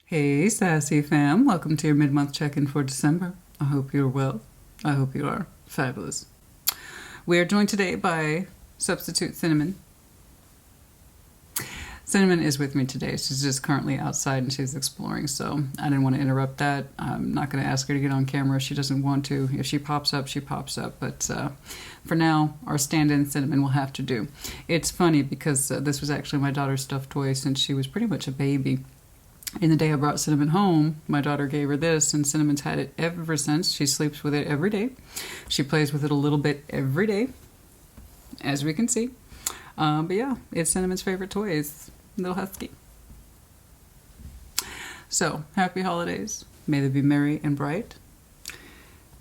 Hey, Sassy fam. Welcome to your mid-month check-in for December. I hope you're well. I hope you are fabulous. We are joined today by Substitute Cinnamon. Cinnamon is with me today. She's just currently outside and she's exploring, so I didn't want to interrupt that. I'm not going to ask her to get on camera if she doesn't want to. If she pops up, she pops up. But for now, our stand-in Cinnamon will have to do. It's funny because this was actually my daughter's stuffed toy since she was pretty much a baby. And the day I brought Cinnamon home, my daughter gave her this, and Cinnamon's had it ever since. She sleeps with it every day. She plays with it a little bit every day, as we can see. But yeah, it's Cinnamon's favorite toy. It's little husky. So, happy holidays. May they be merry and bright.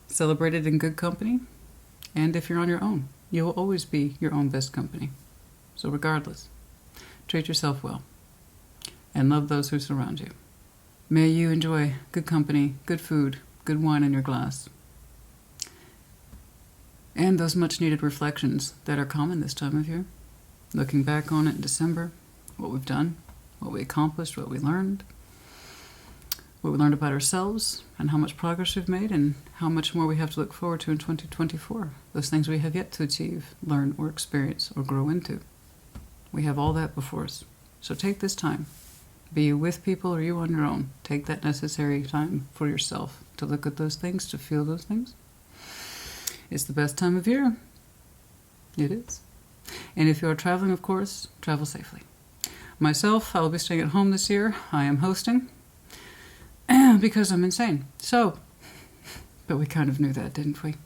Celebrated in good company. And if you're on your own, you will always be your own best company. So regardless, treat yourself well. And love those who surround you. May you enjoy good company, good food, good wine in your glass. And those much needed reflections that are common this time of year. Looking back on it in December, what we've done, what we accomplished, what we learned about ourselves, and how much progress we've made, and how much more we have to look forward to in 2024. Those things we have yet to achieve, learn, or experience, or grow into. We have all that before us. So take this time. Be you with people or you on your own. Take that necessary time for yourself to look at those things, to feel those things. It's the best time of year. It is. And if you are traveling, of course, travel safely. Myself, I will be staying at home this year. I am hosting because I'm insane. So, but we kind of knew that, didn't we?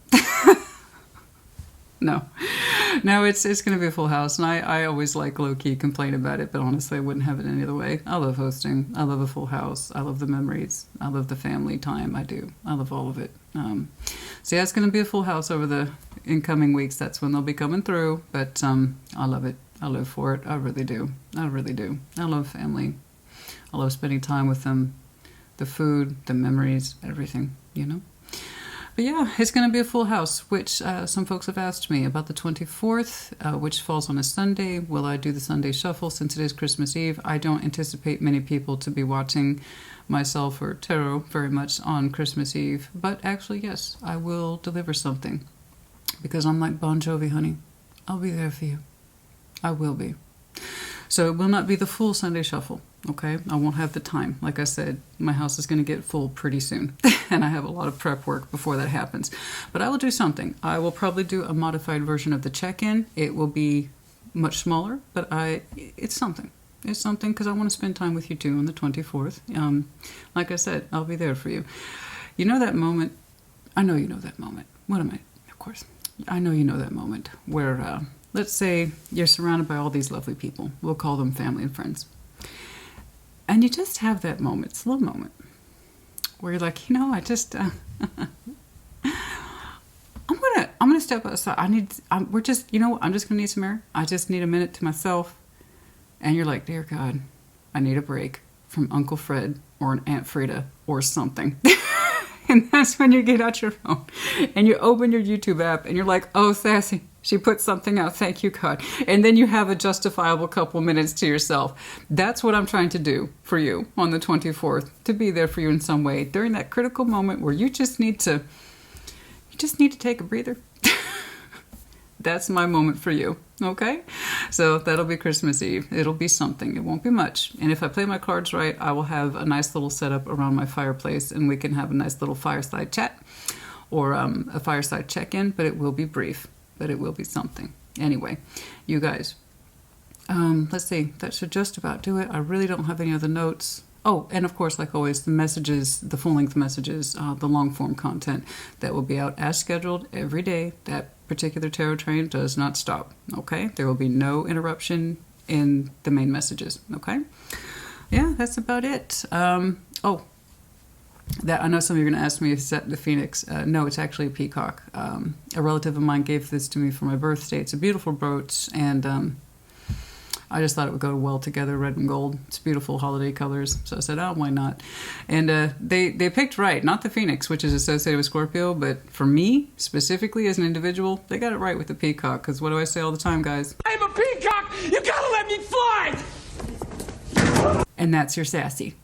No, it's going to be a full house, and I always like low-key complain about it, but honestly I wouldn't have it any other way. I love hosting. I love a full house. I love the memories. I love the family time. I do. I love all of it. So yeah, it's going to be a full house over the incoming weeks. That's when they'll be coming through, but I love it. I live for it. I really do. I really do. I love family. I love spending time with them. The food, the memories, everything, you know? But yeah, it's going to be a full house, which some folks have asked me about the 24th, which falls on a Sunday. Will I do the Sunday shuffle since it is Christmas Eve? I don't anticipate many people to be watching myself or tarot very much on Christmas Eve. But actually, yes, I will deliver something. Because I'm like Bon Jovi, honey. I'll be there for you. I will be. So it will not be the full Sunday shuffle, okay? I won't have the time. Like I said, my house is going to get full pretty soon. And I have a lot of prep work before that happens. But I will do something. I will probably do a modified version of the check-in. It will be much smaller, but it's something. It's something because I want to spend time with you too on the 24th. Like I said, I'll be there for you. You know that moment? I know you know that moment. What am I? Of course. I know you know that moment where... let's say you're surrounded by all these lovely people. We'll call them family and friends. And you just have that moment, slow moment, where you're like, you know, I just, I'm gonna step outside. I'm just gonna need some air. I just need a minute to myself. And you're like, dear God, I need a break from Uncle Fred or an Aunt Frida or something. And that's when you get out your phone and you open your YouTube app and you're like, oh, Sassy, she put something out. Thank you, God. And then you have a justifiable couple minutes to yourself. That's what I'm trying to do for you on the 24th, to be there for you in some way during that critical moment where you just need to take a breather. That's my moment for you, okay? So that'll be Christmas Eve. It'll be something. It won't be much. And if I play my cards right, I will have a nice little setup around my fireplace, and we can have a nice little fireside chat or a fireside check-in, but it will be brief, but it will be something. Anyway, you guys, let's see. That should just about do it. I really don't have any other notes. Oh, and of course, like always, the messages, the full-length messages, the long-form content that will be out as scheduled every day. That particular tarot train does not stop, okay? There will be no interruption in the main messages, okay? Yeah, that's about it. That I know some of you are going to ask me, is that the phoenix? No, it's actually a peacock. A relative of mine gave this to me for my birthday. It's a beautiful brooch, and I just thought it would go well together, red and gold. It's beautiful holiday colors. So I said, oh, why not? And they picked right, not the Phoenix, which is associated with Scorpio, but for me, specifically as an individual, they got it right with the peacock. Because what do I say all the time, guys? I'm a peacock! You gotta let me fly! And that's your Sassy.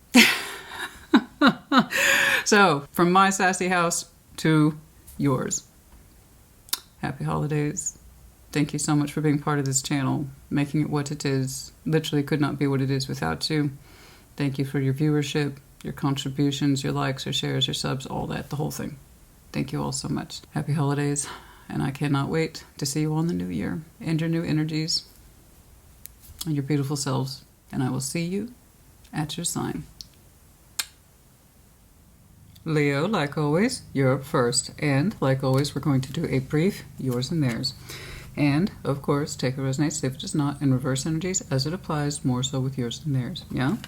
So, from my sassy house to yours. Happy holidays. Thank you so much for being part of this channel, making it what it is. Literally could not be what it is without you. Thank you for your viewership, your contributions, your likes, your shares, your subs, all that, the whole thing. Thank you all so much. Happy holidays, and I cannot wait to see you all in the new year and your new energies and your beautiful selves. And I will see you at your sign. Leo, like always, you're up first. And like always, we're going to do a brief yours and theirs. And, of course, take it resonates if it does not, in reverse energies as it applies, more so with yours and theirs. Yeah?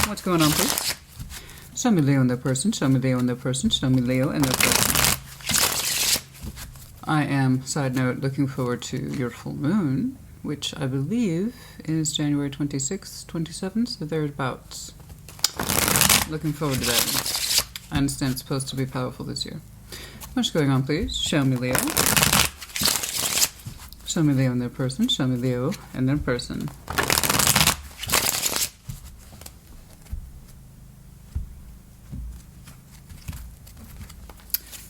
What's going on, please? Show me Leo and their person. Show me Leo and their person. Show me Leo and their person. I am, side note, looking forward to your full moon, which I believe is January 26th, 27th, so thereabouts. Looking forward to that. I understand it's supposed to be powerful this year. What's going on, please? Show me Leo. Show me Leo and their person. Show me Leo and their person.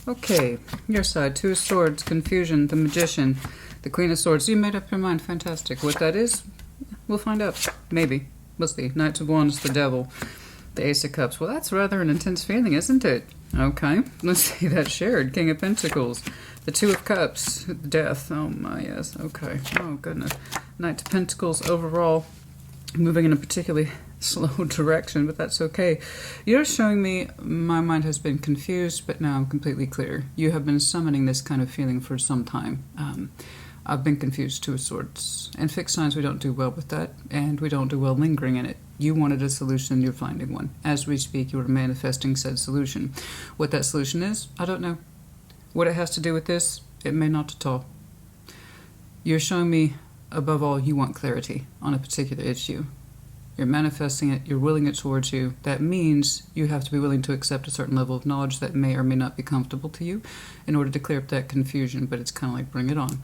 Okay, your side. Two of Swords, confusion, the Magician, the Queen of Swords. You made up your mind. Fantastic. What that is, we'll find out. Maybe. We'll see. Knight of Wands, the Devil, the Ace of Cups. Well, that's rather an intense feeling, isn't it? Okay, let's see that shared. King of Pentacles, the Two of Cups, Death. Oh my, yes. Okay. Oh goodness. Knight of Pentacles overall, moving in a particularly slow direction, but that's okay. You're showing me my mind has been confused, but now I'm completely clear. You have been summoning this kind of feeling for some time. I've been confused, Two of Swords. And fixed signs, we don't do well with that, and we don't do well lingering in it. You wanted a solution, you're finding one. As we speak, you are manifesting said solution. What that solution is, I don't know. What it has to do with this, it may not at all. You're showing me, above all, you want clarity on a particular issue. You're manifesting it, you're willing it towards you. That means you have to be willing to accept a certain level of knowledge that may or may not be comfortable to you in order to clear up that confusion, but it's kind of like bring it on.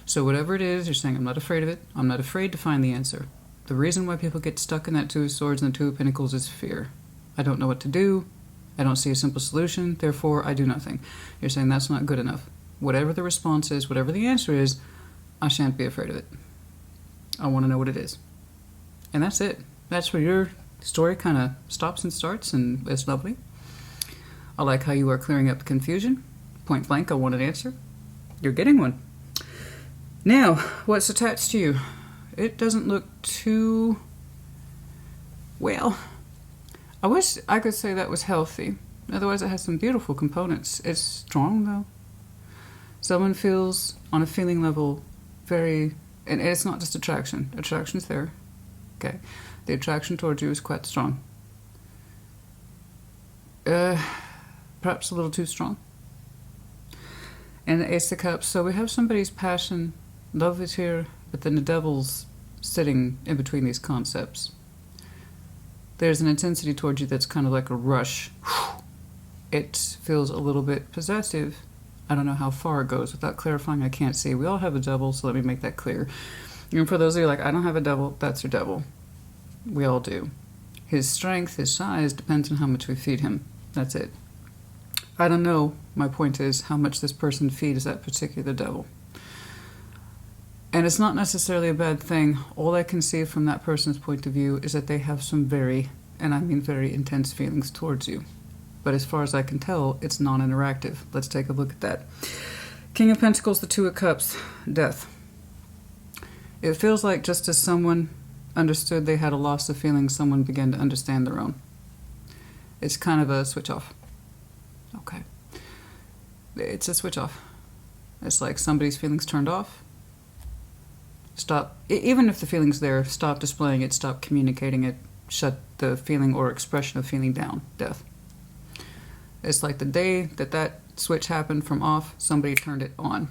So whatever it is, you're saying, I'm not afraid of it. I'm not afraid to find the answer. The reason why people get stuck in that Two of Swords and the Two of Pentacles is fear. I don't know what to do. I don't see a simple solution. Therefore, I do nothing. You're saying that's not good enough. Whatever the response is, whatever the answer is, I shan't be afraid of it. I want to know what it is. And that's it. That's where your story kind of stops and starts, and it's lovely. I like how you are clearing up the confusion. Point blank, I want an answer. You're getting one. Now, what's attached to you? It doesn't look too... well, I wish I could say that was healthy. Otherwise, it has some beautiful components. It's strong, though. Someone feels, on a feeling level, very... and it's not just attraction. Attraction's there. Okay. The attraction towards you is quite strong. Perhaps a little too strong. And the Ace of Cups. So we have somebody's passion. Love is here, but then the Devil's sitting in between these concepts. There's an intensity towards you that's kind of like a rush. It feels a little bit possessive. I don't know how far it goes. Without clarifying, I can't see. We all have a devil, so let me make that clear. And for those of you like, I don't have a devil, that's your devil. We all do. His strength, his size, depends on how much we feed him. That's it. I don't know, my point is, how much this person feeds that particular devil. And it's not necessarily a bad thing. All I can see from that person's point of view is that they have some very, and I mean very intense feelings towards you. But as far as I can tell, it's non-interactive. Let's take a look at that. King of Pentacles, the Two of Cups, Death. It feels like just as someone understood they had a loss of feelings, someone began to understand their own. It's kind of a switch off. Okay. It's a switch off. It's like somebody's feelings turned off. Stop. Even if the feeling's there, stop displaying it, stop communicating it, shut the feeling or expression of feeling down. Death. It's like the day that that switch happened from off, somebody turned it on.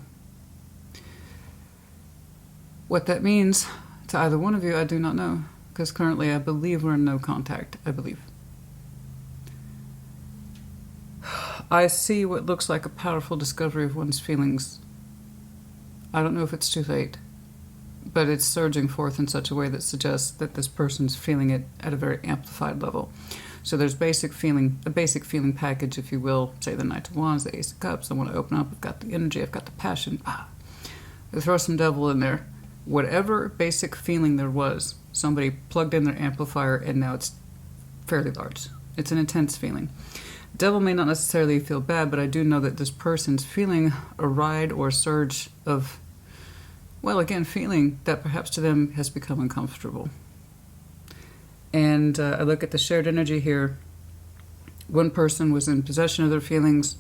What that means to either one of you, I do not know. Because currently I believe we're in no contact. I believe. I see what looks like a powerful discovery of one's feelings. I don't know if it's too late. But it's surging forth in such a way that suggests that this person's feeling it at a very amplified level. So there's basic feeling, a basic feeling package, if you will. Say the Knight of Wands, the Ace of Cups. I want to open up. I've got the energy. I've got the passion. Throw some devil in there. Whatever basic feeling there was, somebody plugged in their amplifier, and now it's fairly large. It's an intense feeling. Devil may not necessarily feel bad, but I do know that this person's feeling a ride or a surge of, well, again, feeling that perhaps to them has become uncomfortable. And I look at the shared energy here. One person was in possession of their feelings,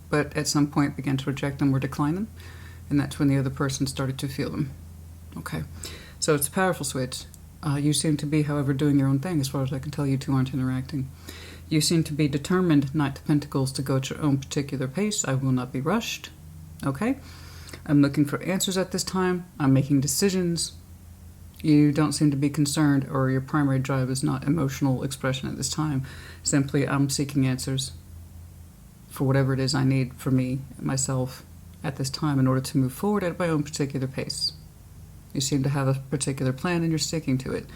but at some point began to reject them or decline them. And that's when the other person started to feel them. Okay. So it's a powerful switch. You seem to be, however, doing your own thing. As far as I can tell, you two aren't interacting. You seem to be determined, Knight of Pentacles, to go at your own particular pace. I will not be rushed. Okay? I'm looking for answers at this time. I'm making decisions. You don't seem to be concerned, or your primary drive is not emotional expression at this time. Simply, I'm seeking answers for whatever it is I need for me, myself, at this time in order to move forward at my own particular pace. You seem to have a particular plan and you're sticking to it.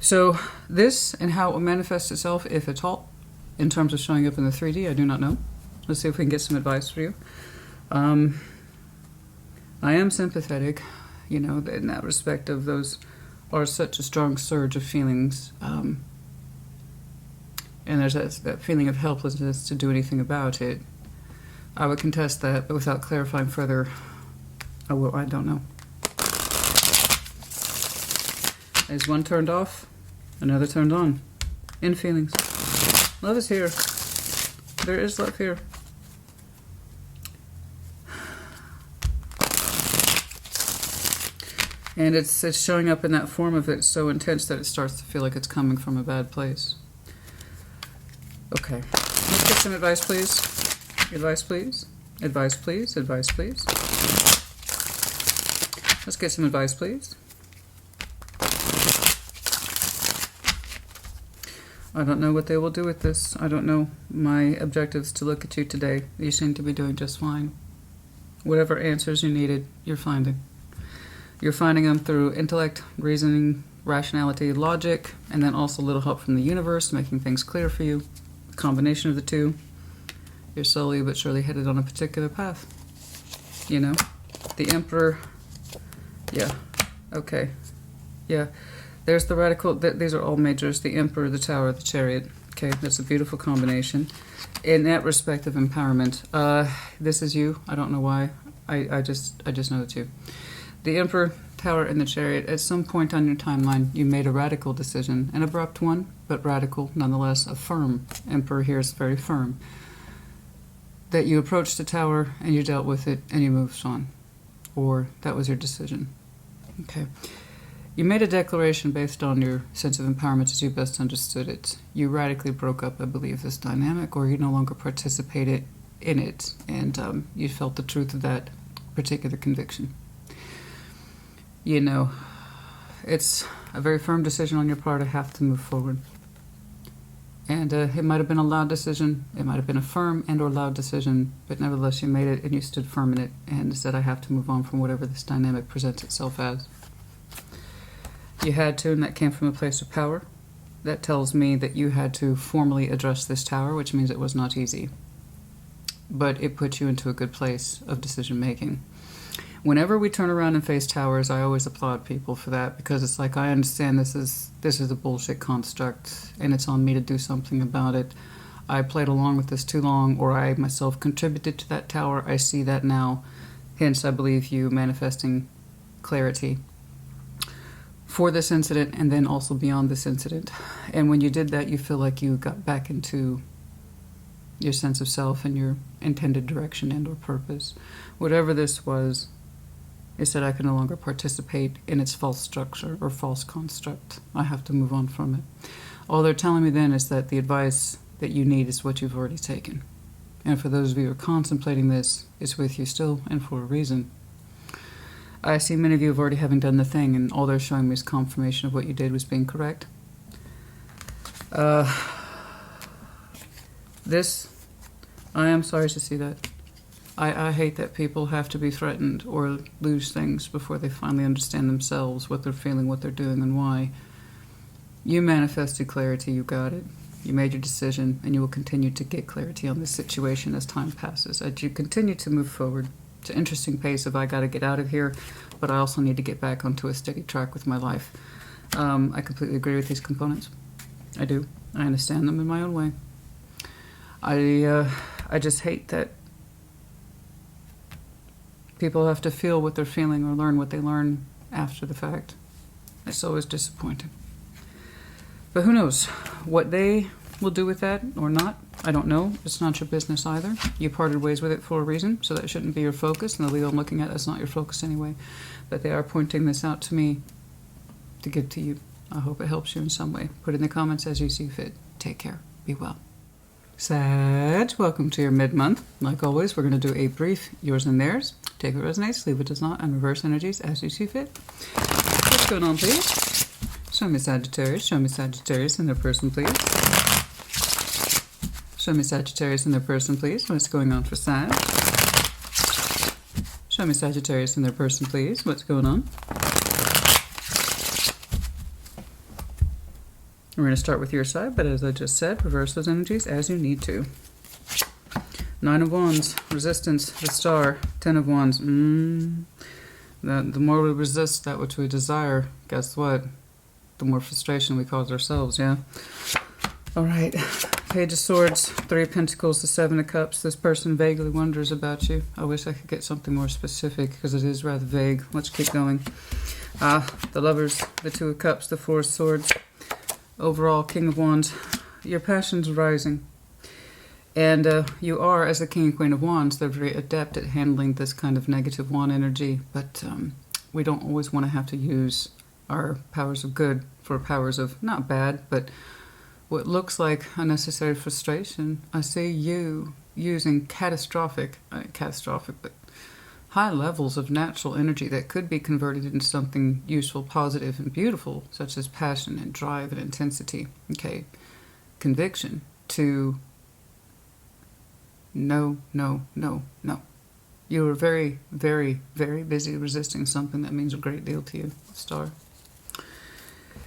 So this and how it will manifest itself, if at all, in terms of showing up in the 3D, I do not know. Let's see if we can get some advice for you. I am sympathetic, you know, in that respect of those are such a strong surge of feelings. And there's that feeling of helplessness to do anything about it. I would contest that, but without clarifying further, I don't know. Is one turned off, another turned on. In feelings. Love is here. There is love here. And it's showing up in that form of it so intense that it starts to feel like it's coming from a bad place. Okay. Let's get some advice, please. Advice, please. Advice, please. Advice, please. Let's get some advice, please. I don't know what they will do with this. I don't know. My objective is to look at you today. You seem to be doing just fine. Whatever answers you needed, you're finding. You're finding them through intellect, reasoning, rationality, logic, and then also a little help from the universe, making things clear for you. A combination of the two. You're slowly but surely headed on a particular path. You know? The Emperor. Yeah. Okay. Yeah. There's the radical, these are all majors, the Emperor, the Tower, the Chariot. Okay, that's a beautiful combination. In that respect of empowerment, this is you. I don't know why. I just know it's you. The Emperor, Tower, and the Chariot, at some point on your timeline, you made a radical decision. An abrupt one, but radical, nonetheless, a firm. Emperor here is very firm. That you approached the Tower, and you dealt with it, and you moved on. Or that was your decision. Okay. You made a declaration based on your sense of empowerment as you best understood it. You radically broke up, I believe, this dynamic, or you no longer participated in it, and you felt the truth of that particular conviction. You know, it's a very firm decision on your part. I have to move forward. And it might have been a loud decision. It might have been a firm and or loud decision, but nevertheless you made it and you stood firm in it and said, I have to move on from whatever this dynamic presents itself as. You had to, and that came from a place of power. That tells me that you had to formally address this Tower, which means it was not easy. But it put you into a good place of decision making. Whenever we turn around and face Towers, I always applaud people for that, because it's like, I understand this is a bullshit construct, and it's on me to do something about it. I played along with this too long, or I myself contributed to that Tower. I see that now. Hence, I believe you manifesting clarity for this incident, and then also beyond this incident. And when you did that, you feel like you got back into your sense of self and your intended direction and or purpose. Whatever this was, it said I can no longer participate in its false structure or false construct. I have to move on from it. All they're telling me then is that the advice that you need is what you've already taken. And for those of you who are contemplating this, it's with you still and for a reason. I see many of you have already having done the thing, and all they're showing me is confirmation of what you did was being correct. This, I am sorry to see that. I hate that people have to be threatened or lose things before they finally understand themselves, what they're feeling, what they're doing, and why. You manifested clarity, you got it. You made your decision, and you will continue to get clarity on this situation as time passes. As you continue to move forward, it's an interesting pace of I got to get out of here, but I also need to get back onto a steady track with my life. I completely agree with these components. I do. I understand them in my own way. I just hate that people have to feel what they're feeling or learn what they learn after the fact. It's always disappointing. But who knows what they will do with that or not? I don't know. It's not your business either. You parted ways with it for a reason, so that shouldn't be your focus. And the Leo I'm looking at, that's not your focus anyway. But they are pointing this out to me to give to you. I hope it helps you in some way. Put it in the comments as you see fit. Take care. Be well. Sag, welcome to your mid-month. Like always, we're going to do a brief yours and theirs. Take what resonates, leave what does not, and reverse energies as you see fit. What's going on, please? Show me Sagittarius. Show me Sagittarius and their person, please. Show me Sagittarius and their person, please. What's going on for Sag? Show me Sagittarius and their person, please. What's going on? We're going to start with your side, but as I just said, reverse those energies as you need to. 9 of Wands, resistance, the Star, 10 of Wands. The more we resist that which we desire, guess what? The more frustration we cause ourselves, yeah? All right, Page of Swords, 3 of Pentacles, the 7 of Cups. This person vaguely wonders about you. I wish I could get something more specific because it is rather vague. Let's keep going. The Lovers, the 2 of Cups, the 4 of Swords. Overall, King of Wands, your passion's rising. And you are, as a King and Queen of Wands, they're very adept at handling this kind of negative wand energy. But we don't always want to have to use our powers of good for powers of, not bad, but what looks like unnecessary frustration. I see you using catastrophic, but high levels of natural energy that could be converted into something useful, positive, and beautiful, such as passion and drive and intensity, okay, conviction, to no. You are very, very, very busy resisting something that means a great deal to you, Star.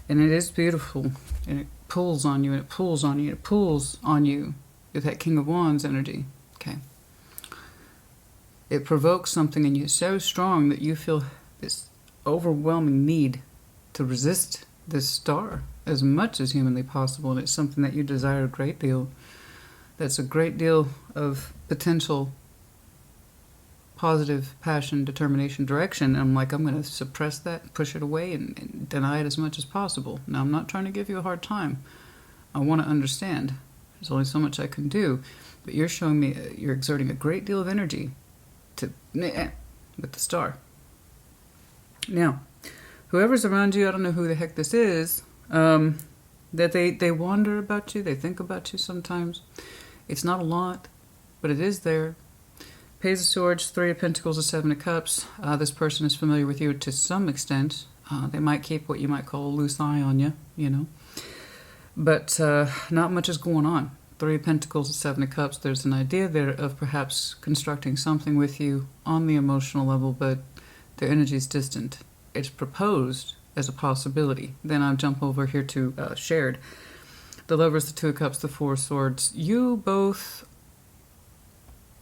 And it is beautiful, and it pulls on you, and it pulls on you, and it pulls on you with that King of Wands energy, okay. It provokes something in you so strong that you feel this overwhelming need to resist this star as much as humanly possible. And it's something that you desire a great deal. That's a great deal of potential positive passion, determination, direction. And I'm like, I'm going to suppress that, push it away, and deny it as much as possible. Now, I'm not trying to give you a hard time. I want to understand. There's only so much I can do. But you're showing me you're exerting a great deal of energy with the star. Now, whoever's around you, I don't know who the heck this is, that they wonder about you, they think about you sometimes. It's not a lot, but it is there. Page of Swords, 3 of Pentacles, the 7 of Cups. This person is familiar with you to some extent. They might keep what you might call a loose eye on you, you know. But not much is going on. 3 of Pentacles, the 7 of Cups, there's an idea there of perhaps constructing something with you on the emotional level, but their energy is distant. It's proposed as a possibility. Then I'll jump over here to shared. The Lovers, the 2 of Cups, the 4 of Swords. You both,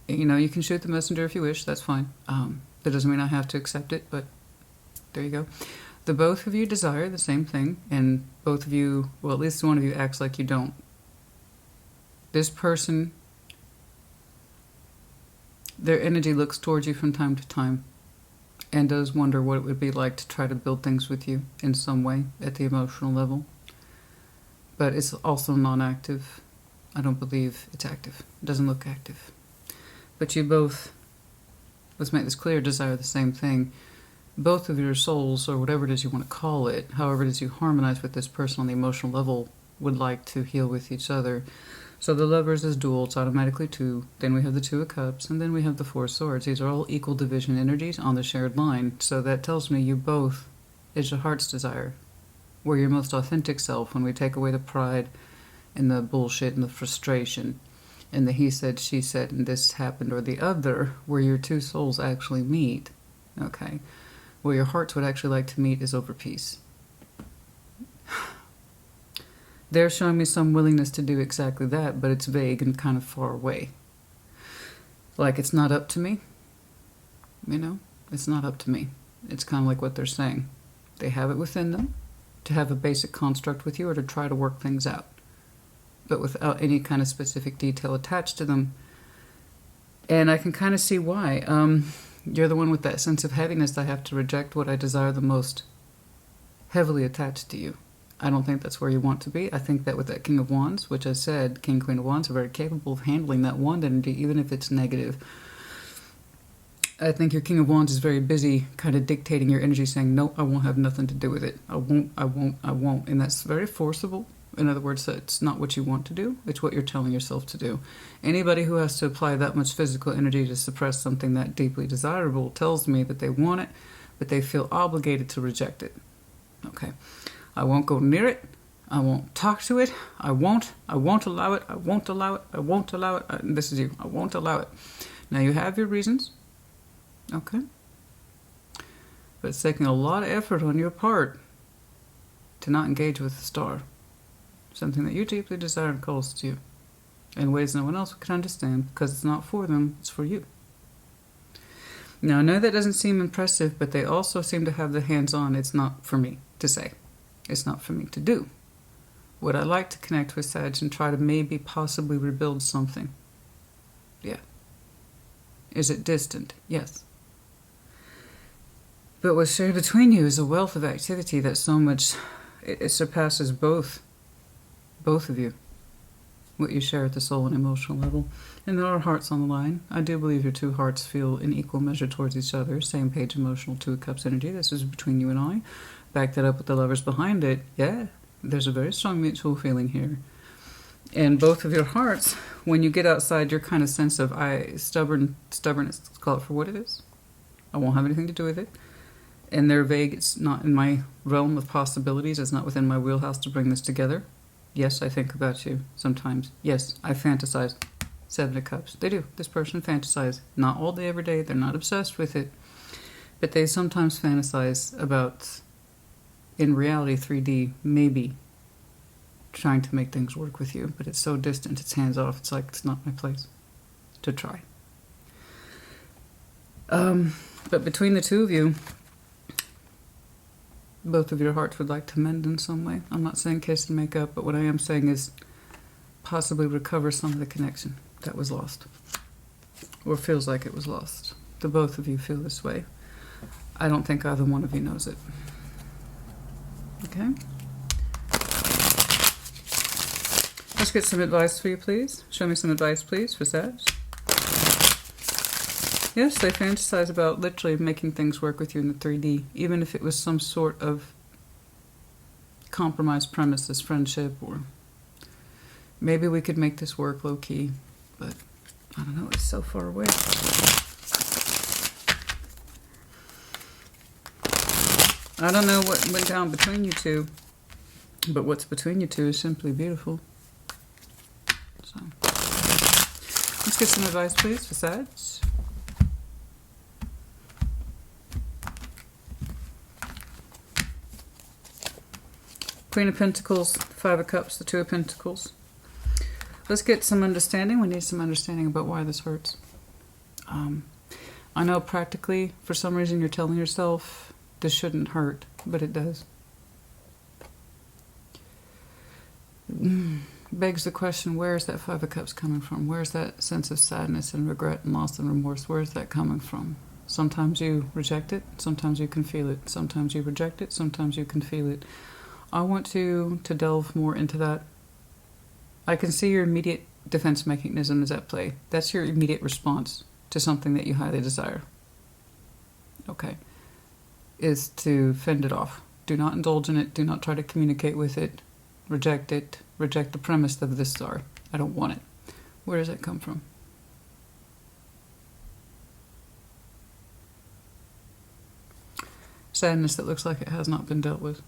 you know, you can shoot the messenger if you wish, that's fine. That doesn't mean I have to accept it, but there you go. The both of you desire the same thing, and both of you, well, at least one of you acts like you don't. This person, their energy looks towards you from time to time and does wonder what it would be like to try to build things with you in some way at the emotional level. But it's also non-active. I don't believe it's active. It doesn't look active. But you both, let's make this clear, desire the same thing. Both of your souls, or whatever it is you want to call it, however it is you harmonize with this person on the emotional level, would like to heal with each other. So the Lovers is dual, it's automatically 2. Then we have the 2 of Cups, and then we have the 4 of Swords. These are all equal division energies on the shared line. So that tells me you both is your heart's desire. We're your most authentic self when we take away the pride and the bullshit and the frustration and the he said, she said, and this happened or the other, where your two souls actually meet. Okay. Where your hearts would actually like to meet is over peace. They're showing me some willingness to do exactly that, but it's vague and kind of far away. Like, it's not up to me. You know? It's not up to me. It's kind of like what they're saying. They have it within them to have a basic construct with you or to try to work things out, but without any kind of specific detail attached to them. And I can kind of see why. You're the one with that sense of heaviness. I have to reject what I desire the most, heavily attached to you. I don't think that's where you want to be. I think that with that King of Wands, which I said, King, Queen of Wands are very capable of handling that wand energy, even if it's negative. I think your King of Wands is very busy kind of dictating your energy, saying, no, I won't have nothing to do with it. I won't. And that's very forcible. In other words, it's not what you want to do. It's what you're telling yourself to do. Anybody who has to apply that much physical energy to suppress something that deeply desirable tells me that they want it, but they feel obligated to reject it. Okay. I won't go near it. I won't talk to it. I won't allow it. I won't allow it. I won't allow it. This is you. I won't allow it. Now, you have your reasons. Okay. But it's taking a lot of effort on your part to not engage with the star. Something that you deeply desire and calls to you in ways no one else can understand, because it's not for them, it's for you. Now, I know that doesn't seem impressive, but they also seem to have the hands-on. It's not for me to say. It's not for me to do. Would I like to connect with Sag and try to maybe possibly rebuild something? Yeah. Is it distant? Yes. But what's shared between you is a wealth of activity that so much, it surpasses both of you, what you share at the soul and emotional level. And there are hearts on the line. I do believe your two hearts feel in equal measure towards each other. Same page emotional, Two of Cups energy. This is between you and I. Back that up with the Lovers behind it. Yeah, there's a very strong mutual feeling here. And both of your hearts, when you get outside your kind of sense of stubbornness, let's call it for what it is. I won't have anything to do with it. And they're vague. It's not in my realm of possibilities. It's not within my wheelhouse to bring this together. Yes, I think about you sometimes. Yes, I fantasize. Seven of Cups. They do. This person fantasizes. Not all day, every day. They're not obsessed with it. But they sometimes fantasize about, in reality, 3D, maybe trying to make things work with you. But it's so distant. It's hands off. It's like it's not my place to try. But between the two of you, both of your hearts would like to mend in some way. I'm not saying kiss and make up, but what I am saying is possibly recover some of the connection that was lost, or feels like it was lost. The both of you feel this way. I don't think either one of you knows it. Okay? Let's get some advice for you, please. Show me some advice, please, for Sag. Yes, they fantasize about literally making things work with you in the 3D, even if it was some sort of compromise premise, this friendship, or maybe we could make this work low-key, but I don't know, it's so far away. I don't know what went down between you two, but what's between you two is simply beautiful. So, let's get some advice, please, for Sag. Queen of Pentacles, Five of Cups, the Two of Pentacles. Let's get some understanding. We need some understanding about why this hurts. I know practically, for some reason, you're telling yourself this shouldn't hurt, but it does. Begs the question, where is that Five of Cups coming from? Where's that sense of sadness and regret and loss and remorse? Where is that coming from? Sometimes you reject it. Sometimes you can feel it. Sometimes you reject it. Sometimes you can feel it. I want to delve more into that. I can see your immediate defense mechanism is at play. That's your immediate response to something that you highly desire. Okay. Is to fend it off. Do not indulge in it. Do not try to communicate with it. Reject it. Reject the premise of this star. I don't want it. Where does that come from? Sadness that looks like it has not been dealt with.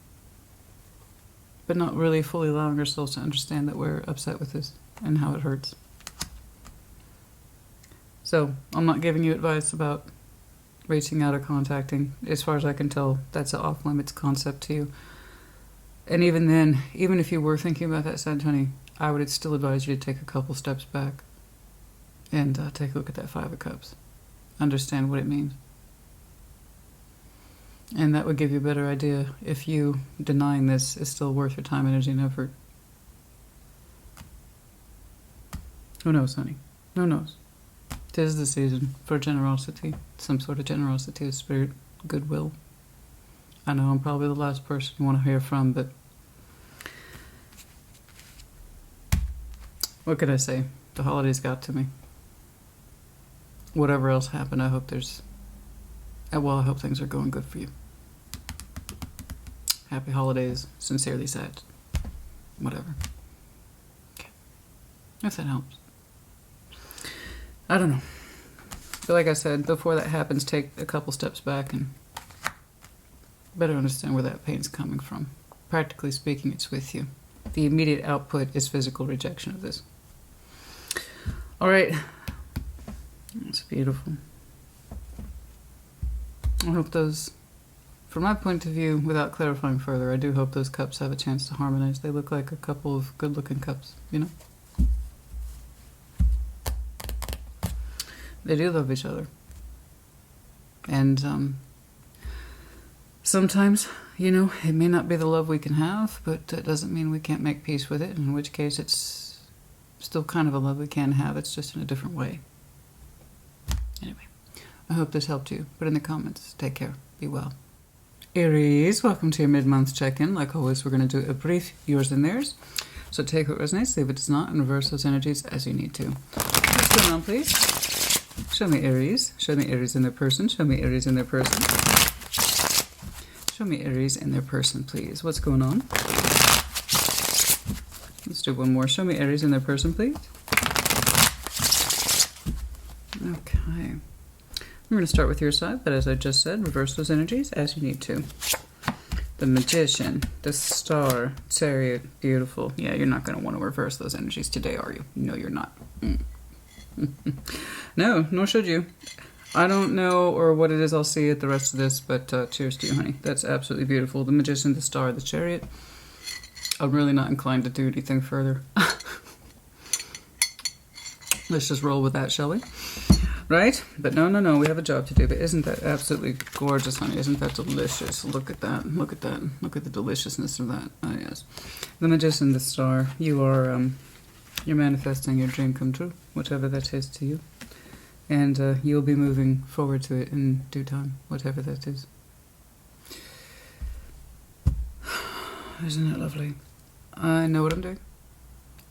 But not really fully allowing ourselves to understand that we're upset with this and how it hurts. So, I'm not giving you advice about reaching out or contacting. As far as I can tell, that's an off-limits concept to you. And even then, even if you were thinking about that, Sag, honey, I would still advise you to take a couple steps back and take a look at that Five of Cups. Understand what it means. And that would give you a better idea if you denying this is still worth your time, energy, and effort. Who knows, honey? Who knows? 'Tis the season for generosity, some sort of generosity of spirit, goodwill. I know I'm probably the last person you want to hear from, but what could I say? The holidays got to me. Whatever else happened, I hope I hope things are going good for you. Happy holidays. Sincerely, Sag. Whatever. Okay. If that helps. I don't know. But like I said, before that happens, take a couple steps back and better understand where that pain's coming from. Practically speaking, it's with you. The immediate output is physical rejection of this. All right. That's beautiful. I hope those, from my point of view, without clarifying further, I do hope those cups have a chance to harmonize. They look like a couple of good-looking cups, you know? They do love each other. And sometimes, you know, it may not be the love we can have, but that doesn't mean we can't make peace with it, in which case it's still kind of a love we can have. It's just in a different way. Anyway, I hope this helped you. Put in the comments. Take care. Be well. Aries, welcome to your mid-month check-in. Like always, we're going to do a brief yours and theirs. So take what resonates, leave it does not, and reverse those energies as you need to. What's going on, please? Show me Aries. Show me Aries in their person. Show me Aries in their person. Show me Aries in their person, please. What's going on? Let's do one more. Show me Aries in their person, please. Okay. We're going to start with your side, but as I just said, reverse those energies as you need to. The Magician, the Star, Chariot, beautiful. Yeah, you're not going to want to reverse those energies today, are you? No, you're not. No, nor should you. I don't know or what it is I'll see at the rest of this, but cheers to you, honey. That's absolutely beautiful. The Magician, the Star, the Chariot. I'm really not inclined to do anything further. Let's just roll with that, shall we? Right? But no, we have a job to do. But isn't that absolutely gorgeous, honey? Isn't that delicious? Look at that. Look at that. Look at the deliciousness of that. Oh, yes. The Magician, the Star. You are, you're manifesting your dream come true, whatever that is to you. And you'll be moving forward to it in due time, whatever that is. Isn't it lovely? I know what I'm doing.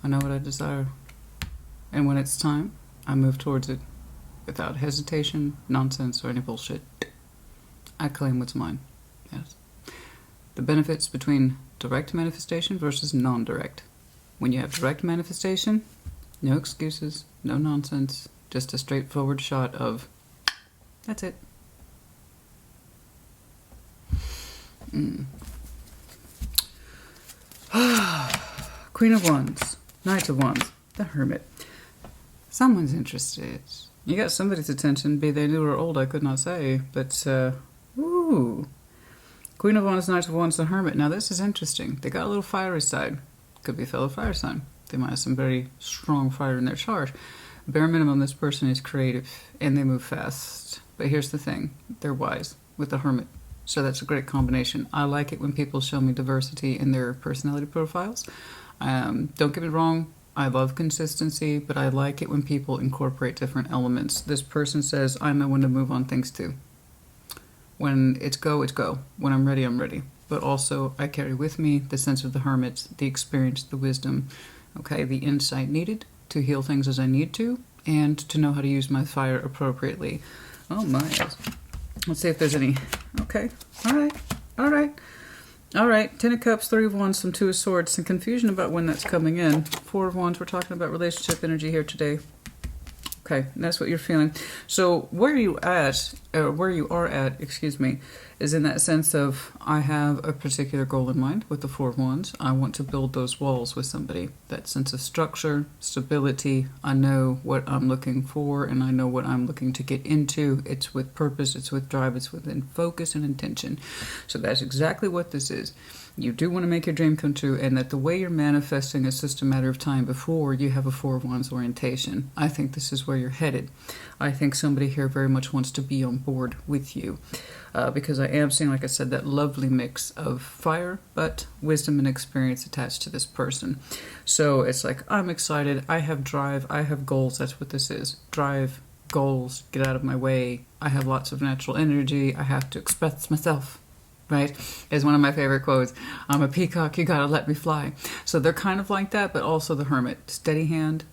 I know what I desire. And when it's time, I move towards it without hesitation, nonsense, or any bullshit. I claim what's mine. Yes. The benefits between direct manifestation versus non-direct. When you have direct manifestation, no excuses, no nonsense, just a straightforward shot of, that's it. Queen of Wands, Knight of Wands, the Hermit. Someone's interested. You got somebody's attention, be they new or old, I could not say, but, ooh. Queen of Wands, Knight of Wands, the Hermit. Now this is interesting. They got a little fiery side. Could be a fellow fire sign. They might have some very strong fire in their chart. Bare minimum, this person is creative, and they move fast. But here's the thing. They're wise with the Hermit. So that's a great combination. I like it when people show me diversity in their personality profiles. Don't get me wrong. I love consistency, but I like it when people incorporate different elements. This person says, I know when to move on things too. When it's go, it's go. When I'm ready, I'm ready. But also, I carry with me the sense of the Hermit, the experience, the wisdom, okay, the insight needed to heal things as I need to, and to know how to use my fire appropriately. Oh my. Let's see if there's any. Okay. All right. 10 of Cups, 3 of Wands, some 2 of Swords. Some confusion about when that's coming in. 4 of Wands, we're talking about relationship energy here today. Okay, that's what you're feeling. So where you are at, is in that sense of, I have a particular goal in mind with the 4 of Wands. I want to build those walls with somebody. That sense of structure, stability. I know what I'm looking for, and I know what I'm looking to get into. It's with purpose, it's with drive, it's with focus and intention. So that's exactly what this is. You do want to make your dream come true, and that the way you're manifesting is just a matter of time before you have a Four of Wands orientation. I think this is where you're headed. I think somebody here very much wants to be on board with you, because I am seeing, like I said, that lovely mix of fire, but wisdom and experience attached to this person. So it's like, I'm excited, I have drive, I have goals. That's what this is. Drive, goals, get out of my way. I have lots of natural energy. I have to express myself. Right, is one of my favorite quotes. I'm a peacock, you gotta let me fly. So they're kind of like that, but also the hermit. Steady hand,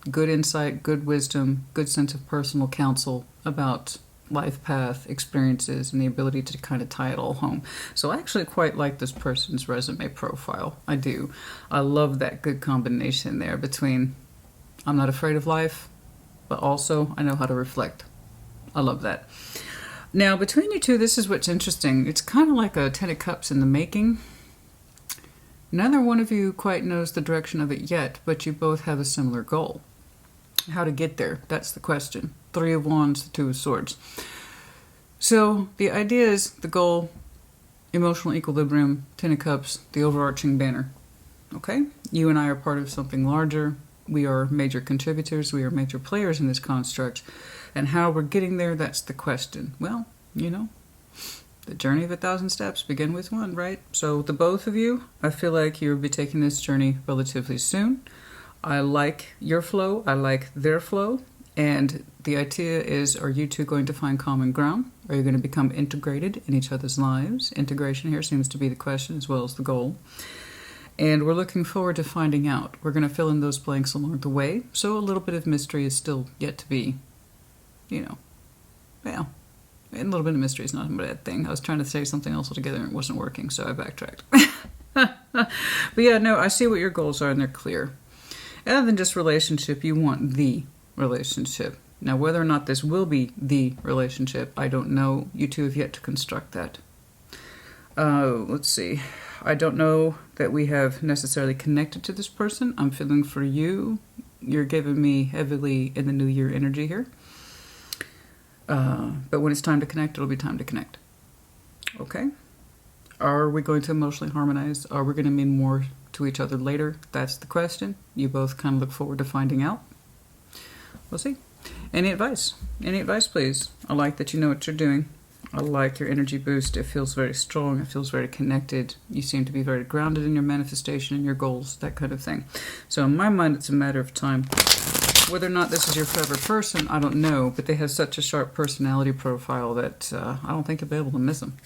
good insight, good wisdom, good sense of personal counsel about life path, experiences, and the ability to kind of tie it all home. So I actually quite like this person's resume profile. I do. I love that good combination there between I'm not afraid of life, but also I know how to reflect. I love that. Now, between you two, this is what's interesting. It's kind of like a Ten of Cups in the making. Neither one of you quite knows the direction of it yet, but you both have a similar goal. How to get there, that's the question. Three of Wands, the Two of Swords. So, the idea is the goal, emotional equilibrium, Ten of Cups, the overarching banner. Okay? You and I are part of something larger. We are major contributors. We are major players in this construct. And how we're getting there, that's the question. Well, you know, the journey of 1,000 steps begin with one, right? So the both of you, I feel like you'll be taking this journey relatively soon. I like your flow. I like their flow. And the idea is, are you two going to find common ground? Are you going to become integrated in each other's lives? Integration here seems to be the question as well as the goal. And we're looking forward to finding out. We're going to fill in those blanks along the way. So a little bit of mystery is still yet to be, you know, well, a little bit of mystery is not a bad thing. I was trying to say something else altogether and it wasn't working, so I backtracked. But yeah, no, I see what your goals are and they're clear. Other than just relationship, you want the relationship. Now, whether or not this will be the relationship, I don't know. You two have yet to construct that. Let's see. I don't know that we have necessarily connected to this person. I'm feeling for you. You're giving me heavily in the New Year energy here. But when it's time to connect, it'll be time to connect. Okay? Are we going to emotionally harmonize? Are we going to mean more to each other later? That's the question. You both kind of look forward to finding out. We'll see. Any advice? Any advice, please? I like that you know what you're doing. I like your energy boost. It feels very strong. It feels very connected. You seem to be very grounded in your manifestation and your goals, that kind of thing. So in my mind, it's a matter of time. Whether or not this is your forever person, I don't know, but they have such a sharp personality profile that I don't think you'll be able to miss them.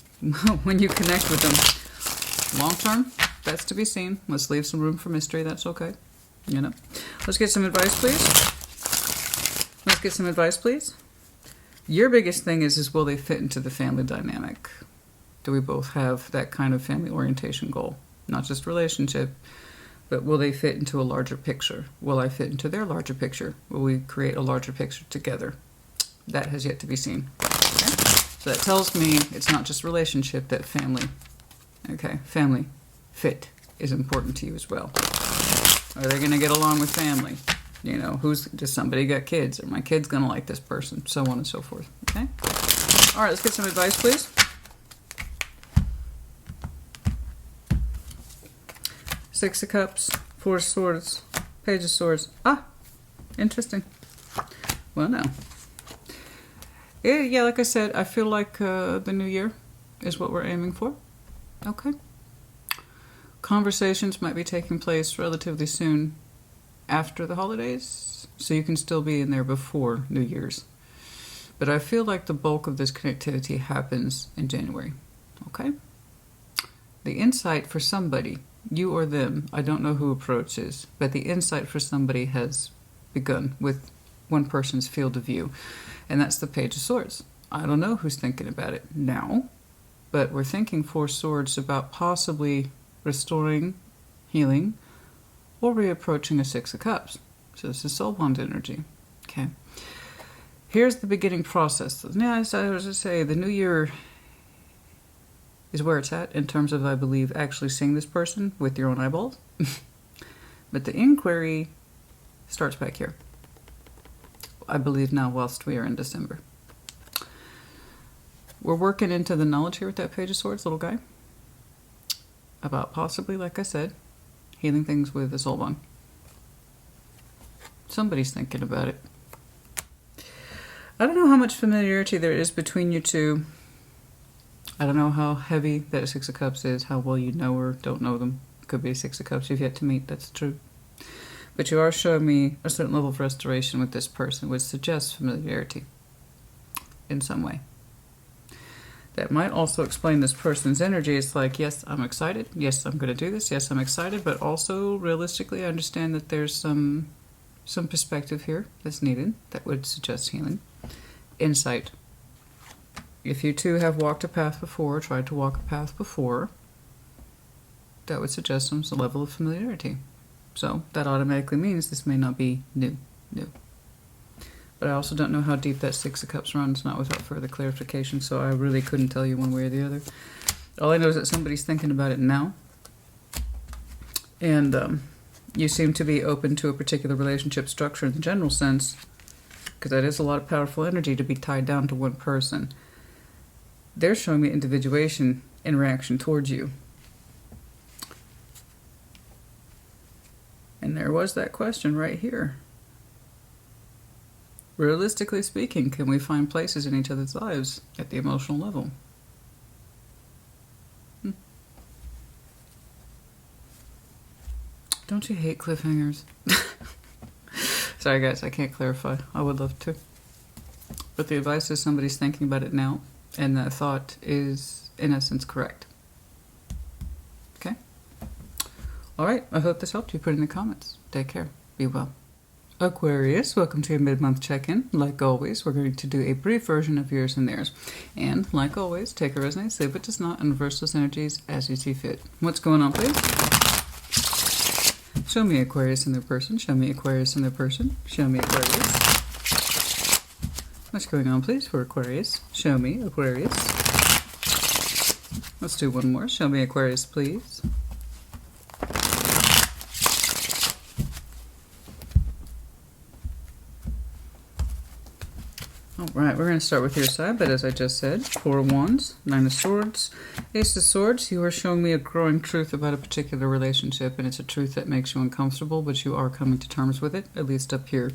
When you connect with them long term, that's to be seen. Let's leave some room for mystery. That's okay. You know. Let's get some advice, please. Let's get some advice, please. Your biggest thing is will they fit into the family dynamic? Do we both have that kind of family orientation goal? Not just relationship, but will they fit into a larger picture? Will I fit into their larger picture? Will we create a larger picture together? That has yet to be seen. Okay? So that tells me it's not just relationship, that family. Okay, family fit is important to you as well. Are they going to get along with family? You know, does somebody got kids? Are my kids going to like this person? So on and so forth. Okay? All right, let's get some advice, please. Six of Cups, Four of Swords, Page of Swords. Ah, interesting. Well, no. Yeah, like I said, I feel like the new year is what we're aiming for. Okay. Conversations might be taking place relatively soon after the holidays, so you can still be in there before New Year's. But I feel like the bulk of this connectivity happens in January. Okay? The insight for somebody, you or them, I don't know who approaches, but the insight for somebody has begun with one person's field of view, and that's the Page of Swords. I don't know who's thinking about it now, but we're thinking Four Swords about possibly restoring, healing, or reapproaching a Six of Cups. So this is soul bond energy. Okay. Here's the beginning process. Now, as I was to say, the new year is where it's at in terms of, I believe, actually seeing this person with your own eyeballs. But the inquiry starts back here. I believe now whilst we are in December. We're working into the knowledge here with that Page of Swords, little guy. about possibly, like I said, healing things with a soul bond. Somebody's thinking about it. I don't know how much familiarity there is between you two. I don't know how heavy that Six of Cups is, how well you know or don't know them. Could be a Six of Cups you've yet to meet, that's true. But you are showing me a certain level of restoration with this person, which suggests familiarity in some way. That might also explain this person's energy. It's like, yes, I'm excited. Yes, I'm going to do this. Yes, I'm excited. But also, realistically, I understand that there's some perspective here that's needed that would suggest healing. Insight. If you two have walked a path before, tried to walk a path before, that would suggest some level of familiarity. So that automatically means this may not be new. But I also don't know how deep that Six of Cups runs, not without further clarification, so I really couldn't tell you one way or the other. All I know is that somebody's thinking about it now. And you seem to be open to a particular relationship structure in the general sense, because that is a lot of powerful energy to be tied down to one person. They're showing me individuation in reaction towards you. And there was that question right here. Realistically speaking, can we find places in each other's lives at the emotional level? Don't you hate cliffhangers? Sorry guys, I can't clarify. I would love to. But the advice is somebody's thinking about it now, and that thought is, in essence, correct. Okay? Alright, I hope this helped you. Put it in the comments. Take care. Be well. Aquarius, welcome to your mid-month check-in. Like always, we're going to do a brief version of yours and theirs. And, like always, take a resonance, leave it does not, and reverse those energies as you see fit. What's going on, please? Show me Aquarius and their person. Show me Aquarius and their person. Show me Aquarius. What's going on, please, for Aquarius? Show me Aquarius. Let's do one more. Show me Aquarius, please. Alright, we're going to start with your side, but as I just said, Four of Wands, Nine of Swords, Ace of Swords. You are showing me a growing truth about a particular relationship, and it's a truth that makes you uncomfortable, but you are coming to terms with it, at least up here.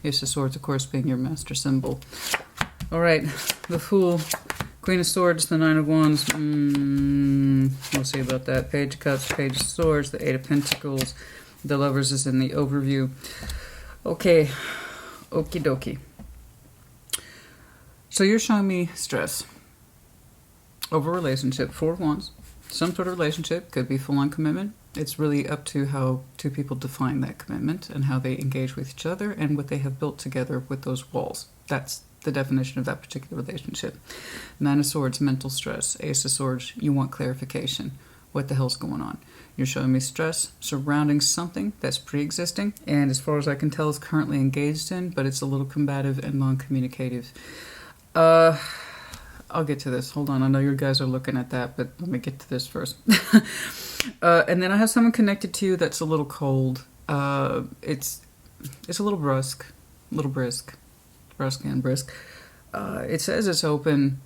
Ace of Swords, of course, being your master symbol. Alright, the Fool, Queen of Swords, the Nine of Wands. We'll see about that. Page of Cups, Page of Swords, the Eight of Pentacles. The Lovers is in the overview. Okay, okie dokie. So you're showing me stress over a relationship, Four of Wands. Some sort of relationship, could be full-on commitment. It's really up to how two people define that commitment and how they engage with each other and what they have built together with those walls. That's the definition of that particular relationship. Nine of Swords, mental stress. Ace of Swords, you want clarification. What the hell's going on? You're showing me stress surrounding something that's pre-existing and as far as I can tell is currently engaged in, but it's a little combative and non-communicative. I'll get to this. Hold on. I know you guys are looking at that, but let me get to this first. And then I have someone connected to you that's a little cold. It's a little brusque, brusque and brisk. It says it's open,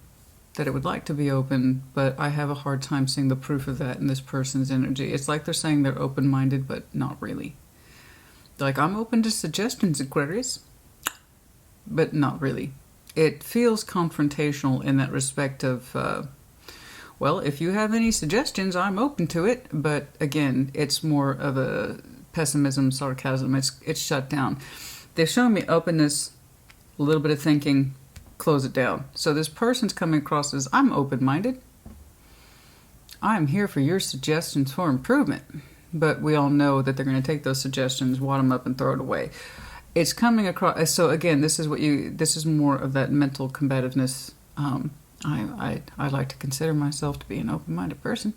that it would like to be open, but I have a hard time seeing the proof of that in this person's energy. It's like they're saying they're open-minded, but not really. They're like, I'm open to suggestions, Aquarius, but not really. It feels confrontational in that respect of, well, if you have any suggestions, I'm open to it. But again, it's more of a pessimism, sarcasm. It's shut down. They've shown me openness, a little bit of thinking, close it down. So this person's coming across as, I'm open-minded. I'm here for your suggestions for improvement. But we all know that they're going to take those suggestions, wad them up, and throw it away. It's coming across, so again, this is more of that mental combativeness. I like to consider myself to be an open-minded person,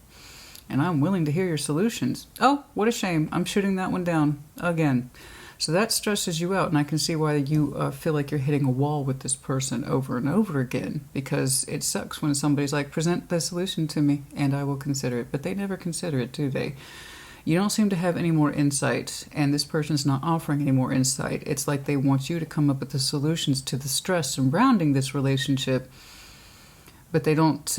and I'm willing to hear your solutions. Oh, what a shame. I'm shooting that one down again. So that stresses you out, and I can see why you feel like you're hitting a wall with this person over and over again, because it sucks when somebody's like, present the solution to me, and I will consider it. But they never consider it, do they? You don't seem to have any more insight, and this person's not offering any more insight. It's like they want you to come up with the solutions to the stress surrounding this relationship, but they don't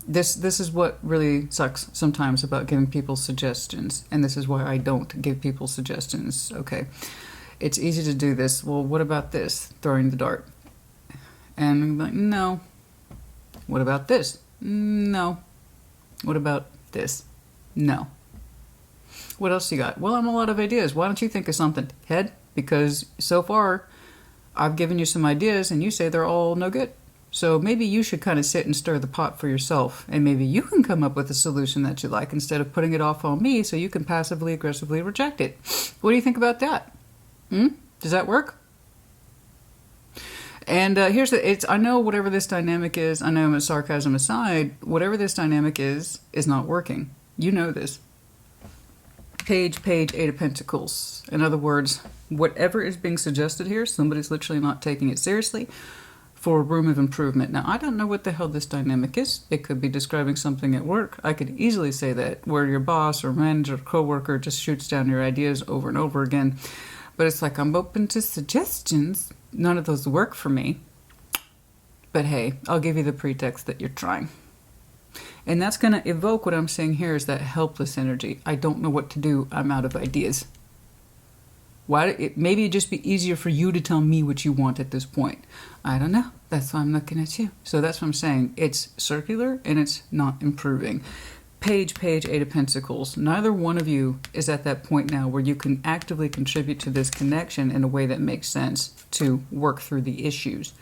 This is what really sucks sometimes about giving people suggestions, and this is why I don't give people suggestions. Okay, it's easy to do this. Well, what about this? Throwing the dart. And I'm like, no. What about this? No. What about this? No. What else you got? Well, I'm a lot of ideas. Why don't you think of something, head? Because so far, I've given you some ideas, and you say they're all no good. So maybe you should kind of sit and stir the pot for yourself, and maybe you can come up with a solution that you like instead of putting it off on me so you can passively aggressively reject it. What do you think about that? Does that work? And I know whatever this dynamic is, I know, sarcasm aside, whatever this dynamic is not working. You know this. Page, Eight of Pentacles. In other words, whatever is being suggested here, somebody's literally not taking it seriously for room of improvement. Now, I don't know what the hell this dynamic is. It could be describing something at work. I could easily say that, where your boss or manager or coworker just shoots down your ideas over and over again. But it's like, I'm open to suggestions. None of those work for me. But hey, I'll give you the pretext that you're trying. And that's going to evoke what I'm saying here is that helpless energy. I don't know what to do. I'm out of ideas. Maybe it'd just be easier for you to tell me what you want at this point. I don't know. That's why I'm looking at you. So that's what I'm saying. It's circular and it's not improving. Page, Eight of Pentacles. Neither one of you is at that point now where you can actively contribute to this connection in a way that makes sense to work through the issues.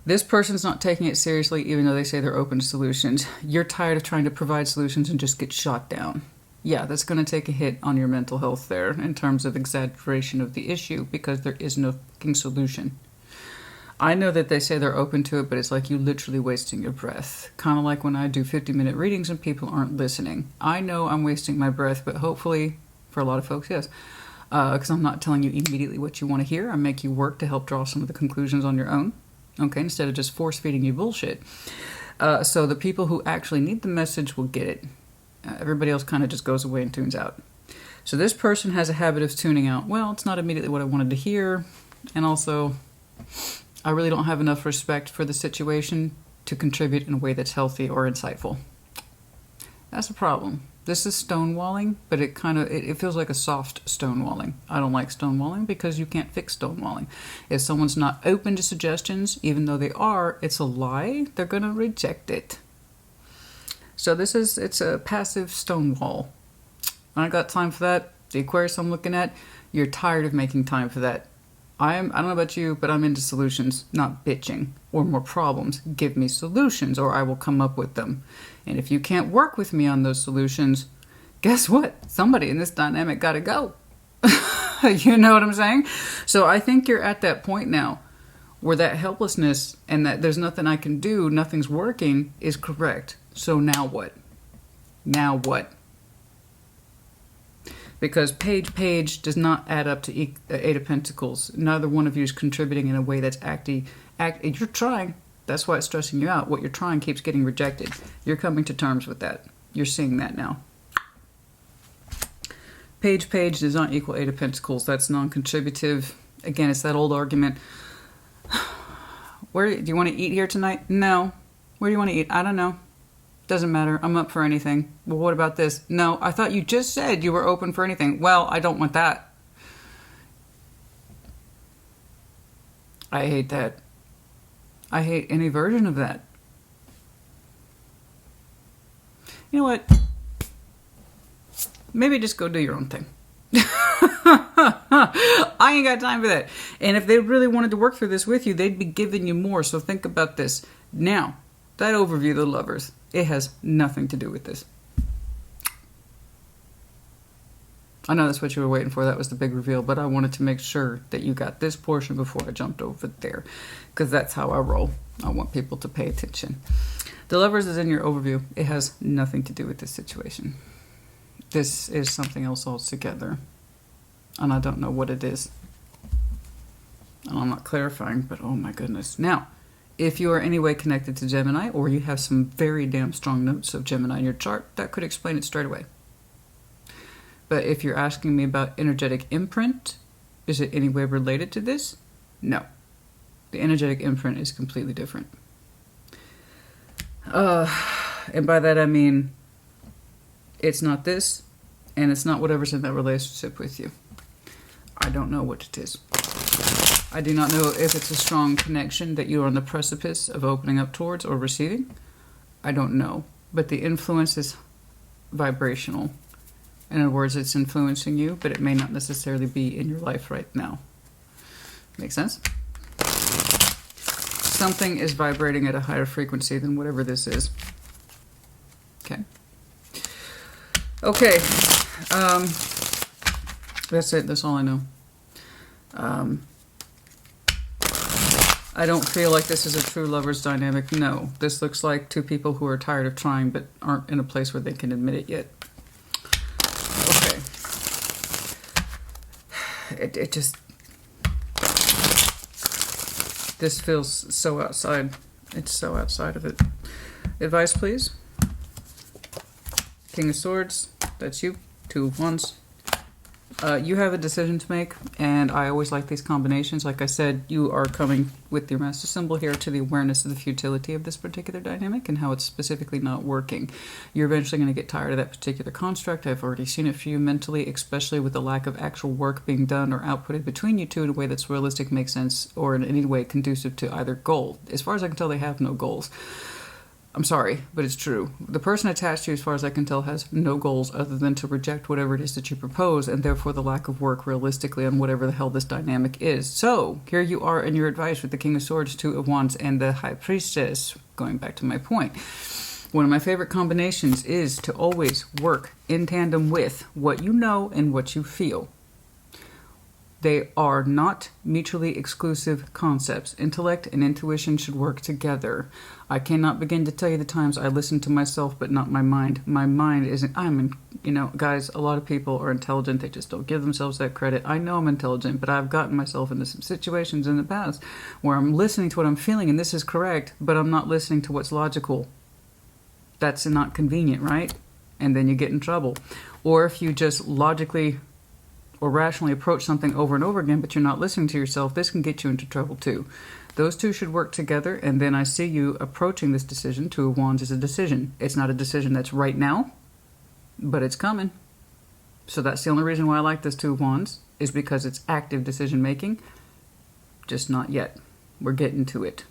This person's not taking it seriously, even though they say they're open to solutions. You're tired of trying to provide solutions and just get shot down. Yeah, that's going to take a hit on your mental health there in terms of exaggeration of the issue because there is no fucking solution. I know that they say they're open to it, but it's like you literally wasting your breath. Kind of like when I do 50-minute readings and people aren't listening. I know I'm wasting my breath, but hopefully, for a lot of folks, yes. Because I'm not telling you immediately what you want to hear. I make you work to help draw some of the conclusions on your own. Okay, instead of just force-feeding you bullshit. So the people who actually need the message will get it. Everybody else kind of just goes away and tunes out. So this person has a habit of tuning out. Well, it's not immediately what I wanted to hear. And also, I really don't have enough respect for the situation to contribute in a way that's healthy or insightful. That's a problem. This is stonewalling, but it feels like a soft stonewalling. I don't like stonewalling because you can't fix stonewalling. If someone's not open to suggestions, even though they are, it's a lie. They're going to reject it. So it's a passive stonewall. I got time for that. The Aquarius I'm looking at, you're tired of making time for that. I don't know about you, but I'm into solutions, not bitching or more problems. Give me solutions or I will come up with them. And if you can't work with me on those solutions, guess what? Somebody in this dynamic got to go. You know what I'm saying? So I think you're at that point now where that helplessness and that there's nothing I can do, nothing's working is correct. So now what? Now what? Because page does not add up to Eight of Pentacles. Neither one of you is contributing in a way that's you're trying. That's why it's stressing you out. What you're trying keeps getting rejected. You're coming to terms with that. You're seeing that now. Page does not equal Eight of Pentacles. That's non-contributive. Again, it's that old argument. Do you want to eat here tonight? No. Where do you want to eat? I don't know. Doesn't matter. I'm up for anything. Well, what about this? No, I thought you just said you were open for anything. Well, I don't want that. I hate that. I hate any version of that. You know what? Maybe just go do your own thing. I ain't got time for that. And if they really wanted to work through this with you, they'd be giving you more. So think about this. Now, that overview of the lovers, it has nothing to do with this. I know that's what you were waiting for. That was the big reveal. But I wanted to make sure that you got this portion before I jumped over there. Because that's how I roll. I want people to pay attention. The lovers is in your overview. It has nothing to do with this situation. This is something else altogether. And I don't know what it is. And I'm not clarifying, but oh my goodness. Now, if you are any way connected to Gemini, or you have some very damn strong notes of Gemini in your chart, that could explain it straight away. But if you're asking me about energetic imprint, is it any way related to this? No. The energetic imprint is completely different. And by that I mean it's not this, and it's not whatever's in that relationship with you. I don't know what it is. I do not know if it's a strong connection that you are on the precipice of opening up towards or receiving. I don't know. But the influence is vibrational. In other words, it's influencing you, but it may not necessarily be in your life right now. Make sense? Something is vibrating at a higher frequency than whatever this is. Okay. Okay. That's it. That's all I know. I don't feel like this is a true lover's dynamic. No. This looks like two people who are tired of trying but aren't in a place where they can admit it yet. Okay. It just... This feels so outside. It's so outside of it. Advice, please. King of Swords. That's you. Two of Wands. You have a decision to make, and I always like these combinations. Like I said, you are coming with your master symbol here to the awareness of the futility of this particular dynamic and how it's specifically not working. You're eventually going to get tired of that particular construct. I've already seen it for you mentally, especially with the lack of actual work being done or outputted between you two in a way that's realistic, makes sense, or in any way conducive to either goal. As far as I can tell, they have no goals. I'm sorry, but it's true. The person attached to you, as far as I can tell, has no goals other than to reject whatever it is that you propose, and therefore the lack of work realistically on whatever the hell this dynamic is. So, here you are in your advice with the King of Swords, Two of Wands, and the High Priestess. Going back to my point. One of my favorite combinations is to always work in tandem with what you know and what you feel. They are not mutually exclusive concepts. Intellect and intuition should work together. I cannot begin to tell you the times I listen to myself, but not my mind. My mind isn't, guys, a lot of people are intelligent. They just don't give themselves that credit. I know I'm intelligent, but I've gotten myself into some situations in the past where I'm listening to what I'm feeling, and this is correct, but I'm not listening to what's logical. That's not convenient, right? And then you get in trouble. Or if you just logically or rationally approach something over and over again, but you're not listening to yourself, this can get you into trouble too. Those two should work together, and then I see you approaching this decision. Two of Wands is a decision. It's not a decision that's right now, but it's coming. So that's the only reason why I like this Two of Wands, is because it's active decision making, just not yet. We're getting to it.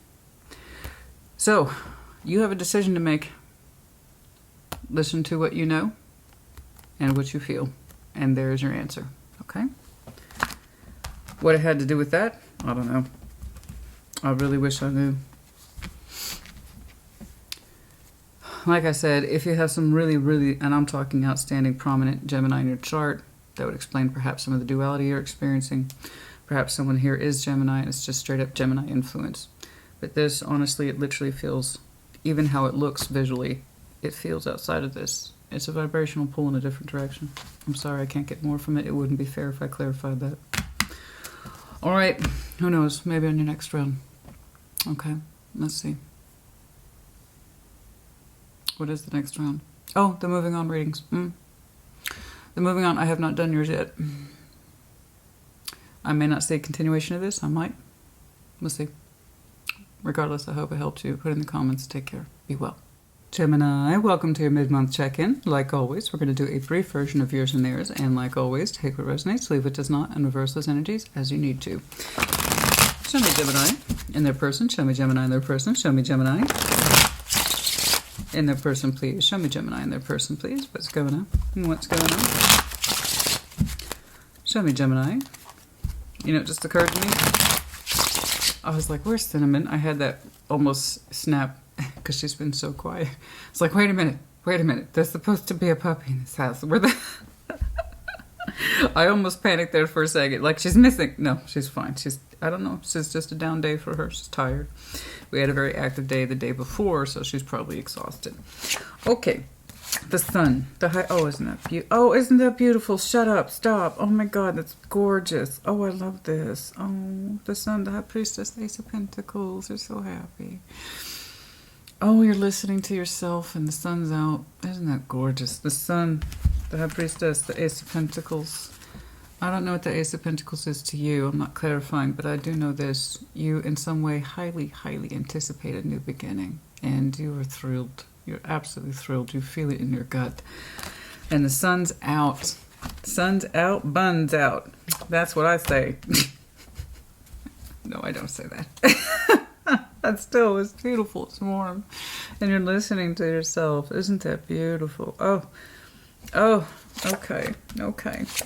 So, you have a decision to make. Listen to what you know and what you feel, and there's your answer. Okay? What it had to do with that, I don't know. I really wish I knew. Like I said, if you have some really, and I'm talking outstanding, prominent Gemini in your chart, that would explain perhaps some of the duality you're experiencing. Perhaps someone here is Gemini and it's just straight up Gemini influence. But this, honestly, it literally feels, even how it looks visually, it feels outside of this. It's a vibrational pull in a different direction. I'm sorry I can't get more from it. It wouldn't be fair if I clarified that. All right. Who knows? Maybe on your next round. Okay. Let's see. What is the next round? Oh, the moving on readings. The moving on, I have not done yours yet. I may not see a continuation of this. I might. We'll see. Regardless, I hope it helped you. Put in the comments. Take care. Be well. Gemini, welcome to your mid-month check-in. Like always, we're going to do a brief version of yours and theirs, and like always, take what resonates, leave what does not, and reverse those energies as you need to. Show me Gemini in their person. Show me Gemini in their person. Show me Gemini in their person, please. Show me Gemini in their person, please. What's going on? What's going on? Show me Gemini. You know, it just occurred to me. I was like, where's Cinnamon? I had that almost snap because she's been so quiet. It's like, wait a minute. There's supposed to be a puppy in this house. Where the... I almost panicked there for a second. Like, she's missing. No, she's fine. I don't know. It's just a down day for her. She's tired. We had a very active day the day before, so she's probably exhausted. Okay. The sun. Oh, isn't that beautiful? Shut up. Stop. Oh my God, that's gorgeous. Oh, I love this. Oh, the sun, the High Priestess, the Ace of Pentacles. You're so happy. Oh, you're listening to yourself and the sun's out. Isn't that gorgeous? The sun, the High Priestess, the Ace of Pentacles. I don't know what the Ace of Pentacles is to you. I'm not clarifying, but I do know this. You, in some way, highly, highly anticipate a new beginning. And you are thrilled. You're absolutely thrilled. You feel it in your gut. And the sun's out. Sun's out, buns out. That's what I say. No, I don't say that. That still is beautiful. It's warm. And you're listening to yourself. Isn't that beautiful? Oh, okay.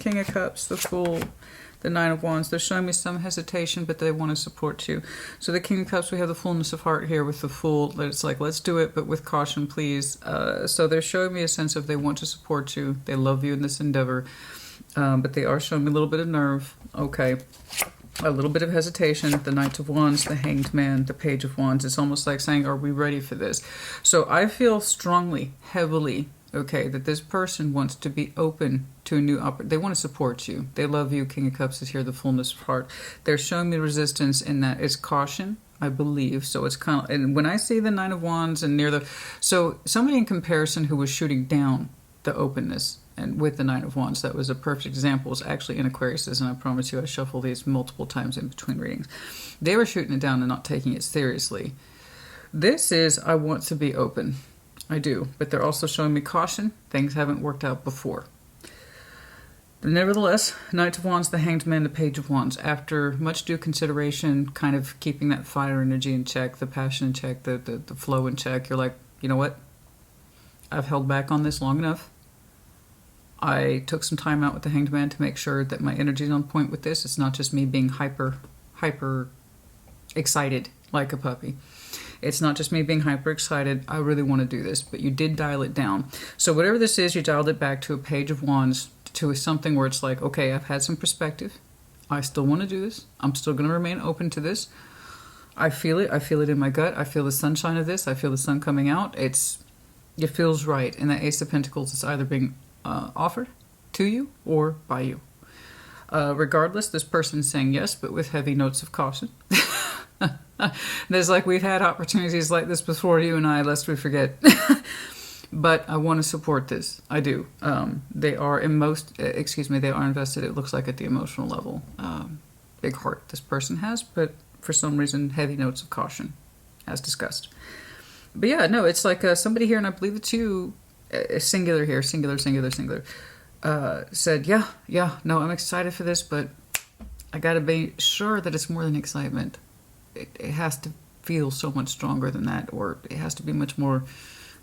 King of Cups, the Fool, the Nine of Wands. They're showing me some hesitation, but they want to support you. So the King of Cups, we have the fullness of heart here with the Fool. It's like, let's do it, but with caution, please. So they're showing me a sense of they want to support you. They love you in this endeavor. But they are showing me a little bit of nerve. Okay. A little bit of hesitation. The Knight of Wands, the Hanged Man, the Page of Wands. It's almost like saying, are we ready for this? So I feel strongly, heavily, okay, that this person wants to be open to a new opportunity. They want to support you. They love you. King of Cups is here, the fullness of heart. They're showing me resistance in that it's caution, I believe. So it's kind of, and when I see the Nine of Wands and near the, so somebody in comparison who was shooting down the openness, and with the Nine of Wands, that was a perfect example. It's actually in Aquarius, and I promise you I shuffle these multiple times in between readings. They were shooting it down and not taking it seriously. This is, I want to be open. I do. But they're also showing me caution. Things haven't worked out before. But nevertheless, Knight of Wands, the Hanged Man, the Page of Wands. After much due consideration, kind of keeping that fire energy in check, the passion in check, the flow in check, you're like, you know what? I've held back on this long enough. I took some time out with the Hanged Man to make sure that my energy is on point with this. It's not just me being hyper excited like a puppy. It's not just me being hyper excited. I really want to do this, but you did dial it down. So whatever this is, you dialed it back to a Page of Wands, to something where it's like, okay, I've had some perspective. I still want to do this. I'm still going to remain open to this. I feel it. I feel it in my gut. I feel the sunshine of this. I feel the sun coming out. It feels right. And that Ace of Pentacles is either being offered to you or by you. Regardless, this person's saying yes, but with heavy notes of caution. There's like, we've had opportunities like this before, you and I, lest we forget. But I want to support this. I do. They are they are invested, it looks like, at the emotional level. Big heart this person has, but for some reason, heavy notes of caution, as discussed. But yeah, no, it's like somebody here, and I believe it's you, singular here, singular, said, no, I'm excited for this, but I got to be sure that it's more than excitement. It has to feel so much stronger than that, or it has to be much more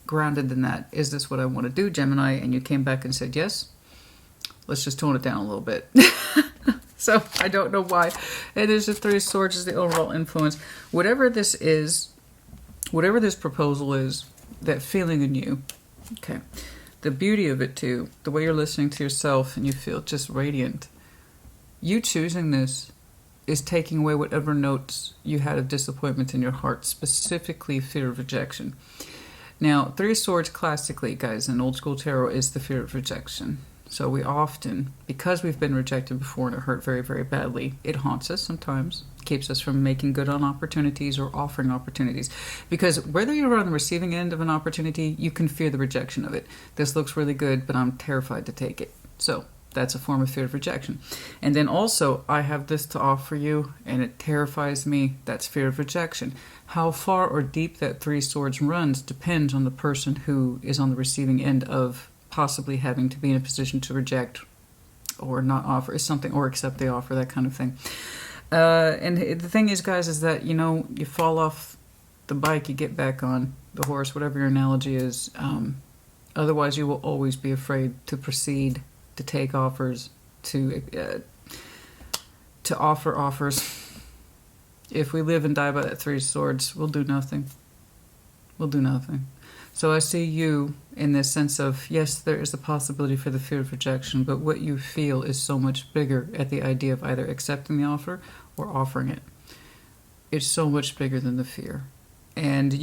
grounded than that. Is this what I want to do, Gemini? And you came back and said, yes. Let's just tone it down a little bit. So I don't know why. It is the Three of Swords is the overall influence. Whatever this is, whatever this proposal is, that feeling in you, okay, the beauty of it too, the way you're listening to yourself and you feel just radiant. You choosing this is taking away whatever notes you had of disappointment in your heart, specifically fear of rejection. Now, Three of Swords classically, guys, in old school tarot is the fear of rejection. So we often, because we've been rejected before and it hurt very, very badly, it haunts us sometimes, keeps us from making good on opportunities or offering opportunities. Because whether you're on the receiving end of an opportunity, you can fear the rejection of it. This looks really good, but I'm terrified to take it. So that's a form of fear of rejection. And then also, I have this to offer you, and it terrifies me. That's fear of rejection. How far or deep that Three of Swords runs depends on the person who is on the receiving end of possibly having to be in a position to reject or not offer something, or accept the offer, that kind of thing. And the thing is, guys, is that, you know, you fall off the bike, you get back on the horse, whatever your analogy is. Otherwise, you will always be afraid to proceed, to take offers, to offer offers. If we live and die by that Three of Swords, we'll do nothing. We'll do nothing. So I see you in this sense of, yes, there is a possibility for the fear of rejection, but what you feel is so much bigger at the idea of either accepting the offer or offering it. It's so much bigger than the fear. And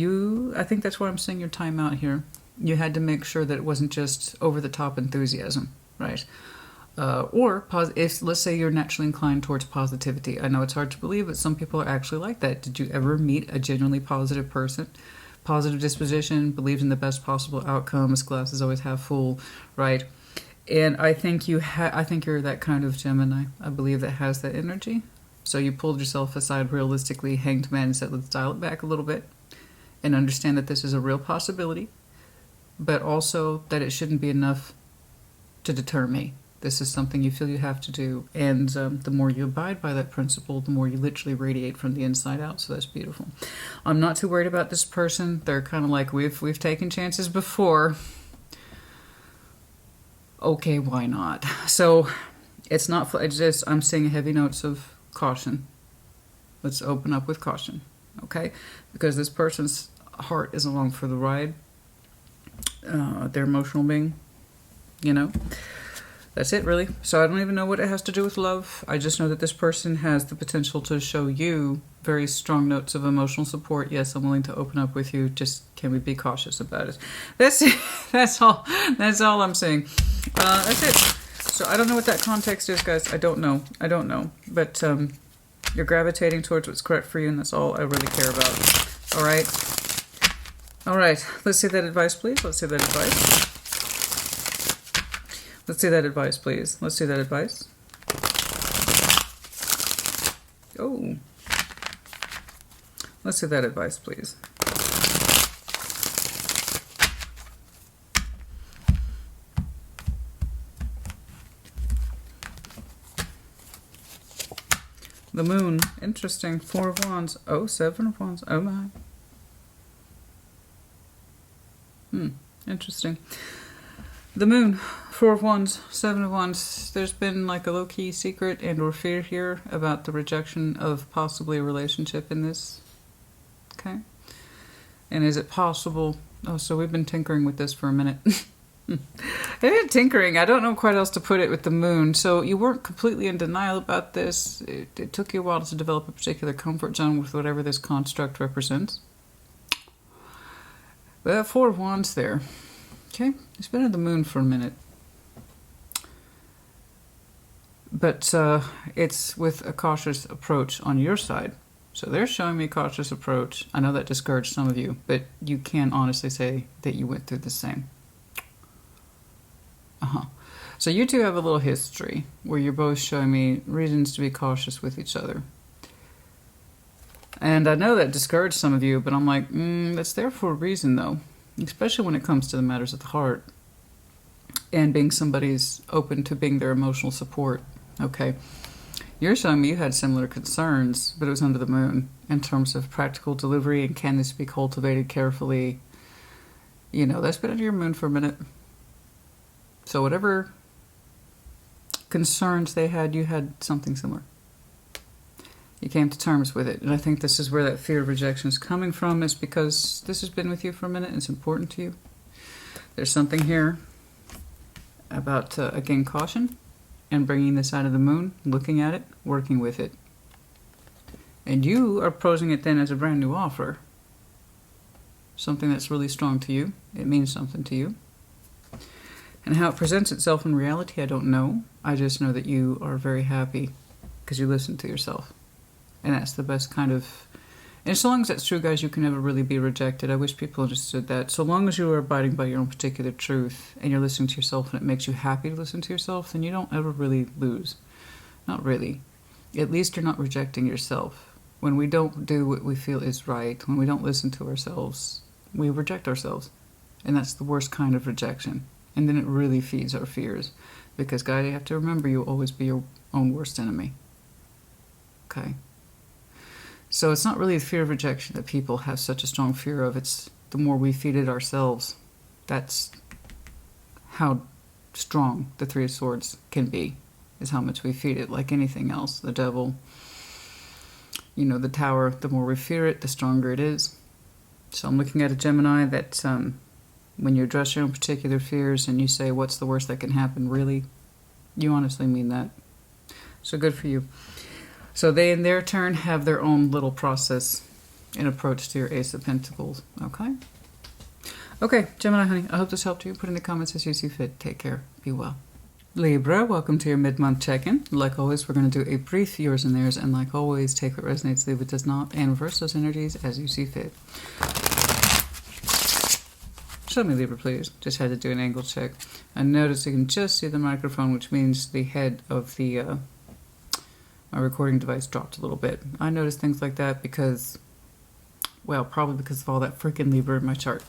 I think that's why I'm saying your time out here. You had to make sure that it wasn't just over-the-top enthusiasm, right? Or if, let's say, you're naturally inclined towards positivity. I know it's hard to believe, but some people are actually like that. Did you ever meet a genuinely positive person? Positive disposition, believes in the best possible outcomes, glass is always half full, right? And I think I think you're that kind of Gemini. I believe that has that energy. So you pulled yourself aside realistically, Hanged Man, and said, let's dial it back a little bit and understand that this is a real possibility. but also that it shouldn't be enough to deter me. This is something you feel you have to do. And the more you abide by that principle, the more you literally radiate from the inside out. So that's beautiful. I'm not too worried about this person. They're kind of like, we've taken chances before. Okay, why not? So it's not, I'm seeing heavy notes of caution. Let's open up with caution, okay? Because this person's heart is along for the ride. Their emotional being, you know. That's it, really. So I don't even know what it has to do with love. I just know that this person has the potential to show you very strong notes of emotional support. Yes, I'm willing to open up with you. Just can we be cautious about it? That's it. That's all I'm saying. That's it. So I don't know what that context is, guys. I don't know. But you're gravitating towards what's correct for you, and that's all I really care about. All right. Let's see that advice, please. Let's see that advice. Let's see that advice, please. Let's see that advice. Oh. Let's see that advice, please. The moon. Interesting. 4 of Wands. Oh, 7 of Wands. Oh, my. Interesting. The moon, 4 of Wands, 7 of Wands. There's been like a low-key secret and or fear here about the rejection of possibly a relationship in this. Okay? And is it possible... Oh, so we've been tinkering with this for a minute. Tinkering. I don't know quite else to put it with the moon. So you weren't completely in denial about this. It took you a while to develop a particular comfort zone with whatever this construct represents. But 4 of Wands there. Okay, it's been at the moon for a minute. But it's with a cautious approach on your side. So they're showing me a cautious approach. I know that discouraged some of you, but you can honestly say that you went through the same. So you two have a little history where you're both showing me reasons to be cautious with each other. And I know that discouraged some of you, but I'm like, that's there for a reason though. Especially when it comes to the matters of the heart. And being somebody's open to being their emotional support. Okay. You're showing me you had similar concerns, but it was under the moon. In terms of practical delivery and can this be cultivated carefully. You know, that's been under your moon for a minute. So whatever concerns they had, you had something similar. You came to terms with it. And I think this is where that fear of rejection is coming from, is because this has been with you for a minute and it's important to you. There's something here about, again, caution and bringing this out of the moon, looking at it, working with it. And you are posing it then as a brand new offer. Something that's really strong to you. It means something to you. And how it presents itself in reality, I don't know. I just know that you are very happy because you listen to yourself. And that's the best kind of... And so long as that's true, guys, you can never really be rejected. I wish people understood that. So long as you are abiding by your own particular truth and you're listening to yourself and it makes you happy to listen to yourself, then you don't ever really lose. Not really. At least you're not rejecting yourself. When we don't do what we feel is right, when we don't listen to ourselves, we reject ourselves. And that's the worst kind of rejection. And then it really feeds our fears. Because, guys, you have to remember you'll always be your own worst enemy. Okay? So it's not really the fear of rejection that people have such a strong fear of. It's the more we feed it ourselves. That's how strong the 3 of Swords can be, is how much we feed it. Like anything else, the devil, you know, the tower, the more we fear it, the stronger it is. So I'm looking at a Gemini that when you address your own particular fears and you say, what's the worst that can happen, really, you honestly mean that. So good for you. So they, in their turn, have their own little process and approach to your Ace of Pentacles. Okay? Okay, Gemini, honey, I hope this helped you. Put in the comments as you see fit. Take care. Be well. Libra, welcome to your mid-month check-in. Like always, we're going to do a brief yours and theirs. And like always, take what resonates, leave what does not, and reverse those energies as you see fit. Show me, Libra, please. Just had to do an angle check. I noticed you can just see the microphone, which means the head of the... my recording device dropped a little bit. I noticed things like that because, well, probably because of all that freaking Libra in my chart.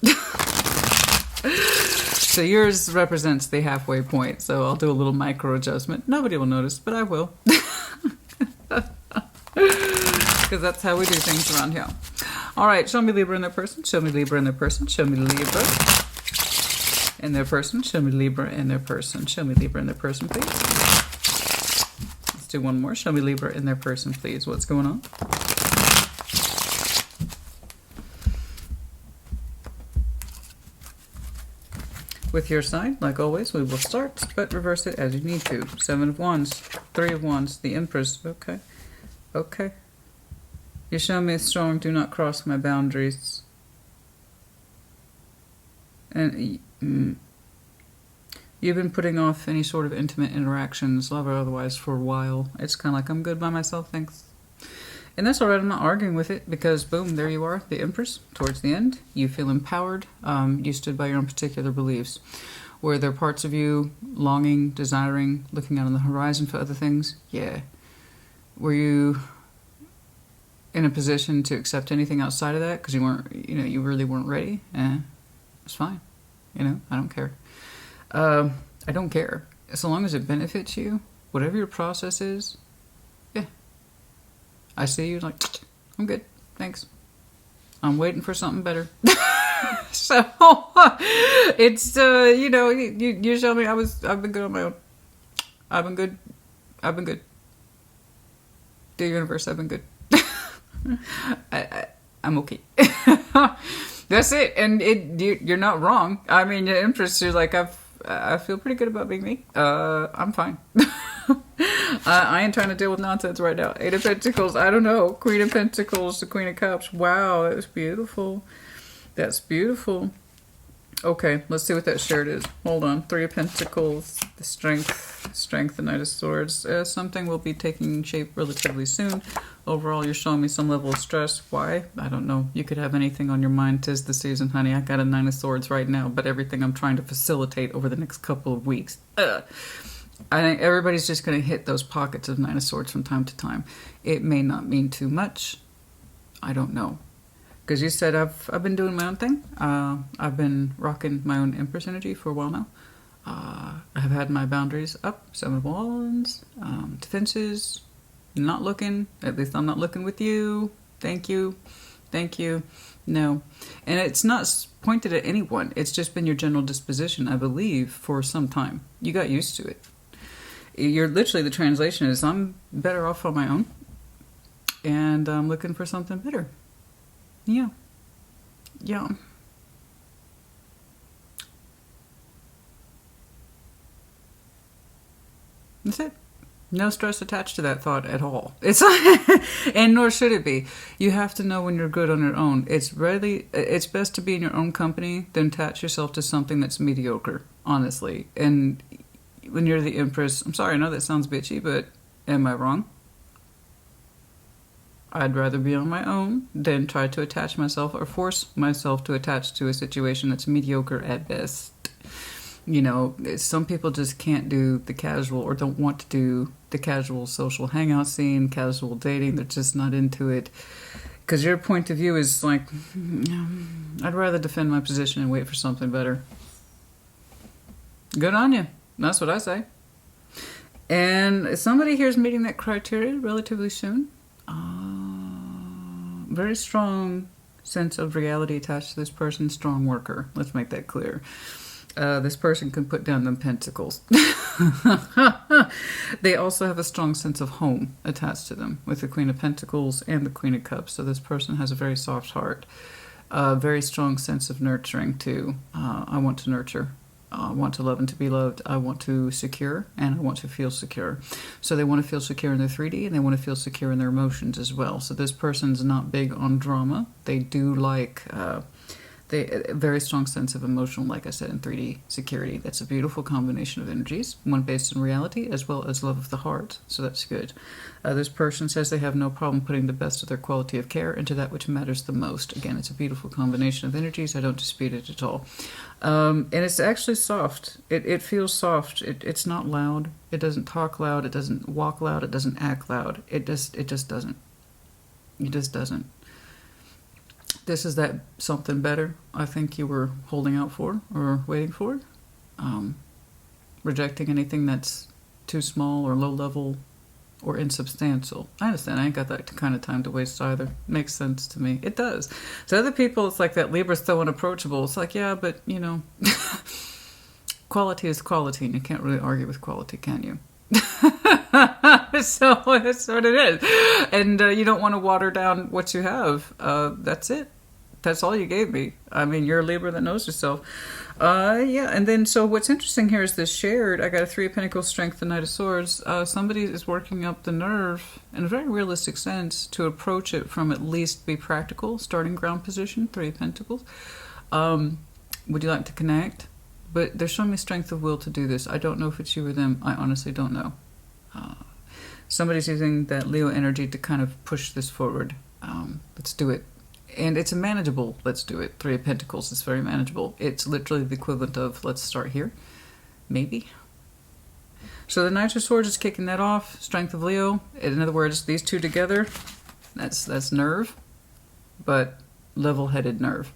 So yours represents the halfway point, so I'll do a little micro adjustment. Nobody will notice, but I will. Because that's how we do things around here. All right, show me Libra in their person. Show me Libra in their person. Show me Libra in their person. Show me Libra in their person. Show me Libra in their person, please. Let's do one more. Show me Libra in their person, please. What's going on? With your side, like always, we will start, but reverse it as you need to. 7 of Wands, 3 of Wands, the Empress. Okay. Okay. You show me strong, do not cross my boundaries. And you've been putting off any sort of intimate interactions, love or otherwise, for a while. It's kind of like, I'm good by myself, thanks. And that's all right, I'm not arguing with it, because boom, there you are, the Empress, towards the end. You feel empowered. You stood by your own particular beliefs. Were there parts of you longing, desiring, looking out on the horizon for other things? Yeah. Were you in a position to accept anything outside of that because you weren't, you really weren't ready? It's fine. I don't care. I don't care. So long as it benefits you, whatever your process is, yeah. I see you like, I'm good, thanks. I'm waiting for something better. So, it's, you show me I've been good on my own. I've been good. Dear universe, I've been good. I'm okay. That's it. And you're not wrong. I mean, the Empress, you're like, I feel pretty good about being me. I'm fine. I ain't trying to deal with nonsense right now. 8 of Pentacles, I don't know. Queen of Pentacles, the Queen of Cups. Wow, that was beautiful. That's beautiful. Okay, let's see what that shirt is. Hold on. 3 of Pentacles, the Strength, the Knight of Swords. Something will be taking shape relatively soon. Overall, you're showing me some level of stress. Why? I don't know. You could have anything on your mind. 'Tis the season, honey. I got a 9 of Swords right now, but everything I'm trying to facilitate over the next couple of weeks. I think everybody's just going to hit those pockets of 9 of Swords from time to time. It may not mean too much. I don't know. Because you said I've been doing my own thing. I've been rocking my own Empress energy for a while now. I have had my boundaries up. 7 of Wands. Defenses. Not looking. At least I'm not looking with you. Thank you. Thank you. No. And it's not pointed at anyone. It's just been your general disposition, I believe, for some time. You got used to it. You're literally, the translation is, I'm better off on my own. And I'm looking for something better. Yeah. Yeah. That's it. No stress attached to that thought at all. It's and nor should it be. You have to know when you're good on your own. It's best to be in your own company than attach yourself to something that's mediocre, honestly. And when you're the Empress, I'm sorry, I know that sounds bitchy, but am I wrong? I'd rather be on my own than try to attach myself or force myself to attach to a situation that's mediocre at best. Some people just can't do the casual or don't want to do the casual social hangout scene, casual dating. They're just not into it. Because your point of view is like, I'd rather defend my position and wait for something better. Good on you. That's what I say. And somebody here is meeting that criteria relatively soon. Very strong sense of reality attached to this person. Strong worker. Let's make that clear. This person can put down them pentacles. They also have a strong sense of home attached to them with the Queen of Pentacles and the Queen of Cups. So this person has a very soft heart. A very strong sense of nurturing too. I want to nurture. I want to love and to be loved. I want to secure and I want to feel secure. So they want to feel secure in their 3D and they want to feel secure in their emotions as well. So this person's not big on drama. They do like a very strong sense of emotional, like I said, in 3D security. That's a beautiful combination of energies, one based in reality as well as love of the heart. So that's good. This person says they have no problem putting the best of their quality of care into that which matters the most. Again, it's a beautiful combination of energies. I don't dispute it at all. And it's actually soft. It feels soft. It's not loud. It doesn't talk loud. It doesn't walk loud. It doesn't act loud. It just doesn't. It just doesn't. This is that something better I think you were holding out for or waiting for. Rejecting anything that's too small or low level or insubstantial. I understand. I ain't got that kind of time to waste either. Makes sense to me. It does. To other people, it's like that Libra's so unapproachable. It's like, yeah, but, you know, quality is quality, and you can't really argue with quality, can you? So that's what it is. And you don't want to water down what you have. That's it. That's all you gave me. I mean, you're a Libra that knows yourself. Yeah, and then so what's interesting here is this shared. I got a 3 of Pentacles, Strength, and Knight of Swords. Somebody is working up the nerve, in a very realistic sense, to approach it from at least be practical, starting ground position, 3 of Pentacles. Would you like to connect? But they're showing me strength of will to do this. I don't know if it's you or them. I honestly don't know. Somebody's using that Leo energy to kind of push this forward. Let's do it. And it's a manageable, let's do it. 3 of Pentacles is very manageable. It's literally the equivalent of, let's start here. Maybe. So the Knight of Swords is kicking that off. Strength of Leo. In other words, these two together, that's nerve. But level-headed nerve.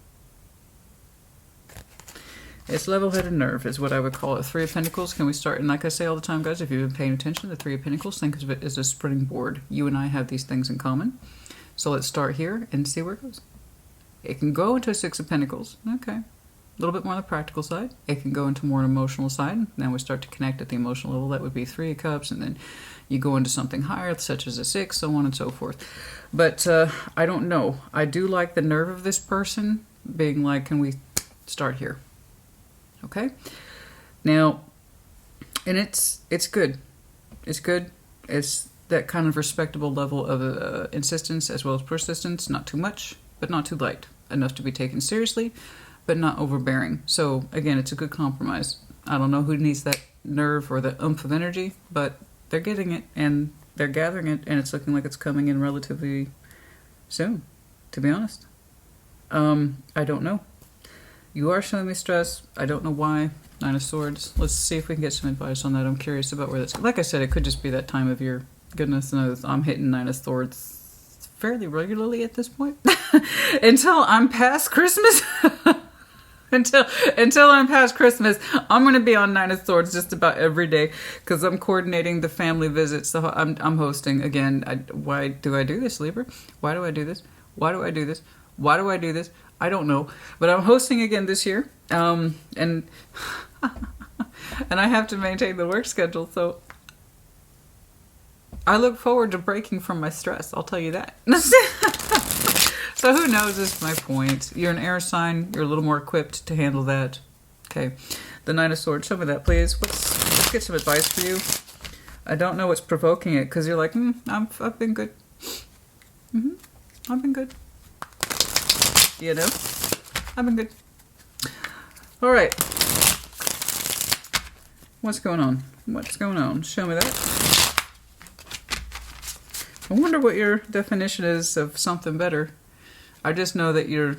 It's level-headed nerve is what I would call it. 3 of Pentacles. Can we start? And like I say all the time, guys, if you've been paying attention, the 3 of Pentacles, think of it as a springboard. You and I have these things in common. So let's start here and see where it goes. It can go into a 6 of Pentacles. Okay. A little bit more on the practical side. It can go into more an emotional side. Then we start to connect at the emotional level. That would be 3 of Cups. And then you go into something higher, such as a 6, so on and so forth. But I don't know. I do like the nerve of this person being like, can we start here? Okay? Now, and it's good. It's good. It's that kind of respectable level of insistence as well as persistence. Not too much, but not too light. Enough to be taken seriously, but not overbearing. So, again, it's a good compromise. I don't know who needs that nerve or the oomph of energy, but they're getting it, and they're gathering it, and it's looking like it's coming in relatively soon, to be honest. I don't know. You are showing me stress. I don't know why. 9 of Swords. Let's see if we can get some advice on that. I'm curious about where that's... Like I said, it could just be that time of year. Goodness knows, I'm hitting 9 of Swords fairly regularly at this point. Until I'm past Christmas. until I'm past Christmas, I'm going to be on 9 of Swords just about every day because I'm coordinating the family visits. So I'm hosting again. Why do I do this, Libra? Why do I do this? Why do I do this? Why do I do this? I don't know. But I'm hosting again this year. And and I have to maintain the work schedule. So I look forward to breaking from my stress. I'll tell you that. So who knows is my point. You're an air sign. You're a little more equipped to handle that. Okay. The 9 of Swords. Show me that, please. Let's get some advice for you. I don't know what's provoking it because you're like, I've been good. I've been good. You know? I've been good. All right. What's going on? What's going on? Show me that. I wonder what your definition is of something better. I just know that you're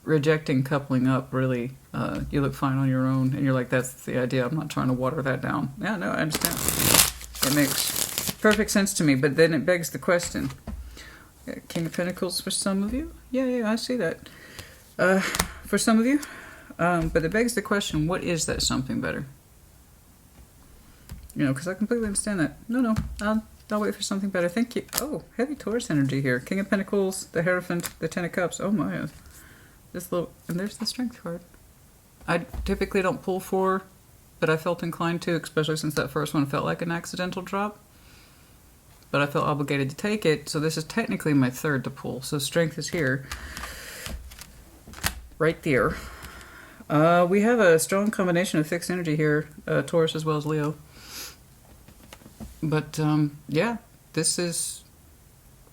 rejecting coupling up, really. You look fine on your own, and you're like, that's the idea. I'm not trying to water that down. Yeah, no, I understand. It makes perfect sense to me, but then it begs the question. King of Pentacles for some of you? Yeah, I see that. For some of you. But it begs the question, what is that something better? You know, because I completely understand that. No, I'll wait for something better. Thank you. Oh, heavy Taurus energy here. King of Pentacles, the Hierophant, the 10 of Cups. Oh my. This little, and there's the Strength card. I typically don't pull for, but I felt inclined to, especially since that first one felt like an accidental drop. But I felt obligated to take it, so this is technically my third to pull. So Strength is here. Right there. We have a strong combination of fixed energy here, Taurus as well as Leo. But, yeah, this is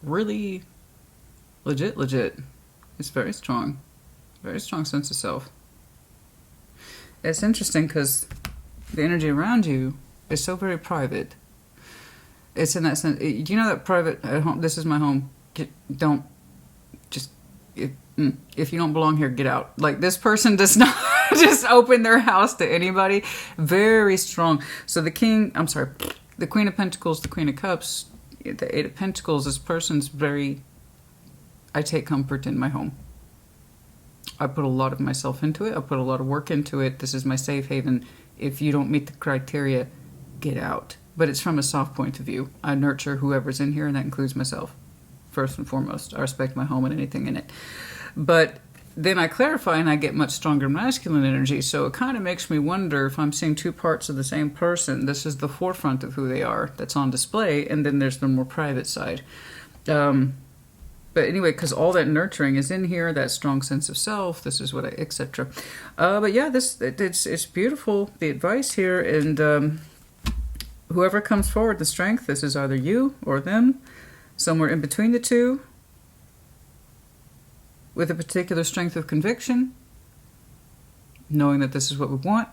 really legit. It's very strong. Very strong sense of self. It's interesting because the energy around you is so very private. It's in that sense. Do you know that private at home? This is my home. Don't just if you don't belong here, get out. Like this person does not just open their house to anybody. Very strong. So the Queen of Pentacles, the Queen of Cups, the 8 of Pentacles. This person's very. I take comfort in my home. I put a lot of myself into it. I put a lot of work into it. This is my safe haven. If you don't meet the criteria, get out. But it's from a soft point of view. I nurture whoever's in here, and that includes myself, first and foremost. I respect my home and anything in it. But then I clarify, and I get much stronger masculine energy, so it kind of makes me wonder if I'm seeing two parts of the same person. This is the forefront of who they are that's on display, and then there's the more private side. But anyway, because all that nurturing is in here, that strong sense of self, this is what I, etc. But yeah, it's beautiful, the advice here, and whoever comes forward, the strength, this is either you or them, somewhere in between the two, with a particular strength of conviction, knowing that this is what we want.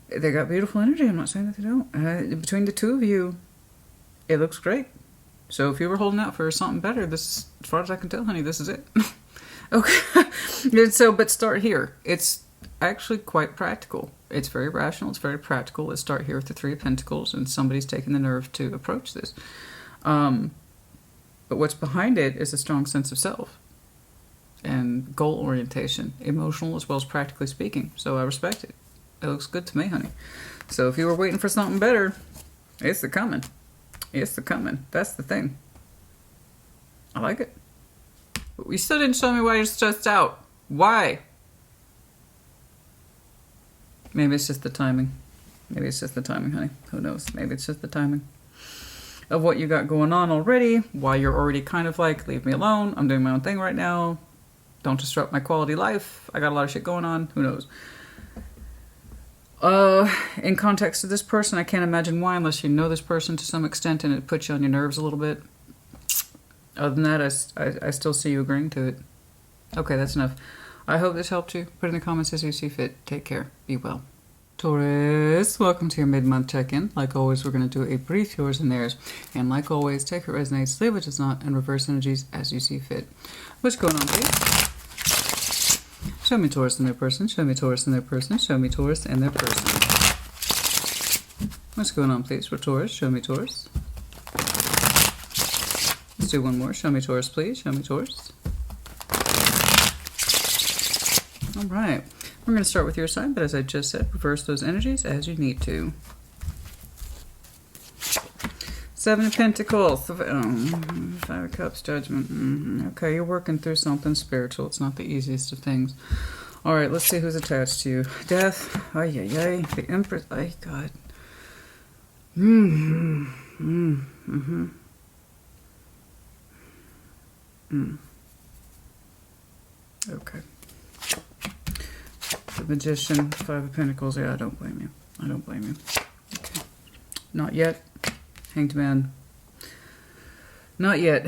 They got beautiful energy, I'm not saying that they don't. Between the two of you, it looks great. So if you were holding out for something better, this, as far as I can tell, honey, this is it. Okay. So, but start here. It's actually quite practical. It's very rational. It's very practical. Let's start here with the Three of Pentacles, and somebody's taken the nerve to approach this. But what's behind it is a strong sense of self and goal orientation, emotional as well as practically speaking. So I respect it. It looks good to me, honey. So if you were waiting for something better, it's the coming. It's the coming. That's the thing. I like it. But you still didn't show me why you're stressed out. Why? Maybe it's just the timing. Maybe it's just the timing, honey. Who knows? Maybe it's just the timing of what you got going on already. Why you're already kind of like, leave me alone. I'm doing my own thing right now. Don't disrupt my quality life. I got a lot of shit going on. Who knows? In context to this person, I can't imagine why, unless you know this person to some extent and it puts you on your nerves a little bit. Other than that, I still see you agreeing to it. Okay, that's enough. I hope this helped you. Put in the comments as you see fit. Take care. Be well. Taurus, welcome to your mid-month check-in. Like always, we're going to do a brief yours and theirs. And like always, take what resonates, leave what does not, and reverse energies as you see fit. What's going on, please? Show me Taurus and their person. Show me Taurus and their person. Show me Taurus and their person. What's going on, please, for Taurus? Show me Taurus. Let's do one more. Show me Taurus, please. Show me Taurus. All right. We're going to start with your side, but as I just said, reverse those energies as you need to. Seven of Pentacles. Five of Cups, Judgment. Okay, you're working through something spiritual. It's not the easiest of things. All right, let's see who's attached to you. Death. Ay, ay, ay. The Empress. Ay, God. Okay. The Magician, Five of Pentacles. Yeah, I don't blame you. I don't blame you. Okay. Not yet. Hanged Man. Not yet.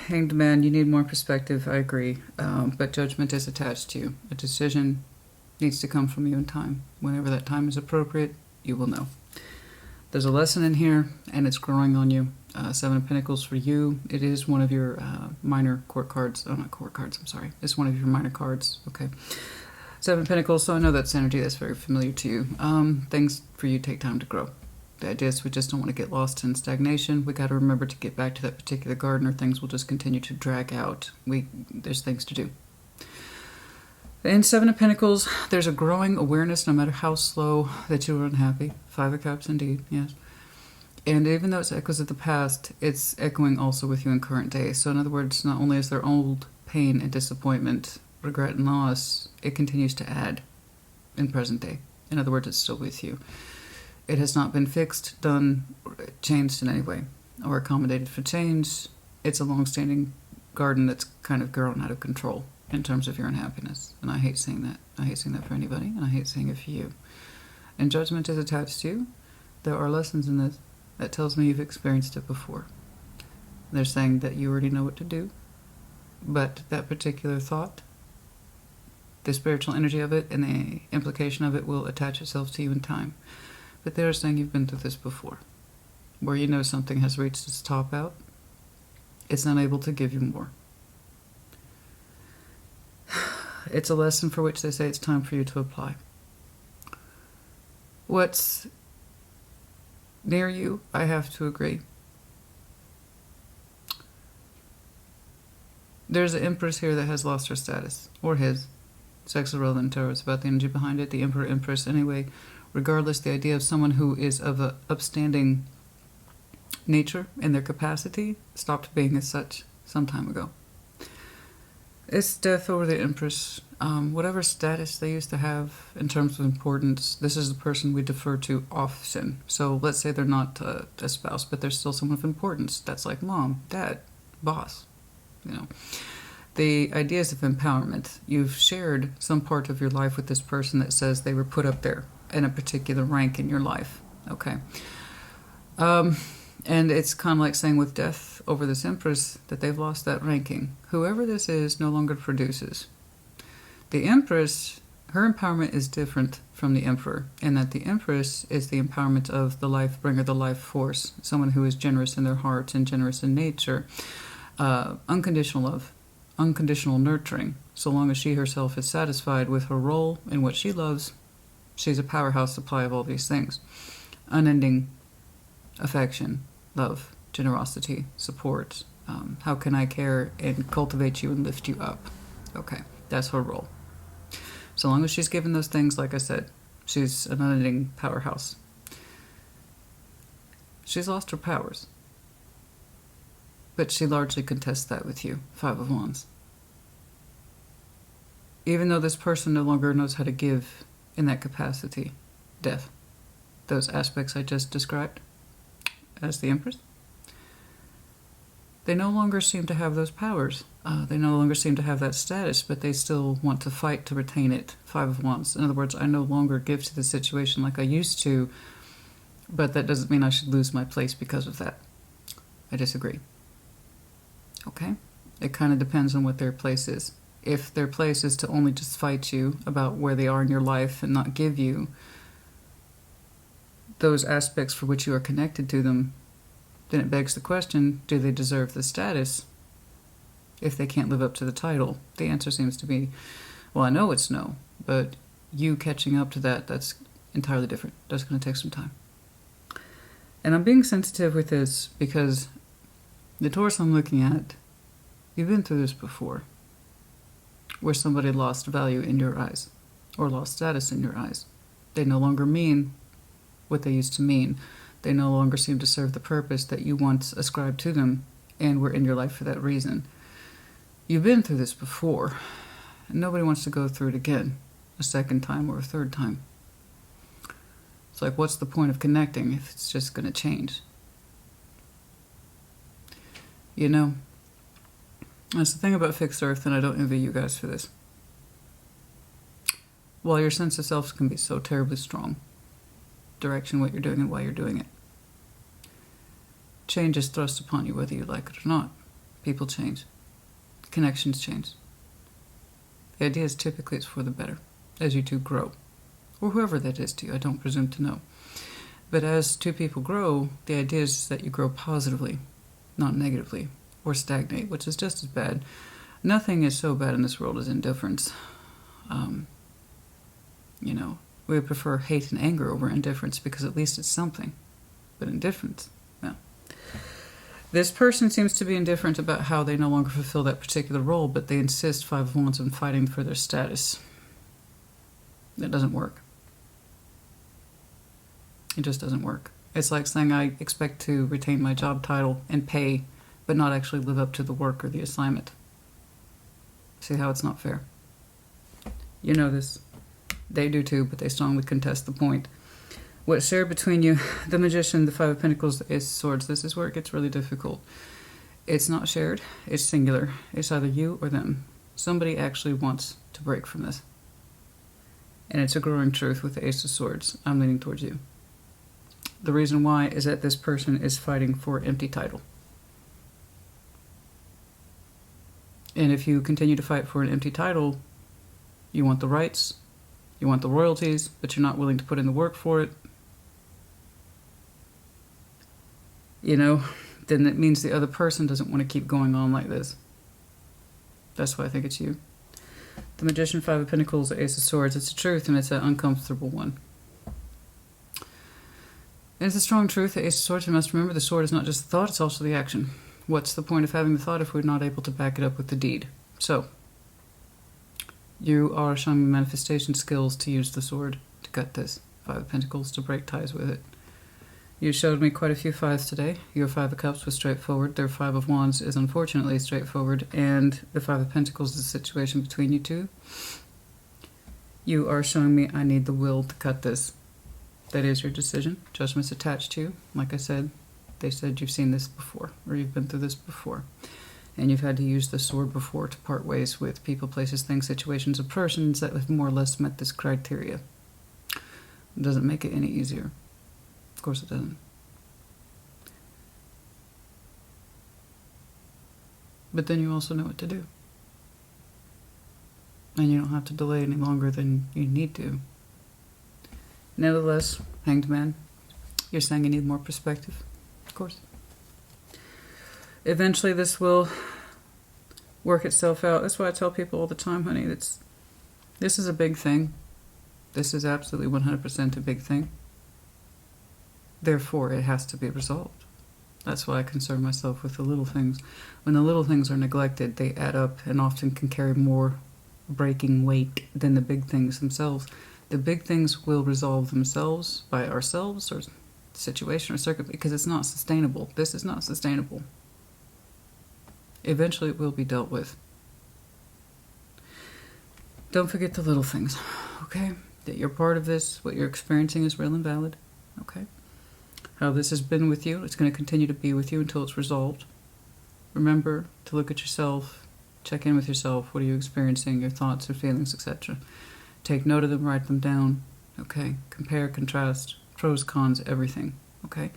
Hanged Man, you need more perspective. I agree. But judgment is attached to you. A decision needs to come from you in time. Whenever that time is appropriate, you will know. There's a lesson in here, and it's growing on you. Seven of Pentacles for you. It is one of your minor court cards. Oh, not court cards, I'm sorry. It's one of your minor cards. Okay. Seven of Pentacles, so I know that's energy that's very familiar to you. Things for you take time to grow. The idea is we just don't want to get lost in stagnation. We got to remember to get back to that particular garden, or things will just continue to drag out. There's things to do. In Seven of Pentacles, there's a growing awareness, no matter how slow, that you are unhappy. Five of Cups, indeed, yes. And even though it's echoes of the past, it's echoing also with you in current day. So in other words, not only is there old pain and disappointment, regret and loss, it continues to add in present day. In other words, it's still with you. It has not been fixed, done, changed in any way, or accommodated for change. It's a long-standing garden that's kind of grown out of control in terms of your unhappiness. And I hate saying that. I hate saying that for anybody, and I hate saying it for you. And judgment is attached to you. There are lessons in this that tells me you've experienced it before. They're saying that you already know what to do, but that particular thought, the spiritual energy of it and the implication of it will attach itself to you in time. But they're saying you've been through this before, where you know something has reached its top out. It's not able to give you more. It's a lesson for which they say it's time for you to apply. What's near you, I have to agree. There's an Empress here that has lost her status, or his. Sex is relevant tarot. It's about the energy behind it. The Emperor, Empress. Anyway, regardless, the idea of someone who is of a upstanding nature in their capacity stopped being as such some time ago. It's death over the Empress. Whatever status they used to have in terms of importance, this is the person we defer to often. So let's say they're not a spouse, but they're still someone of importance. That's like mom, dad, boss, you know. The ideas of empowerment. You've shared some part of your life with this person that says they were put up there in a particular rank in your life. Okay. And it's kind of like saying with death over this Empress that they've lost that ranking. Whoever this is no longer produces. The Empress, her empowerment is different from the Emperor, in that the Empress is the empowerment of the life bringer, the life force, someone who is generous in their heart and generous in nature. Unconditional love, unconditional nurturing. So long as she herself is satisfied with her role in what she loves, she's a powerhouse supply of all these things. Unending affection, love, generosity, support. How can I care and cultivate you and lift you up? Okay, that's her role. So long as she's given those things, like I said, she's an unending powerhouse. She's lost her powers. But she largely contests that with you, Five of Wands. Even though this person no longer knows how to give in that capacity, death, those aspects I just described as the Empress, they no longer seem to have those powers. They no longer seem to have that status, but they still want to fight to retain it. Five of Wands. In other words, I no longer give to the situation like I used to, but that doesn't mean I should lose my place because of that. I disagree. Okay? It kind of depends on what their place is. If their place is to only just fight you about where they are in your life and not give you those aspects for which you are connected to them, then it begs the question, do they deserve the status if they can't live up to the title? The answer seems to be, well, I know it's no, but you catching up to that, that's entirely different. That's going to take some time. And I'm being sensitive with this because the Taurus I'm looking at, you've been through this before, where somebody lost value in your eyes or lost status in your eyes. They no longer mean what they used to mean. They no longer seem to serve the purpose that you once ascribed to them and were in your life for that reason. You've been through this before, and nobody wants to go through it again, a second time or a third time. It's like, what's the point of connecting if it's just going to change? You know, that's the thing about fixed earth, and I don't envy you guys for this. While your sense of self can be so terribly strong, direction what you're doing and why you're doing it, change is thrust upon you whether you like it or not. People change. Connections change. The idea is typically it's for the better as you two grow, or whoever that is to you. I don't presume to know. But as two people grow, the idea is that you grow positively, not negatively, or stagnate, which is just as bad. Nothing is so bad in this world as indifference. You know, we would prefer hate and anger over indifference because at least it's something. But indifference, no. This person seems to be indifferent about how they no longer fulfill that particular role, but they insist, Five of Wands, on fighting for their status. That doesn't work. It just doesn't work. It's like saying I expect to retain my job title and pay, but not actually live up to the work or the assignment. See how it's not fair? You know this. They do too, but they strongly contest the point. What's shared between you, the Magician, the Five of Pentacles, the Ace of Swords, this is where it gets really difficult. It's not shared, it's singular. It's either you or them. Somebody actually wants to break from this. And it's a growing truth with the Ace of Swords. I'm leaning towards you. The reason why is that this person is fighting for an empty title. And if you continue to fight for an empty title, you want the rights, you want the royalties, but you're not willing to put in the work for it, you know, then that means the other person doesn't want to keep going on like this. That's why I think it's you. The Magician, Five of Pentacles, the Ace of Swords, it's a truth and it's an uncomfortable one. And it's a strong truth, the Ace of Swords, you must remember the sword is not just the thought, it's also the action. What's the point of having the thought if we're not able to back it up with the deed? So, you are showing me manifestation skills to use the sword to cut this. Five of Pentacles to break ties with it. You showed me quite a few fives today. Your Five of Cups was straightforward. Their Five of Wands is unfortunately straightforward. And the Five of Pentacles is a situation between you two. You are showing me I need the will to cut this. That is your decision. Judgment's attached to you. Like I said, they said you've seen this before, or you've been through this before. And you've had to use the sword before to part ways with people, places, things, situations, or persons that have more or less met this criteria. It doesn't make it any easier. Of course it doesn't. But then you also know what to do. And you don't have to delay any longer than you need to. Nevertheless, Hanged Man, you're saying you need more perspective. Of course. Eventually this will work itself out. That's why I tell people all the time, honey, this is a big thing. This is absolutely 100% a big thing. Therefore, it has to be resolved. That's why I concern myself with the little things. When the little things are neglected, they add up and often can carry more breaking weight than the big things themselves. The big things will resolve themselves by ourselves or situation or circuit because it's not sustainable. This is not sustainable. Eventually, it will be dealt with. Don't forget the little things, okay? That you're part of this, what you're experiencing is real and valid, okay? How this has been with you, it's going to continue to be with you until it's resolved. Remember to look at yourself, check in with yourself. What are you experiencing, your thoughts, your feelings, etc. Take note of them, write them down, okay? Compare, contrast, pros, cons, everything, okay?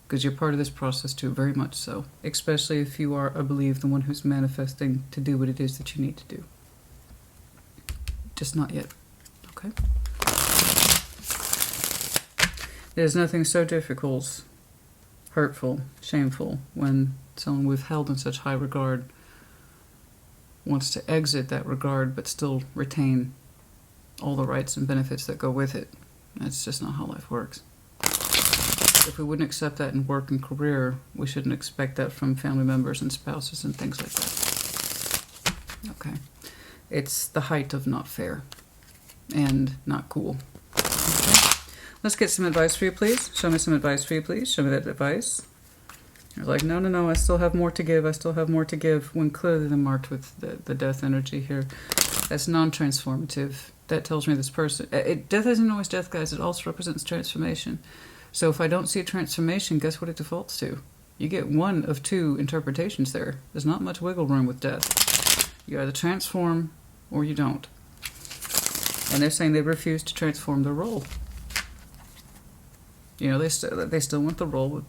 Because you're part of this process too, very much so. Especially if you are, I believe, the one who's manifesting to do what it is that you need to do. Just not yet. Okay? There's nothing so difficult, hurtful, shameful when someone we've held in such high regard wants to exit that regard but still retain all the rights and benefits that go with it. That's just not how life works. If we wouldn't accept that in work and career, we shouldn't expect that from family members and spouses and things like that. Okay. It's the height of not fair and not cool. Okay. Let's get some advice for you, please. Show me some advice for you, please. Show me that advice. You're like, no, I still have more to give. I still have more to give. When clearly they're marked with the death energy here. That's non-transformative. That tells me this person... Death isn't always death, guys. It also represents transformation. So if I don't see a transformation, guess what it defaults to? You get one of two interpretations there. There's not much wiggle room with death. You either transform or you don't. And they're saying they refuse to transform their role. You know, they still want the role.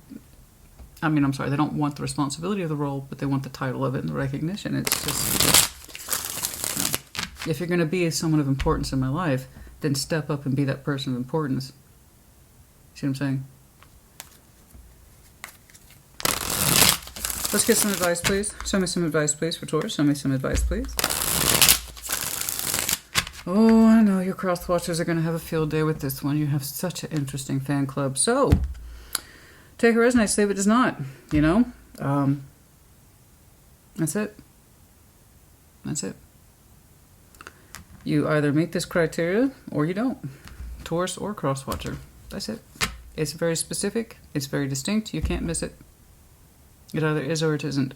I mean, I'm sorry, they don't want the responsibility of the role, but they want the title of it and the recognition. It's just, you know, if you're going to be someone of importance in my life, then step up and be that person of importance. See what I'm saying? Let's get some advice, please. Show me some advice, please, for Taurus. Show me some advice, please. Oh, I know your cross watchers are going to have a field day with this one. You have such an interesting fan club. So, take it resonates, leave it does not. You know? That's it. That's it. You either meet this criteria or you don't. Taurus or cross watcher. That's it. It's very specific. It's very distinct. You can't miss it. It either is or it isn't.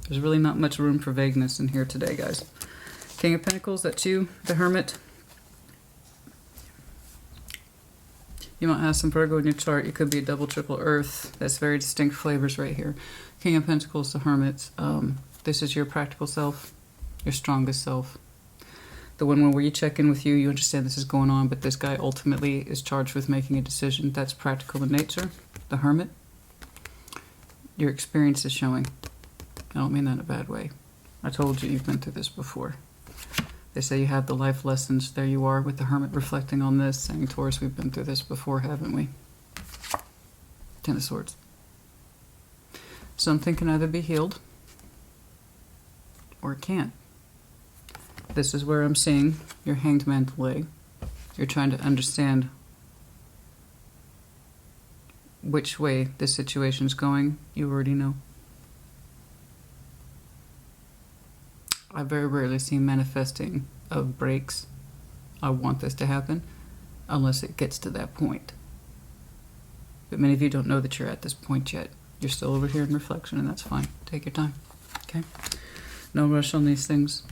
There's really not much room for vagueness in here today, guys. King of Pentacles, that's you, the Hermit. You might have some Virgo in your chart. You could be a double, triple Earth. That's very distinct flavors right here. King of Pentacles, the Hermit. This is your practical self, your strongest self. The one where you check in with you, you understand this is going on, but this guy ultimately is charged with making a decision. That's practical in nature. The Hermit. Your experience is showing. I don't mean that in a bad way. I told you you've been through this before. They say you have the life lessons. There you are with the Hermit reflecting on this, saying, Taurus, we've been through this before, haven't we? Ten of Swords. Something can either be healed or it can't. This is where I'm seeing your Hanged Man delay. You're trying to understand which way this situation's going. You already know. I very rarely see manifesting of breaks. I want this to happen unless it gets to that point. But many of you don't know that you're at this point yet. You're still over here in reflection, and that's fine. Take your time, okay? No rush on these things,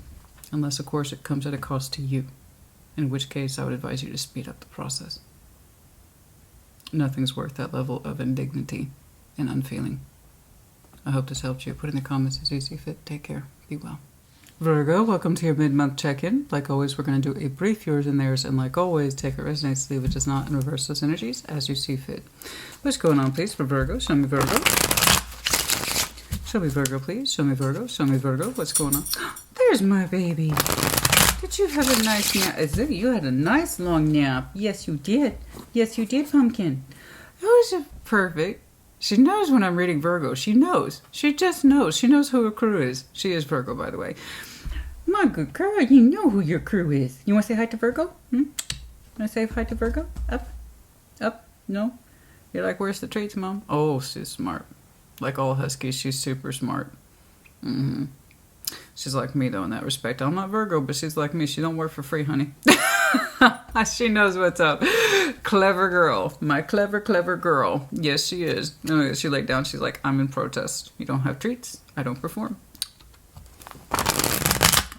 unless, of course, it comes at a cost to you, in which case I would advise you to speed up the process. Nothing's worth that level of indignity and unfeeling. I hope this helped you. Put in the comments as you see fit. Take care. Be well. Virgo, welcome to your mid-month check-in. Like always, we're going to do a brief yours and theirs, and like always, take it resonates, leave it does not, and reverse those energies as you see fit. What's going on, please, for Virgo? Show me Virgo. Show me Virgo, please. Show me Virgo. Show me Virgo. What's going on? There's my baby. Did you have a nice nap? You had a nice long nap. Yes, you did. Yes, you did, Pumpkin. That was perfect. She knows when I'm reading Virgo. She knows. She just knows. She knows who her crew is. She is Virgo, by the way. My good girl, you know who your crew is. You want to say hi to Virgo? Want to say hi to Virgo? Up? Up? No? You're like, where's the treats, Mom? Oh, she's smart. Like all huskies, she's super smart. She's like me, though, in that respect. I'm not Virgo, but she's like me. She don't work for free, honey. She knows what's up. Clever girl. My clever, clever girl. Yes, she is. She laid down. She's like, I'm in protest. You don't have treats. I don't perform.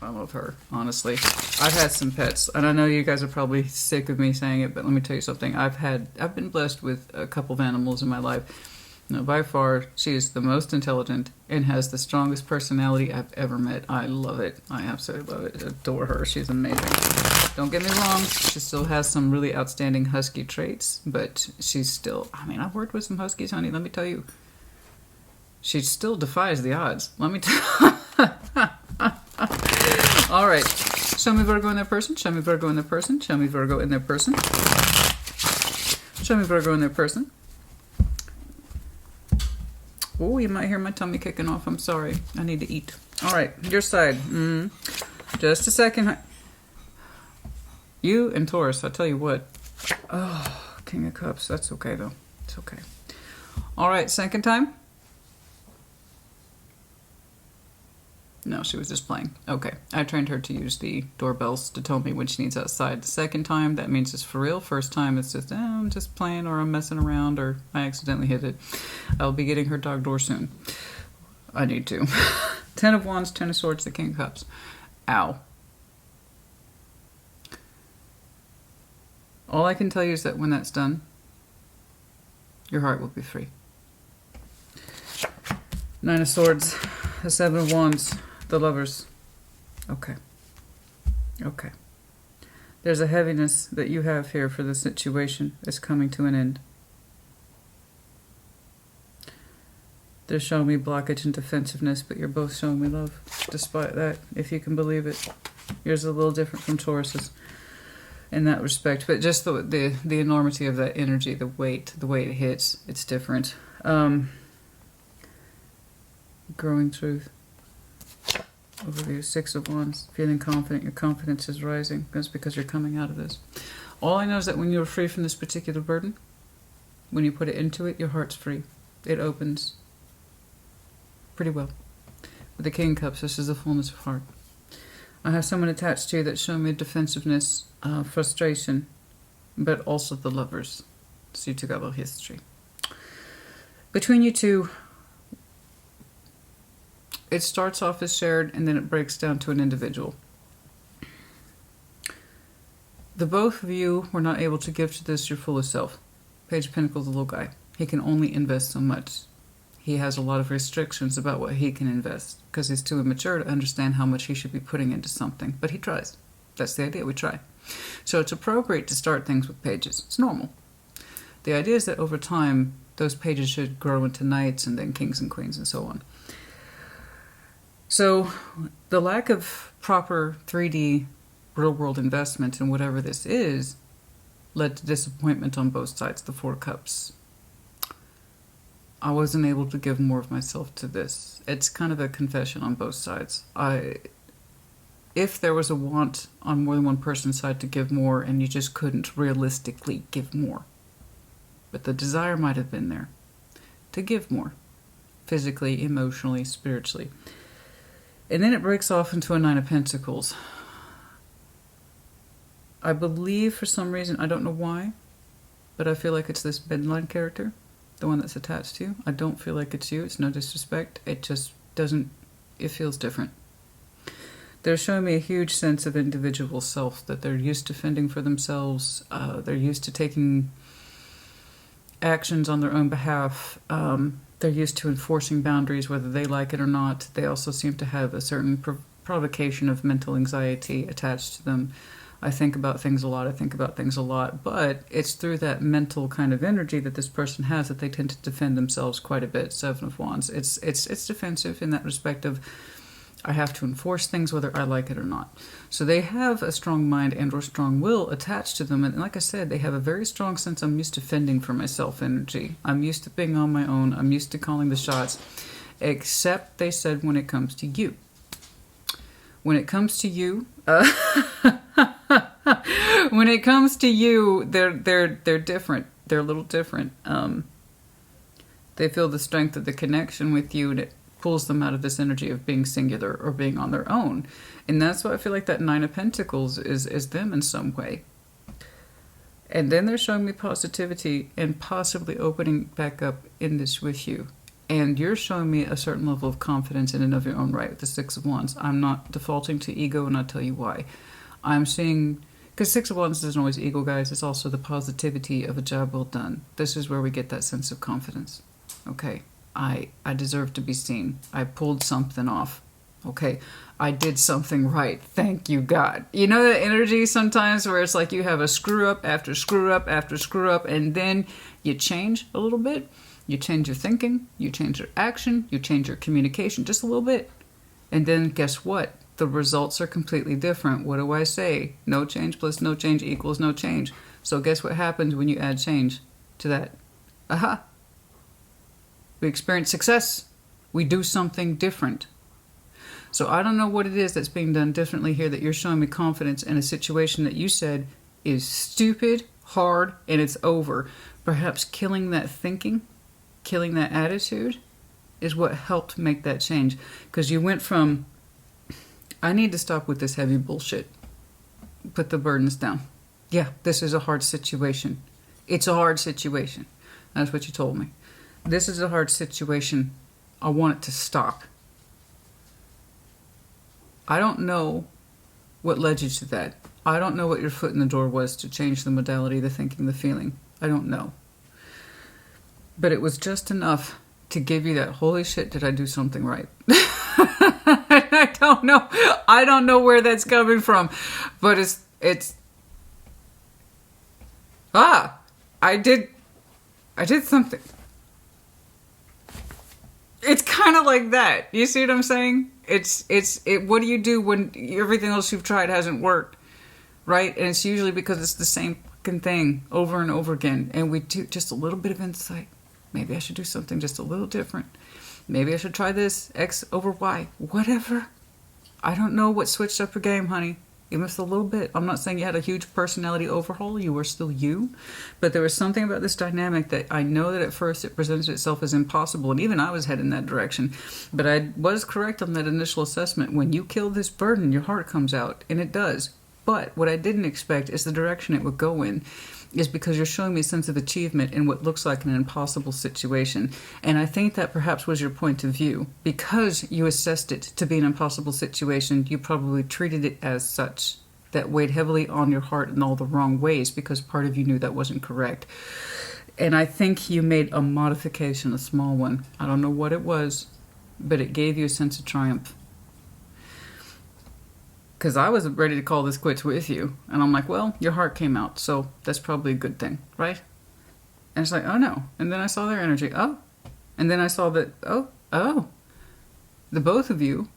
I love her, honestly. I've had some pets, and I know you guys are probably sick of me saying it, but let me tell you something. I've been blessed with a couple of animals in my life. Now, by far, she is the most intelligent and has the strongest personality I've ever met. I love it. I absolutely love it. Adore her. She's amazing. Don't get me wrong. She still has some really outstanding husky traits, but she's still... I mean, I've worked with some huskies, honey. Let me tell you. She still defies the odds. Let me tell you. All right. Show me Virgo in their person. Show me Virgo in their person. Show me Virgo in their person. Show me Virgo in their person. Oh, you might hear my tummy kicking off. I'm sorry. I need to eat. All right. Your side. Just a second. You and Taurus. I'll tell you what. Oh, King of Cups. That's okay, though. It's okay. All right. Second time. No, she was just playing. Okay. I trained her to use the doorbells to tell me when she needs outside. The second time, that means it's for real. First time, it's just, I'm just playing, or I'm messing around, or I accidentally hit it. I'll be getting her dog door soon. I need to. 10 of Wands, 10 of Swords, the King of Cups. Ow. All I can tell you is that when that's done, your heart will be free. 9 of Swords, the 7 of Wands, the Lovers. Okay. Okay. There's a heaviness that you have here for the situation that's coming to an end. They're showing me blockage and defensiveness, but you're both showing me love. Despite that, if you can believe it. Yours is a little different from Taurus's in that respect, but just the enormity of that energy, the way it hits, it's different. Growing truth. Overview, 6 of Wands. Feeling confident. Your confidence is rising. That's because you're coming out of this. All I know is that when you're free from this particular burden, when you put it into it, your heart's free. It opens pretty well. With the King of Cups, this is the fullness of heart. I have someone attached to you that's showing me defensiveness, frustration, but also the Lovers. So you took out a history. Between you two, it starts off as shared, and then it breaks down to an individual. The both of you were not able to give to this your fullest self. Page of Pentacles, the little guy. He can only invest so much. He has a lot of restrictions about what he can invest, because he's too immature to understand how much he should be putting into something. But he tries. That's the idea. We try. So it's appropriate to start things with pages. It's normal. The idea is that over time, those pages should grow into knights and then kings and queens and so on. So the lack of proper 3D real-world investment in whatever this is led to disappointment on both sides, the 4 Cups. I wasn't able to give more of myself to this. It's kind of a confession on both sides. If there was a want on more than one person's side to give more, and you just couldn't realistically give more, but the desire might have been there to give more, physically, emotionally, spiritually. And then it breaks off into a Nine of Pentacles. I believe for some reason, I don't know why, but I feel like it's this midline character, the one that's attached to you. I don't feel like it's you. It's no disrespect. It just doesn't, it feels different. They're showing me a huge sense of individual self, that they're used to fending for themselves. They're used to taking actions on their own behalf. They're used to enforcing boundaries, whether they like it or not. They also seem to have a certain provocation of mental anxiety attached to them. I think about things a lot. I think about things a lot. But it's through that mental kind of energy that this person has that they tend to defend themselves quite a bit. Seven of Wands. It's defensive in that respect of, I have to enforce things whether I like it or not. So they have a strong mind and or strong will attached to them. And like I said, they have a very strong sense, I'm used to fending for myself energy. I'm used to being on my own. I'm used to calling the shots. Except, they said, when it comes to you. When it comes to you, when it comes to you, they're different. They're a little different. They feel the strength of the connection with you, and it pulls them out of this energy of being singular or being on their own. And that's why I feel like that Nine of Pentacles is them in some way. And then they're showing me positivity and possibly opening back up in this with you. And you're showing me a certain level of confidence in and of your own right with the Six of Wands. I'm not defaulting to ego, and I'll tell you why. I'm seeing, because Six of Wands isn't always ego, guys. It's also the positivity of a job well done. This is where we get that sense of confidence. Okay, I deserve to be seen. I pulled something off. Okay, I did something right. Thank you, God. You know that energy sometimes where it's like you have a screw up after screw up after screw up, and then you change a little bit. You change your thinking, you change your action, you change your communication just a little bit. And then guess what? The results are completely different. What do I say? No change plus no change equals no change. So guess what happens when you add change to that? Aha! We experience success. We do something different. So I don't know what it is that's being done differently here that you're showing me confidence in a situation that you said is stupid, hard, and it's over. Perhaps killing that thinking, killing that attitude is what helped make that change. Because you went from, I need to stop with this heavy bullshit. Put the burdens down. Yeah, this is a hard situation. It's a hard situation. That's what you told me. This is a hard situation. I want it to stop. I don't know what led you to that. I don't know what your foot in the door was to change the modality, the thinking, the feeling. I don't know. But it was just enough to give you that, holy shit, did I do something right? I don't know. I don't know where that's coming from. But I did something. It's kind of like that. You see what I'm saying? What do you do when everything else you've tried hasn't worked? Right? And it's usually because it's the same fucking thing over and over again. And we do just a little bit of insight. Maybe I should do something just a little different. Maybe I should try this X over Y. Whatever. I don't know what switched up your game, honey. Even just a little bit. I'm not saying you had a huge personality overhaul. You were still you. But there was something about this dynamic that I know that at first it presented itself as impossible. And even I was heading that direction. But I was correct on that initial assessment. When you kill this burden, your heart comes out. And it does. But what I didn't expect is the direction it would go in. Is because you're showing me a sense of achievement in what looks like an impossible situation. And I think that perhaps was your point of view. Because you assessed it to be an impossible situation, you probably treated it as such. That weighed heavily on your heart in all the wrong ways because part of you knew that wasn't correct. And I think you made a modification, a small one. I don't know what it was, but it gave you a sense of triumph. Because I was ready to call this quits with you. And I'm like, well, your heart came out, so that's probably a good thing, right? And it's like, oh no. And then I saw their energy. Oh. And then I saw that, oh. The both of you,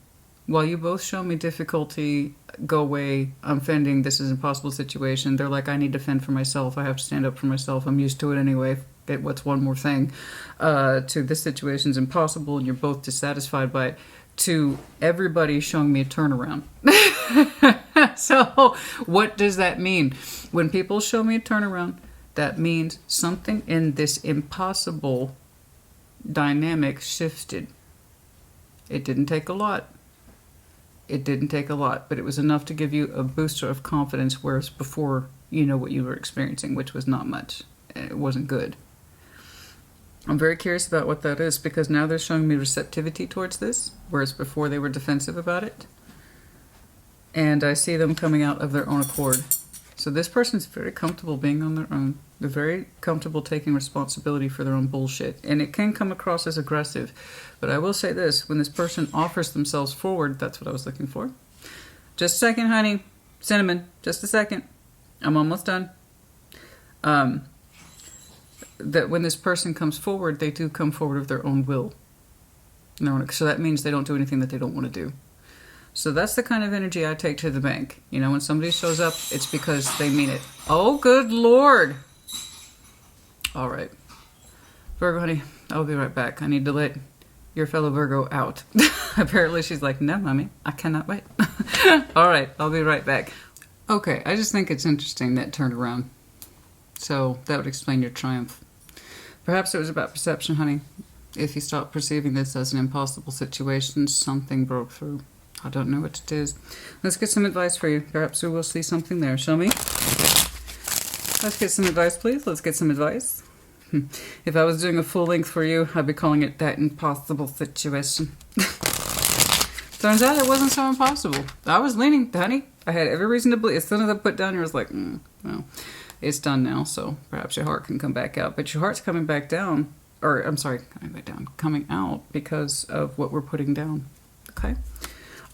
while you both show me difficulty, go away, I'm fending, this is an impossible situation. They're like, I need to fend for myself. I have to stand up for myself. I'm used to it anyway. What's one more thing? To this situation's impossible, and you're both dissatisfied by it. To everybody showing me a turnaround. So what does that mean? When people show me a turnaround, that means something in this impossible dynamic shifted. It didn't take a lot. It didn't take a lot, but it was enough to give you a booster of confidence, whereas before you know what you were experiencing, which was not much. It wasn't good. I'm very curious about what that is, because now they're showing me receptivity towards this, whereas before they were defensive about it. And I see them coming out of their own accord. So this person's very comfortable being on their own. They're very comfortable taking responsibility for their own bullshit. And it can come across as aggressive. But I will say this, when this person offers themselves forward, that's what I was looking for. Just a second, honey. Cinnamon. Just a second. I'm almost done. That when this person comes forward, they do come forward of their own will. So that means they don't do anything that they don't want to do. So that's the kind of energy I take to the bank. You know, when somebody shows up, it's because they mean it. Oh, good Lord. All right. Virgo, honey, I'll be right back. I need to let your fellow Virgo out. Apparently she's like, no, mommy, I cannot wait. All right, I'll be right back. Okay, I just think it's interesting that turned around. So that would explain your triumph. Perhaps it was about perception, honey. If you stop perceiving this as an impossible situation, something broke through. I don't know what it is. Let's get some advice for you. Perhaps we will see something there. Show me. Let's get some advice, please. Let's get some advice. If I was doing a full length for you, I'd be calling it that impossible situation. Turns out it wasn't so impossible. I was leaning, honey. I had every reason to believe. As soon as I put down, you was like, well, it's done now, so perhaps your heart can come back out. But your heart's coming back down, or I'm sorry, coming out because of what we're putting down. Okay?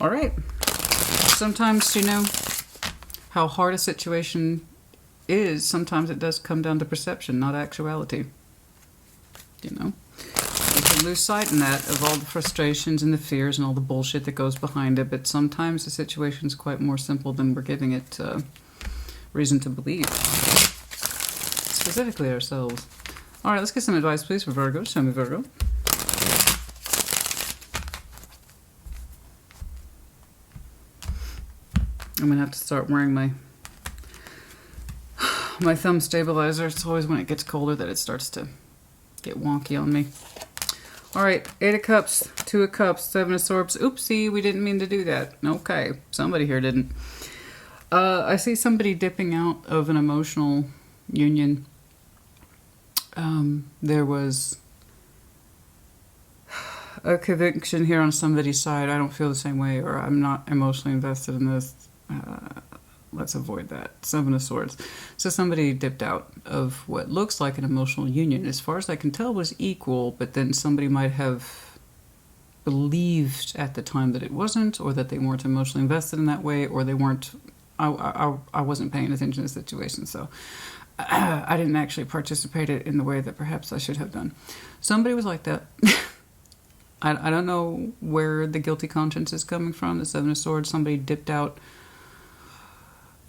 All right. Sometimes, you know, how hard a situation is, sometimes it does come down to perception, not actuality. You know? You can lose sight in that of all the frustrations and the fears and all the bullshit that goes behind it, but sometimes the situation's quite more simple than we're giving it reason to believe. Specifically ourselves. All right, let's get some advice, please, for Virgo. Show me, Virgo. I'm going to have to start wearing my thumb stabilizer. It's always when it gets colder that it starts to get wonky on me. All right, 8 of Cups, 2 of Cups, 7 of Swords. Oopsie, we didn't mean to do that. Okay, somebody here didn't. I see somebody dipping out of an emotional union. There was a conviction here on somebody's side. I don't feel the same way, or I'm not emotionally invested in this. Let's avoid that. 7 of Swords. So somebody dipped out of what looks like an emotional union. As far as I can tell, was equal, but then somebody might have believed at the time that it wasn't, or that they weren't emotionally invested in that way, or they weren't. I wasn't paying attention to the situation, so I didn't actually participate in the way that perhaps I should have done. Somebody was like that. I don't know where the guilty conscience is coming from. The 7 of Swords, somebody dipped out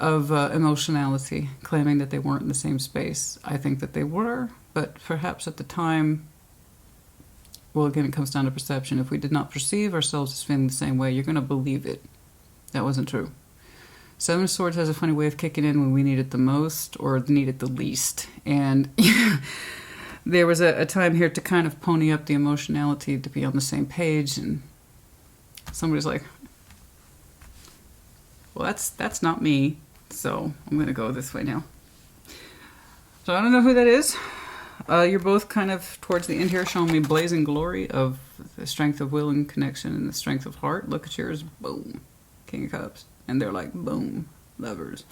of emotionality, claiming that they weren't in the same space. I think that they were, but perhaps at the time, well, again, it comes down to perception. If we did not perceive ourselves as feeling the same way, you're going to believe it. That wasn't true. 7 of Swords has a funny way of kicking in when we need it the most or need it the least. And there was a time here to kind of pony up the emotionality to be on the same page, and somebody's like, well, that's not me, so I'm going to go this way now. So I don't know who that is. You're both kind of towards the end here showing me blazing glory of the strength of will and connection and the strength of heart. Look at yours. Boom. King of Cups. And they're like, boom, lovers.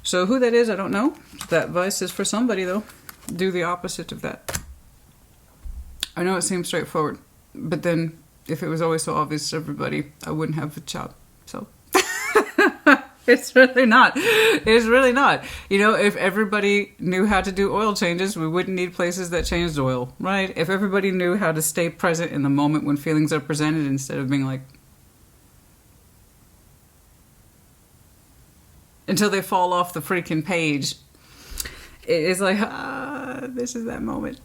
So who that is, I don't know. That advice is for somebody, though. Do the opposite of that. I know it seems straightforward, but then if it was always so obvious to everybody, I wouldn't have a job. So it's really not. It's really not. You know, if everybody knew how to do oil changes, we wouldn't need places that changed oil, right? If everybody knew how to stay present in the moment when feelings are presented instead of being like, until they fall off the freaking page. It's like, this is that moment.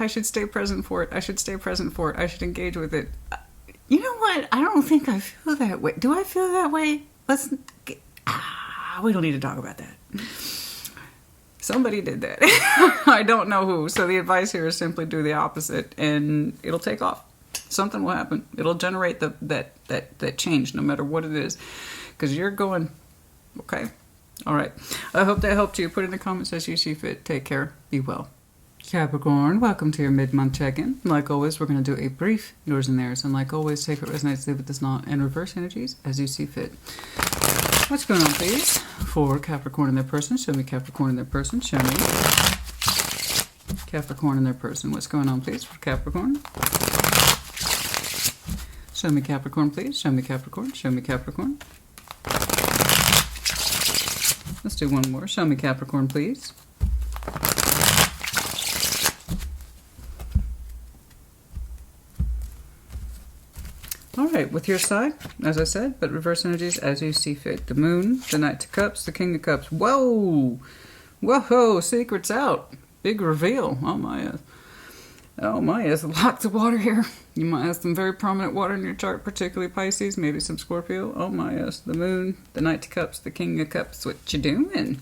I should stay present for it. I should stay present for it. I should engage with it. You know what? I don't think I feel that way. Do I feel that way? We don't need to talk about that. Somebody did that. I don't know who. So the advice here is simply do the opposite and it'll take off. Something will happen. It'll generate that change, no matter what it is. Because you're going, okay. All right. I hope that helped you. Put in the comments as you see fit. Take care. Be well. Capricorn, welcome to your mid-month check-in. Like always, we're going to do a brief yours and theirs. And like always, take what resonates, leave what does not, and reverse energies as you see fit. What's going on, please? For Capricorn and their person. Show me Capricorn and their person. Show me Capricorn and their person. What's going on, please, for Capricorn? Show me Capricorn, please. Show me Capricorn. Show me Capricorn. Let's do one more. Show me Capricorn, please. All right, with your side, as I said, but reverse energies as you see fit. The Moon, the Knight of Cups, the King of Cups. Whoa! Whoa! Secrets out. Big reveal. Oh my yes. Oh my yes. Lots of water here. You might have some very prominent water in your chart, particularly Pisces, maybe some Scorpio. Oh my yes. The Moon, the Knight of Cups, the King of Cups. What you doing?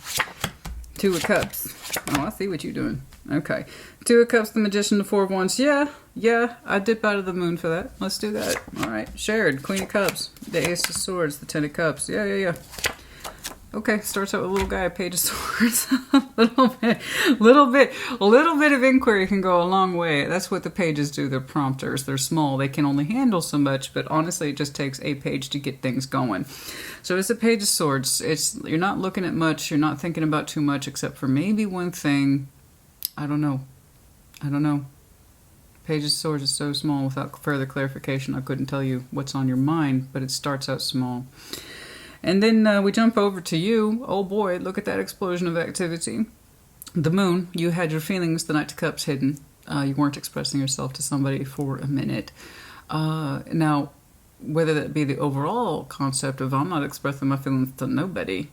Two of Cups. Oh, I see what you're doing. Okay. Two of Cups, the Magician, the Four of Wands. Yeah, I dip out of the Moon for that. Let's do that. All right. Shared. Queen of Cups, the Ace of Swords, the Ten of Cups. Yeah. Okay, starts out with a little guy, Page of Swords. a little bit of inquiry can go a long way. That's what the pages do. They're prompters. They're small. They can only handle so much, but honestly, it just takes a page to get things going. So it's a Page of Swords. You're not looking at much. You're not thinking about too much, except for maybe one thing. I don't know. Page of Swords is so small. Without further clarification, I couldn't tell you what's on your mind, but it starts out small. And then we jump over to you. Oh boy, look at that explosion of activity. The Moon, you had your feelings, the Knight of Cups, hidden. You weren't expressing yourself to somebody for a minute. Now, whether that be the overall concept of I'm not expressing my feelings to nobody,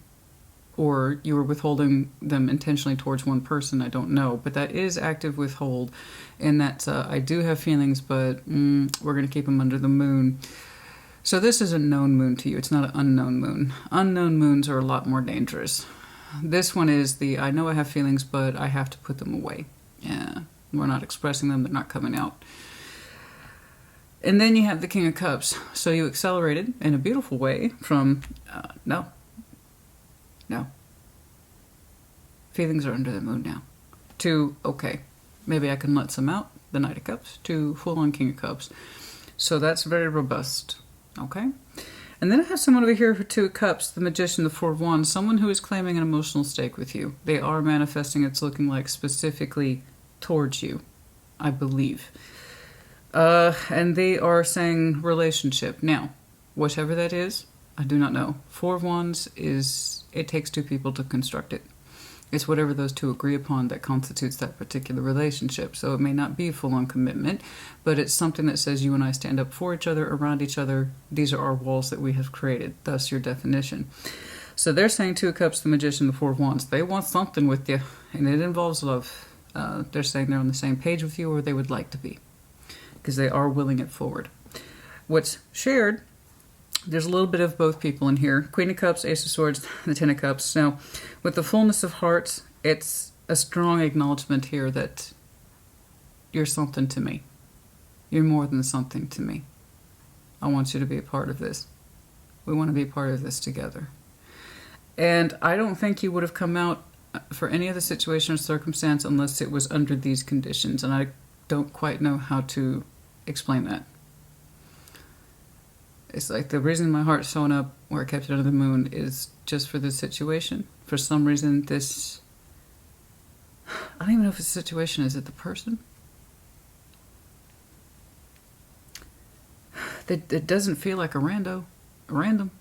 or you were withholding them intentionally towards one person, I don't know. But that is active withhold, and that I do have feelings, but we're going to keep them under the Moon. So this is a known moon to you. It's not an unknown moon. Unknown moons are a lot more dangerous. This one is the, I know I have feelings, but I have to put them away. Yeah, we're not expressing them. They're not coming out. And then you have the King of Cups. So you accelerated in a beautiful way from, no. Feelings are under the moon now. To, okay, maybe I can let some out, the Knight of Cups, to full-on King of Cups. So that's very robust. Okay, and then I have someone over here for Two of Cups, the Magician, the Four of Wands, someone who is claiming an emotional stake with you. They are manifesting, it's looking like, specifically towards you, I believe. And they are saying relationship. Now, whatever that is, I do not know. Four of Wands is, it takes two people to construct it. It's whatever those two agree upon that constitutes that particular relationship. So it may not be a full-on commitment, but it's something that says you and I stand up for each other, around each other. These are our walls that we have created, thus your definition. So they're saying Two of Cups, the Magician, the Four of Wands. They want something with you, and it involves love. They're saying they're on the same page with you, or they would like to be, because they are willing it forward. What's shared, there's a little bit of both people in here. Queen of Cups, Ace of Swords, the Ten of Cups. Now, with the fullness of hearts, it's a strong acknowledgement here that you're something to me. You're more than something to me. I want you to be a part of this. We want to be a part of this together. And I don't think you would have come out for any other situation or circumstance unless it was under these conditions. And I don't quite know how to explain that. It's like the reason my heart's showing up where I kept it under the moon is just for this situation. For some reason, this... I don't even know if it's a situation. Is it the person? It doesn't feel like a random.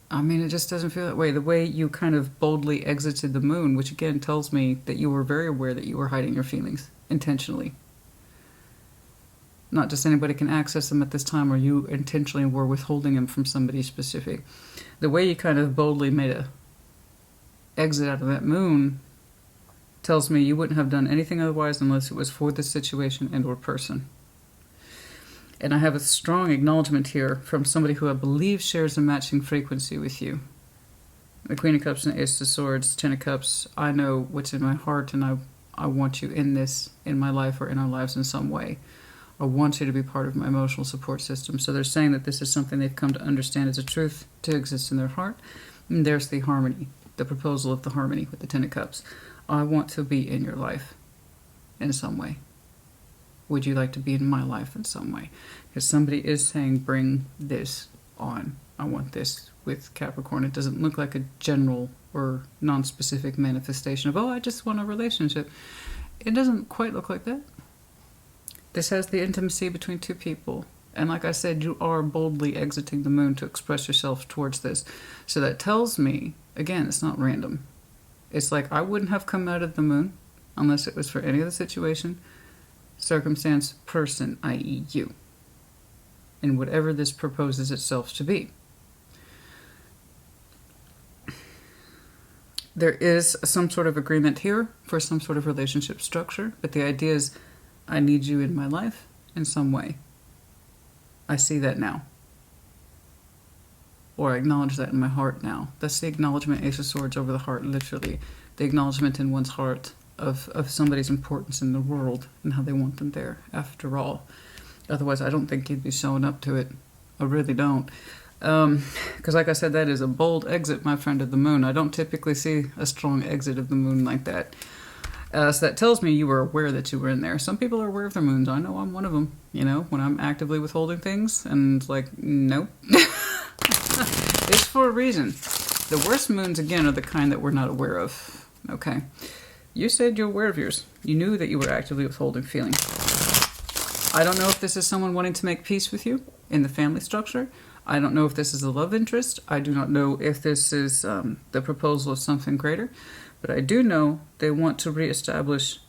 I mean, it just doesn't feel that way. The way you kind of boldly exited the moon, which again tells me that you were very aware that you were hiding your feelings intentionally. Not just anybody can access them at this time, or you intentionally were withholding them from somebody specific. The way you kind of boldly made a exit out of that moon tells me you wouldn't have done anything otherwise unless it was for this situation and or person. And I have a strong acknowledgement here from somebody who I believe shares a matching frequency with you. The Queen of Cups and Ace of Swords, Ten of Cups. I know what's in my heart, and I want you in this, in my life or in our lives in some way. I want you to be part of my emotional support system. So they're saying that this is something they've come to understand as a truth to exist in their heart. And there's the harmony, the proposal of the harmony with the Ten of Cups. I want to be in your life in some way. Would you like to be in my life in some way? Because somebody is saying, bring this on. I want this with Capricorn. It doesn't look like a general or non-specific manifestation of, oh, I just want a relationship. It doesn't quite look like that. This has the intimacy between two people. And like I said, you are boldly exiting the moon to express yourself towards this. So that tells me, again, it's not random. It's like I wouldn't have come out of the moon unless it was for any other situation, circumstance, person, i.e. you. And whatever this proposes itself to be. There is some sort of agreement here for some sort of relationship structure, but the idea is I need you in my life in some way. I see that now. Or I acknowledge that in my heart now. That's the acknowledgement, Ace of Swords over the heart, literally. The acknowledgement in one's heart of somebody's importance in the world and how they want them there, after all. Otherwise, I don't think you'd be showing up to it. I really don't. Because like I said, that is a bold exit, my friend, of the moon. I don't typically see a strong exit of the moon like that. So that tells me you were aware that you were in there. Some people are aware of their moons. I know I'm one of them. You know, when I'm actively withholding things and like, nope. It's for a reason. The worst moons, again, are the kind that we're not aware of. Okay. You said you're aware of yours. You knew that you were actively withholding feeling. I don't know if this is someone wanting to make peace with you in the family structure. I don't know if this is a love interest. I do not know if this is the proposal of something greater. But I do know they want to reestablish.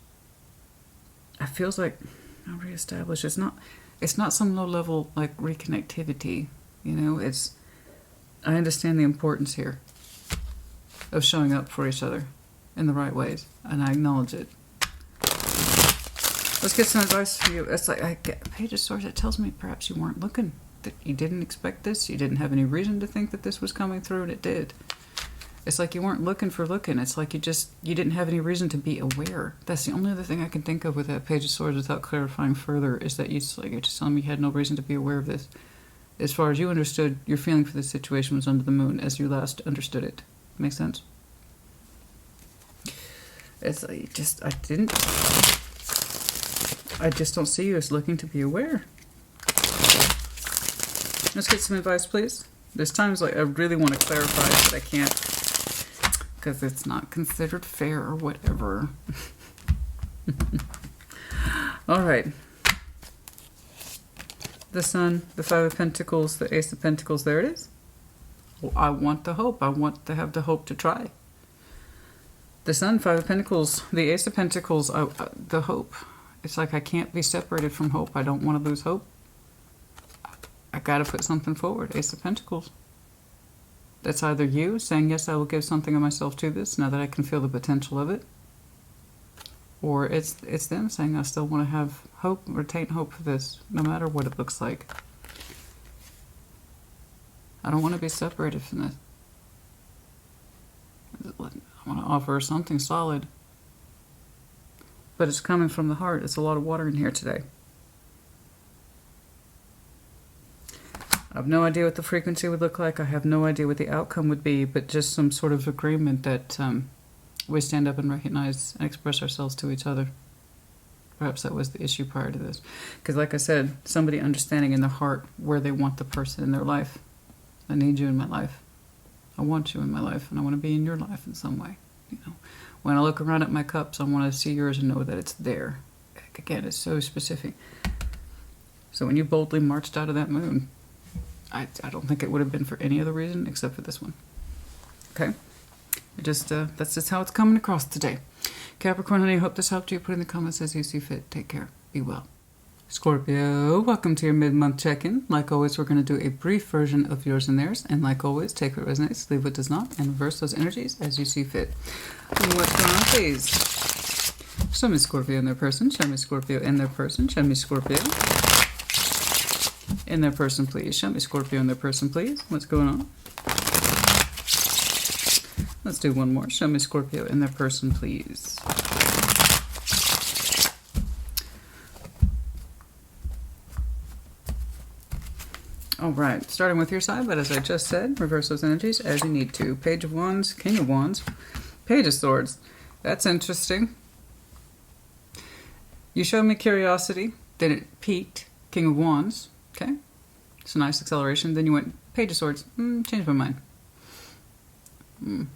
It feels like reestablish. It's not some low level like reconnectivity. You know, it's. I understand the importance here of showing up for each other in the right ways, and I acknowledge it. Let's get some advice for you. It's like I get Page of Swords. It tells me perhaps you weren't looking. That you didn't expect this. You didn't have any reason to think that this was coming through, and it did. It's like you weren't looking for looking. It's like you didn't have any reason to be aware. That's the only other thing I can think of with that Page of Swords without clarifying further is that you're just telling me you had no reason to be aware of this. As far as you understood, your feeling for this situation was under the moon as you last understood it. Make sense? It's like I just don't see you as looking to be aware. Let's get some advice, please. There's times like I really want to clarify, but I can't because it's not considered fair or whatever. All right. The Sun, the Five of Pentacles, the Ace of Pentacles. There it is. Well, I want the hope. I want to have the hope to try. The Sun, Five of Pentacles, the Ace of Pentacles, the hope. It's like I can't be separated from hope. I don't want to lose hope. I got to put something forward. Ace of Pentacles. That's either you saying, yes, I will give something of myself to this now that I can feel the potential of it. Or it's them saying, I still want to have hope, retain hope for this, no matter what it looks like. I don't want to be separated from this. I want to offer something solid. But it's coming from the heart. It's a lot of water in here today. I have no idea what the frequency would look like. I have no idea what the outcome would be, but just some sort of agreement that we stand up and recognize and express ourselves to each other. Perhaps that was the issue prior to this. Because like I said, somebody understanding in their heart where they want the person in their life. I need you in my life. I want you in my life, and I want to be in your life in some way. You know, when I look around at my cups, I want to see yours and know that it's there. Again, it's so specific. So when you boldly marched out of that moon, I don't think it would have been for any other reason except for this one. Okay? That's just how it's coming across today. Capricorn, honey, I hope this helped you. Put in the comments as you see fit. Take care. Be well. Scorpio, welcome to your mid-month check-in. Like always, we're going to do a brief version of yours and theirs. And like always, take what resonates, leave what does not, and reverse those energies as you see fit. And what's going on, please? Show me Scorpio in their person. Show me Scorpio in their person. Show me Scorpio in their person, please. Show me Scorpio in their person, please. What's going on? Let's do one more. Show me Scorpio in their person, please. All right, starting with your side, but as I just said, reverse those energies as you need to. Page of Wands, King of Wands, Page of Swords. That's interesting. You showed me curiosity, then it peaked. King of Wands, okay? It's a nice acceleration. Then you went Page of Swords. Changed my mind.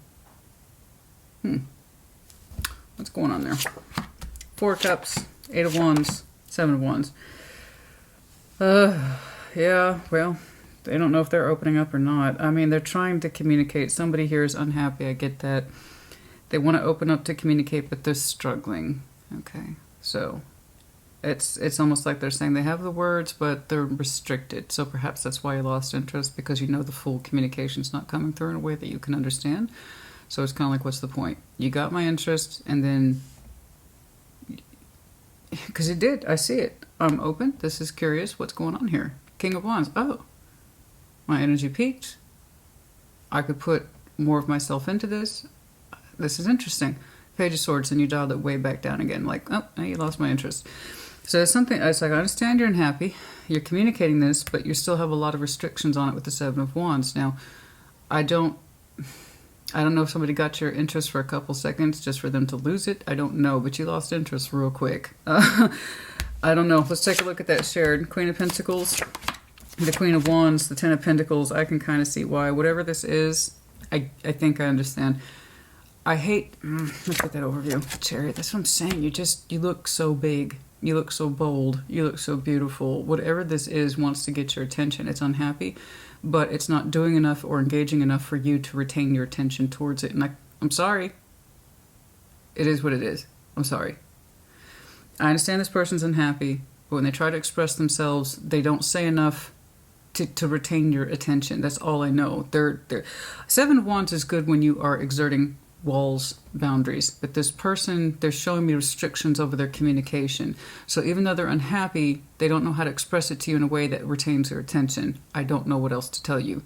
What's going on there? Four of Cups, Eight of Wands, Seven of Wands. Yeah, well, they don't know if they're opening up or not. I mean, they're trying to communicate. Somebody here is unhappy. I get that. They want to open up to communicate, but they're struggling. Okay, so it's almost like they're saying they have the words, but they're restricted. So perhaps that's why you lost interest, because you know the full communication's not coming through in a way that you can understand. So it's kind of like, what's the point? You got my interest, and then... Because it did. I see it. I'm open. This is curious. What's going on here? King of Wands. Oh. My energy peaked. I could put more of myself into this. This is interesting. Page of Swords, and you dialed it way back down again. Like, oh, now you lost my interest. So it's something... It's like, I understand you're unhappy. You're communicating this, but you still have a lot of restrictions on it with the Seven of Wands. Now, I don't know if somebody got your interest for a couple seconds just for them to lose it. I don't know, but you lost interest real quick. I don't know. Let's take a look at that shared. Queen of Pentacles, the Queen of Wands, the Ten of Pentacles. I can kind of see why. Whatever this is, I think I understand. I hate... let's get that overview. Chariot, that's what I'm saying. You look so big. You look so bold. You look so beautiful. Whatever this is wants to get your attention. It's unhappy, but it's not doing enough or engaging enough for you to retain your attention towards it. And I'm sorry. It is what it is. I'm sorry. I understand this person's unhappy, but when they try to express themselves, they don't say enough to retain your attention. That's all I know. Seven of Wands is good when you are exerting walls, boundaries, but this person, they're showing me restrictions over their communication. So even though they're unhappy, they don't know how to express it to you in a way that retains their attention. I don't know what else to tell you.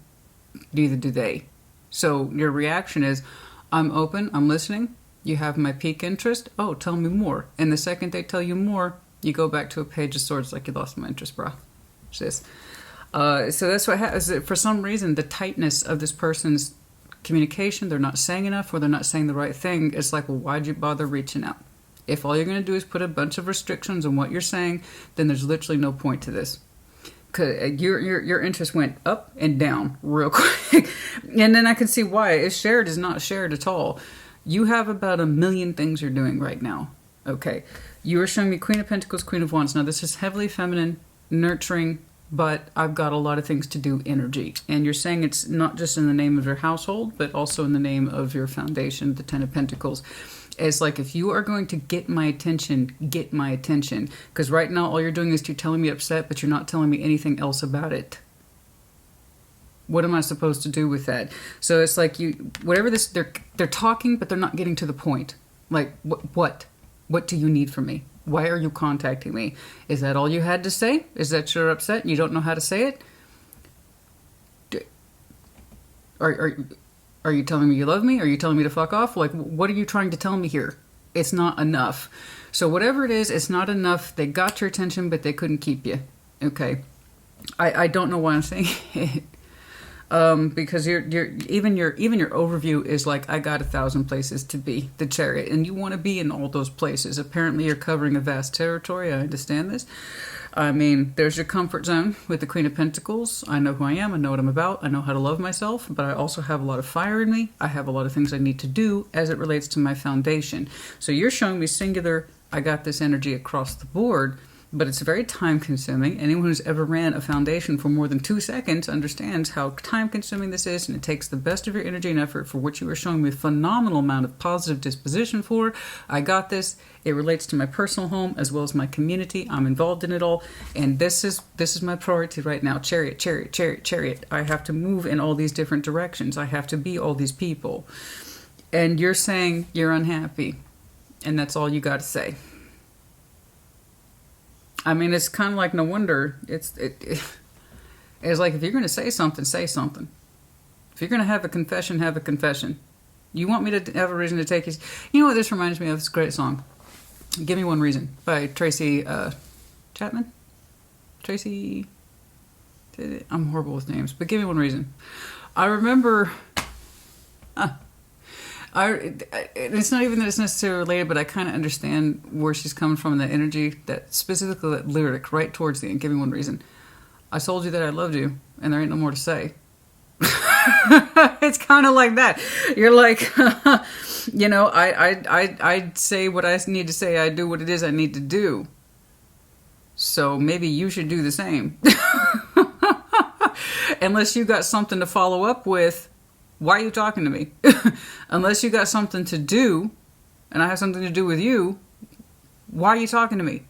Neither do they. So your reaction is, I'm open, I'm listening, you have my peak interest, oh, tell me more. And the second they tell you more, you go back to a Page of Swords like you lost my interest, bro. Sis. So that's what happens. For some reason, the tightness of this person's communication, they're not saying enough, or they're not saying the right thing. It's like, well, why'd you bother reaching out? If all you're going to do is put a bunch of restrictions on what you're saying, then there's literally no point to this. Because your interest went up and down real quick. And then I can see why. It's shared is not shared at all. You have about 1 million things you're doing right now. Okay. You are showing me Queen of Pentacles, Queen of Wands. Now, this is heavily feminine, nurturing, but I've got a lot of things to do energy. And you're saying it's not just in the name of your household, but also in the name of your foundation, the Ten of Pentacles. It's like, if you are going to get my attention, get my attention. Because right now, all you're doing is you're telling me upset, but you're not telling me anything else about it. What am I supposed to do with that? So it's like, whatever this, they're talking, but they're not getting to the point. Like, what? What do you need from me? Why are you contacting me? Is that all you had to say? Is that you're upset and you don't know how to say it? Are you telling me you love me? Are you telling me to fuck off? Like, what are you trying to tell me here? It's not enough. So whatever it is, it's not enough. They got your attention, but they couldn't keep you. Okay. I don't know why I'm saying it. Because even your overview is like, I got 1,000 places to be, the Chariot, and you want to be in all those places. Apparently you're covering a vast territory. I understand this. I mean, there's your comfort zone with the Queen of Pentacles. I know who I am. I know what I'm about. I know how to love myself, but I also have a lot of fire in me. I have a lot of things I need to do as it relates to my foundation. So you're showing me singular, I got this energy across the board. But it's very time-consuming. Anyone who's ever ran a foundation for more than 2 seconds understands how time-consuming this is, and it takes the best of your energy and effort, for which you are showing me a phenomenal amount of positive disposition for. I got this. It relates to my personal home as well as my community. I'm involved in it all, and this is my priority right now. Chariot, Chariot, Chariot, Chariot. I have to move in all these different directions. I have to be all these people. And you're saying you're unhappy, and that's all you got to say. I mean, it's kind of like, no wonder. It's like, if you're going to say something, say something. If you're going to have a confession, have a confession. You want me to have a reason to take you... You know what this reminds me of? This great song. Give Me One Reason by Tracy Chapman? Tracy... I'm horrible with names, but give me one reason. I remember... it's not even that it's necessarily related, but I kind of understand where she's coming from, the energy, that specifically that lyric right towards the end. Give me one reason. I told you that I loved you, and there ain't no more to say. It's kind of like that. You're like, you know, I say what I need to say. I do what it is I need to do. So maybe you should do the same. Unless you got something to follow up with, why are you talking to me? Unless you got something to do, and I have something to do with you, why are you talking to me?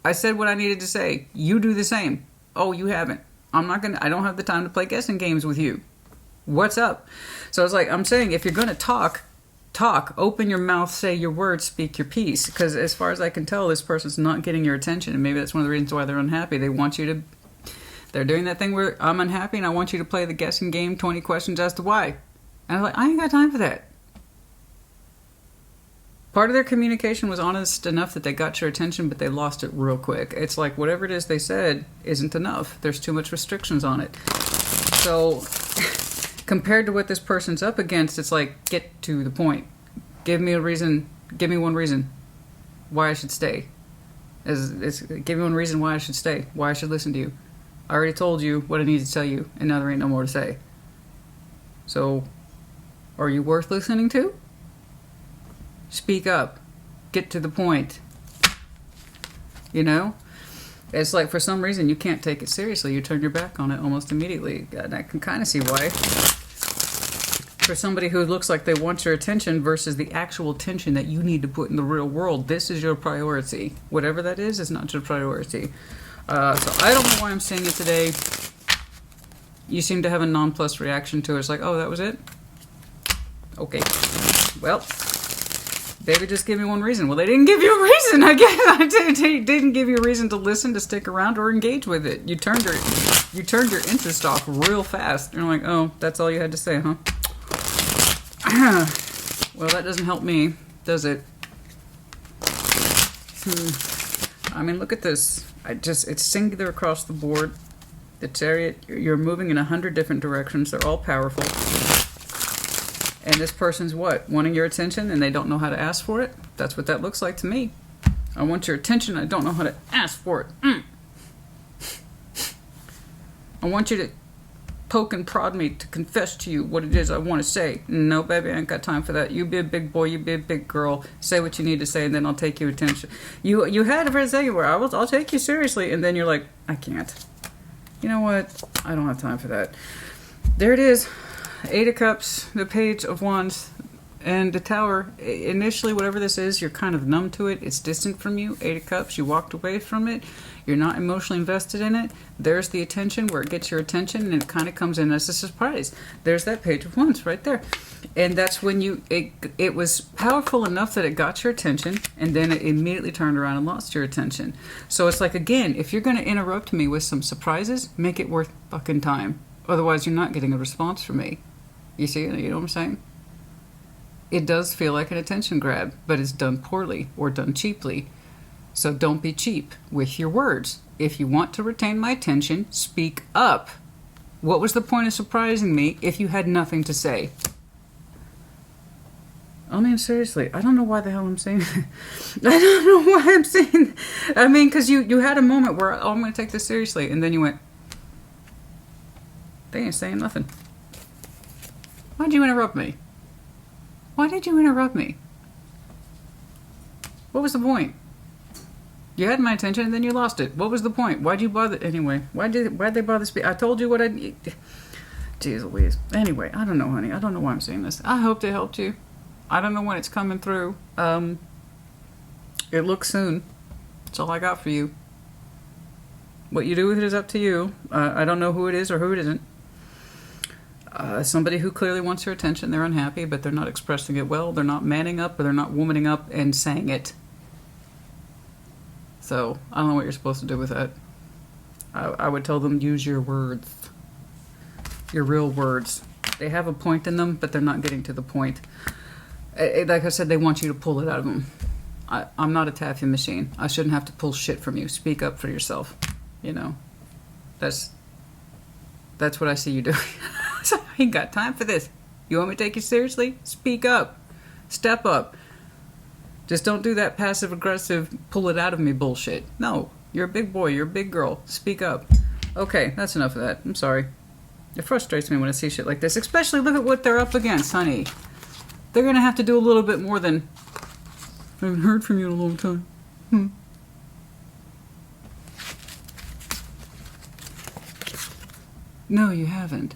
I said what I needed to say. You do the same. Oh, you haven't. I don't have the time to play guessing games with you. What's up? So it's like, I'm saying, if you're going to talk, open your mouth, say your words, speak your piece. Because as far as I can tell, this person's not getting your attention. And maybe that's one of the reasons why they're unhappy. They're doing that thing where I'm unhappy and I want you to play the guessing game, 20 questions as to why. And I'm like, I ain't got time for that. Part of their communication was honest enough that they got your attention, but they lost it real quick. It's like whatever it is they said isn't enough. There's too much restrictions on it. So compared to what this person's up against, it's like, get to the point. Give me a reason. Give me one reason why I should stay. Give me one reason why I should stay. Why I should listen to you. I already told you what I needed to tell you, and now there ain't no more to say. So, are you worth listening to? Speak up. Get to the point. You know? It's like for some reason you can't take it seriously. You turn your back on it almost immediately. And I can kind of see why. For somebody who looks like they want your attention versus the actual attention that you need to put in the real world, this is your priority. Whatever that is not your priority. So I don't know why I'm saying it today. You seem to have a nonplussed reaction to it. It's like, oh, that was it? Okay. Well, baby, just give me one reason. Well, they didn't give you a reason, I guess. They didn't give you a reason to listen, to stick around, or engage with it. You turned your interest off real fast. You're like, oh, that's all you had to say, huh? Well, that doesn't help me, does it? I mean, look at this. It's singular across the board. The Chariot, you're moving in 100 different directions. They're all powerful. And this person's what? Wanting your attention and they don't know how to ask for it? That's what that looks like to me. I want your attention. I don't know how to ask for it. I want you to poke and prod me to confess to you what it is I want to say. No, baby, I ain't got time for that. You be a big boy, you be a big girl. Say what you need to say, and then I'll take your attention. You had it for a second where I'll take you seriously, and then you're like, I can't. You know what? I don't have time for that. There it is. 8 of Cups, the Page of Wands, and the Tower. Initially, whatever this is, you're kind of numb to it. It's distant from you. 8 of Cups, you walked away from it. You're not emotionally invested in it. There's the attention where it gets your attention, and it kind of comes in as a surprise. There's that Page of Wands right there. And that's when it was powerful enough that it got your attention, and then it immediately turned around and lost your attention. So it's like, again, if you're going to interrupt me with some surprises, make it worth fucking time. Otherwise, you're not getting a response from me. You see, you know what I'm saying? It does feel like an attention grab, but it's done poorly or done cheaply. So don't be cheap with your words. If you want to retain my attention, speak up. What was the point of surprising me if you had nothing to say? I mean, seriously, I don't know why the hell I'm saying that. I don't know why I'm saying that. I mean, because you had a moment where, oh, I'm going to take this seriously, and then you went, they ain't saying nothing. Why'd you interrupt me? Why did you interrupt me? What was the point? You had my attention and then you lost it. What was the point? Why'd you bother? Anyway, why'd they bother speaking? I told you what I... Jeez Louise. Anyway, I don't know, honey. I don't know why I'm saying this. I hope they helped you. I don't know when it's coming through. It looks soon. That's all I got for you. What you do with it is up to you. I don't know who it is or who it isn't. Somebody who clearly wants your attention. They're unhappy, but they're not expressing it well. They're not manning up, or they're not womaning up and saying it. So, I don't know what you're supposed to do with that. I would tell them, use your words. Your real words. They have a point in them, but they're not getting to the point. Like I said, they want you to pull it out of them. I'm not a taffy machine. I shouldn't have to pull shit from you. Speak up for yourself. You know? That's That's what I see you doing. So I ain't got time for this. You want me to take you seriously? Speak up. Step up. Just don't do that passive-aggressive, pull it out of me bullshit. No, you're a big boy. You're a big girl. Speak up. Okay, that's enough of that. I'm sorry. It frustrates me when I see shit like this. Especially look at what they're up against, honey. They're going to have to do a little bit more than, I haven't heard from you in a long time. No, you haven't.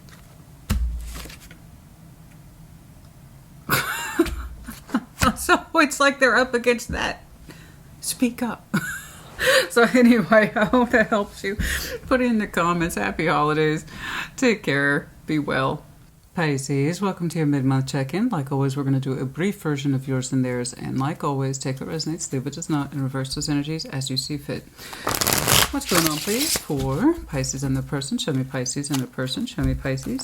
So it's like they're up against that. Speak up. So anyway, I hope that helps you. Put it in the comments. Happy holidays. Take care. Be well. Pisces, welcome to your mid-month check-in. Like always, we're going to do a brief version of yours and theirs. And like always, take what resonates, leave what does not, and reverse those energies as you see fit. What's going on, please, for Pisces and their person? Show me Pisces and their person. Show me Pisces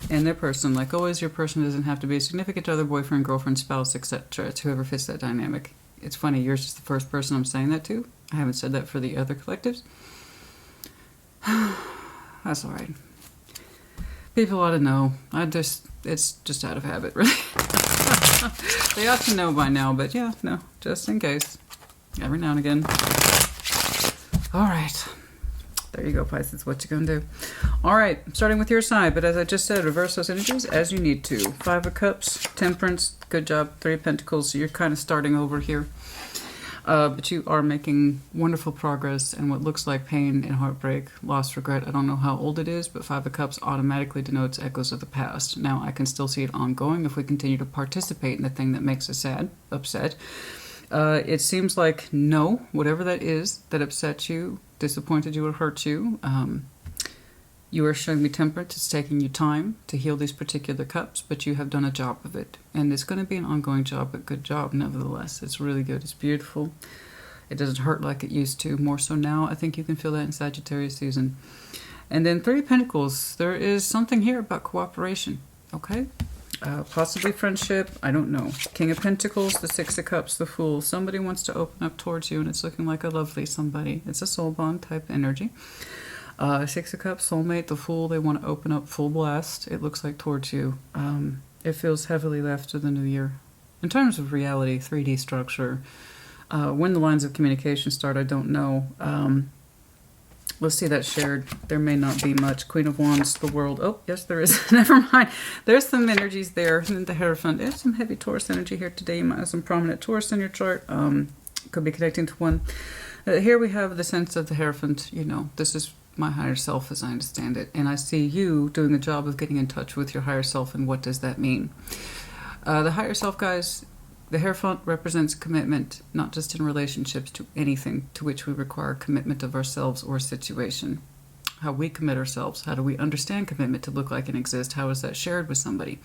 and their person. Like always, your person doesn't have to be a significant other, boyfriend, girlfriend, spouse, etc. It's whoever fits that dynamic. It's funny, yours is the first person I'm saying that to. I haven't said that for the other collectives. That's all right. People ought to know. It's just out of habit, really. They ought to know by now, but yeah, no, just in case. Every now and again. All right. There you go, Pisces. What you gonna do? All right, starting with your side, but as I just said, reverse those energies as you need to. 5 of Cups, Temperance, good job. 3 of Pentacles, so you're kind of starting over here. But you are making wonderful progress in what looks like pain and heartbreak, loss, regret. I don't know how old it is, but 5 of Cups automatically denotes echoes of the past. Now, I can still see it ongoing if we continue to participate in the thing that makes us sad, upset. It seems like no, whatever that is that upset you, disappointed you, or hurt you, you are showing me temperance. It's taking you time to heal these particular cups, but you have done a job of it. And it's going to be an ongoing job, but good job nevertheless. It's really good. It's beautiful. It doesn't hurt like it used to. More so now. I think you can feel that in Sagittarius season. And then 3 of Pentacles. There is something here about cooperation. Okay? Possibly friendship. I don't know. King of Pentacles, the 6 of Cups, the Fool. Somebody wants to open up towards you, and it's looking like a lovely somebody. It's a soul bond type energy. 6 of Cups, soulmate, the Fool, they want to open up full blast, it looks like, towards you. It feels heavily left to the new year. In terms of reality, 3D structure, when the lines of communication start, I don't know. Let's see that shared. There may not be much. Queen of Wands, the World. Oh, yes, there is. Never mind. There's some energies there. And then the Hierophant. There's some heavy Taurus energy here today. You might have some prominent Taurus in your chart. Could be connecting to one. Here we have the sense of the Hierophant. You know, this is my higher self as I understand it, and I see you doing a job of getting in touch with your higher self. And what does that mean? The higher self, guys, the Hierophant represents commitment, not just in relationships, to anything to which we require commitment of ourselves or situation. How we commit ourselves. How do we understand commitment to look like and exist? How is that shared with somebody?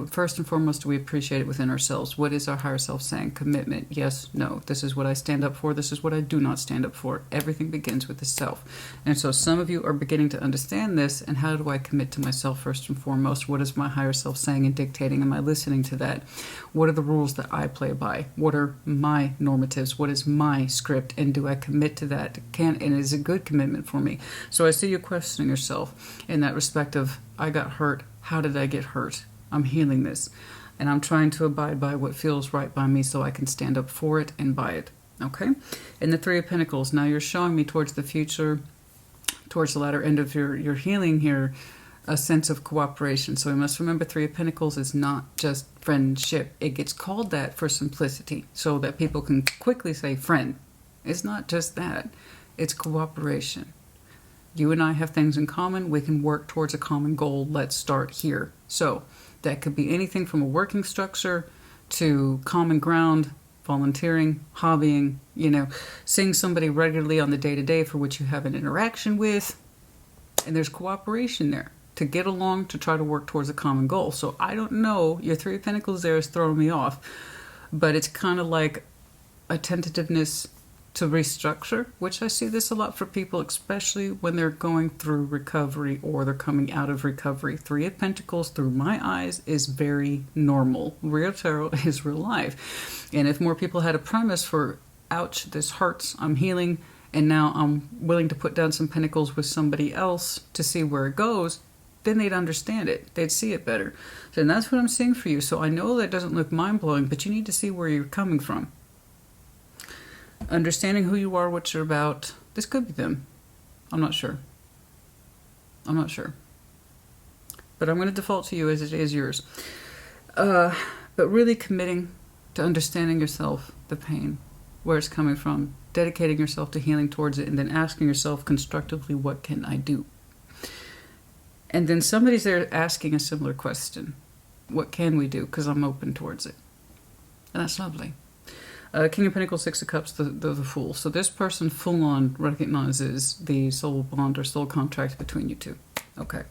First and foremost, do we appreciate it within ourselves? What is our higher self saying? Commitment. Yes, no. This is what I stand up for. This is what I do not stand up for. Everything begins with the self. And so some of you are beginning to understand this. And how do I commit to myself first and foremost? What is my higher self saying and dictating? Am I listening to that? What are the rules that I play by? What are my normatives? What is my script? And do I commit to that? And is it a good commitment for me? So I see you questioning yourself in that respect of, I got hurt. How did I get hurt? I'm healing this. And I'm trying to abide by what feels right by me so I can stand up for it and by it. Okay? And the 3 of Pentacles. Now you're showing me towards the future, towards the latter end of your healing here, a sense of cooperation. So we must remember 3 of Pentacles is not just friendship. It gets called that for simplicity so that people can quickly say friend. It's not just that. It's cooperation. You and I have things in common. We can work towards a common goal. Let's start here. So that could be anything from a working structure to common ground, volunteering, hobbying, seeing somebody regularly on the day-to-day for which you have an interaction with. And there's cooperation there to get along, to try to work towards a common goal. So I don't know. Your 3 of Pentacles there is throwing me off. But it's kind of like a tentativeness to restructure, which I see this a lot for people, especially when they're going through recovery or they're coming out of recovery. 3 of Pentacles through my eyes is very normal. Real tarot is real life. And if more people had a premise for, ouch, this hurts, I'm healing, and now I'm willing to put down some pentacles with somebody else to see where it goes, then they'd understand it. They'd see it better. So, and that's what I'm seeing for you. So I know that doesn't look mind-blowing, but you need to see where you're coming from. Understanding who you are, what you're about. This could be them. I'm not sure. I'm not sure. But I'm going to default to you as it is yours. But really committing to understanding yourself, the pain, where it's coming from, dedicating yourself to healing towards it, and then asking yourself constructively, what can I do? And then somebody's there asking a similar question. What can we do? Because I'm open towards it. And that's lovely. King of Pentacles, Six of Cups, the Fool. So this person full-on recognizes the soul bond or soul contract between you two. Okay.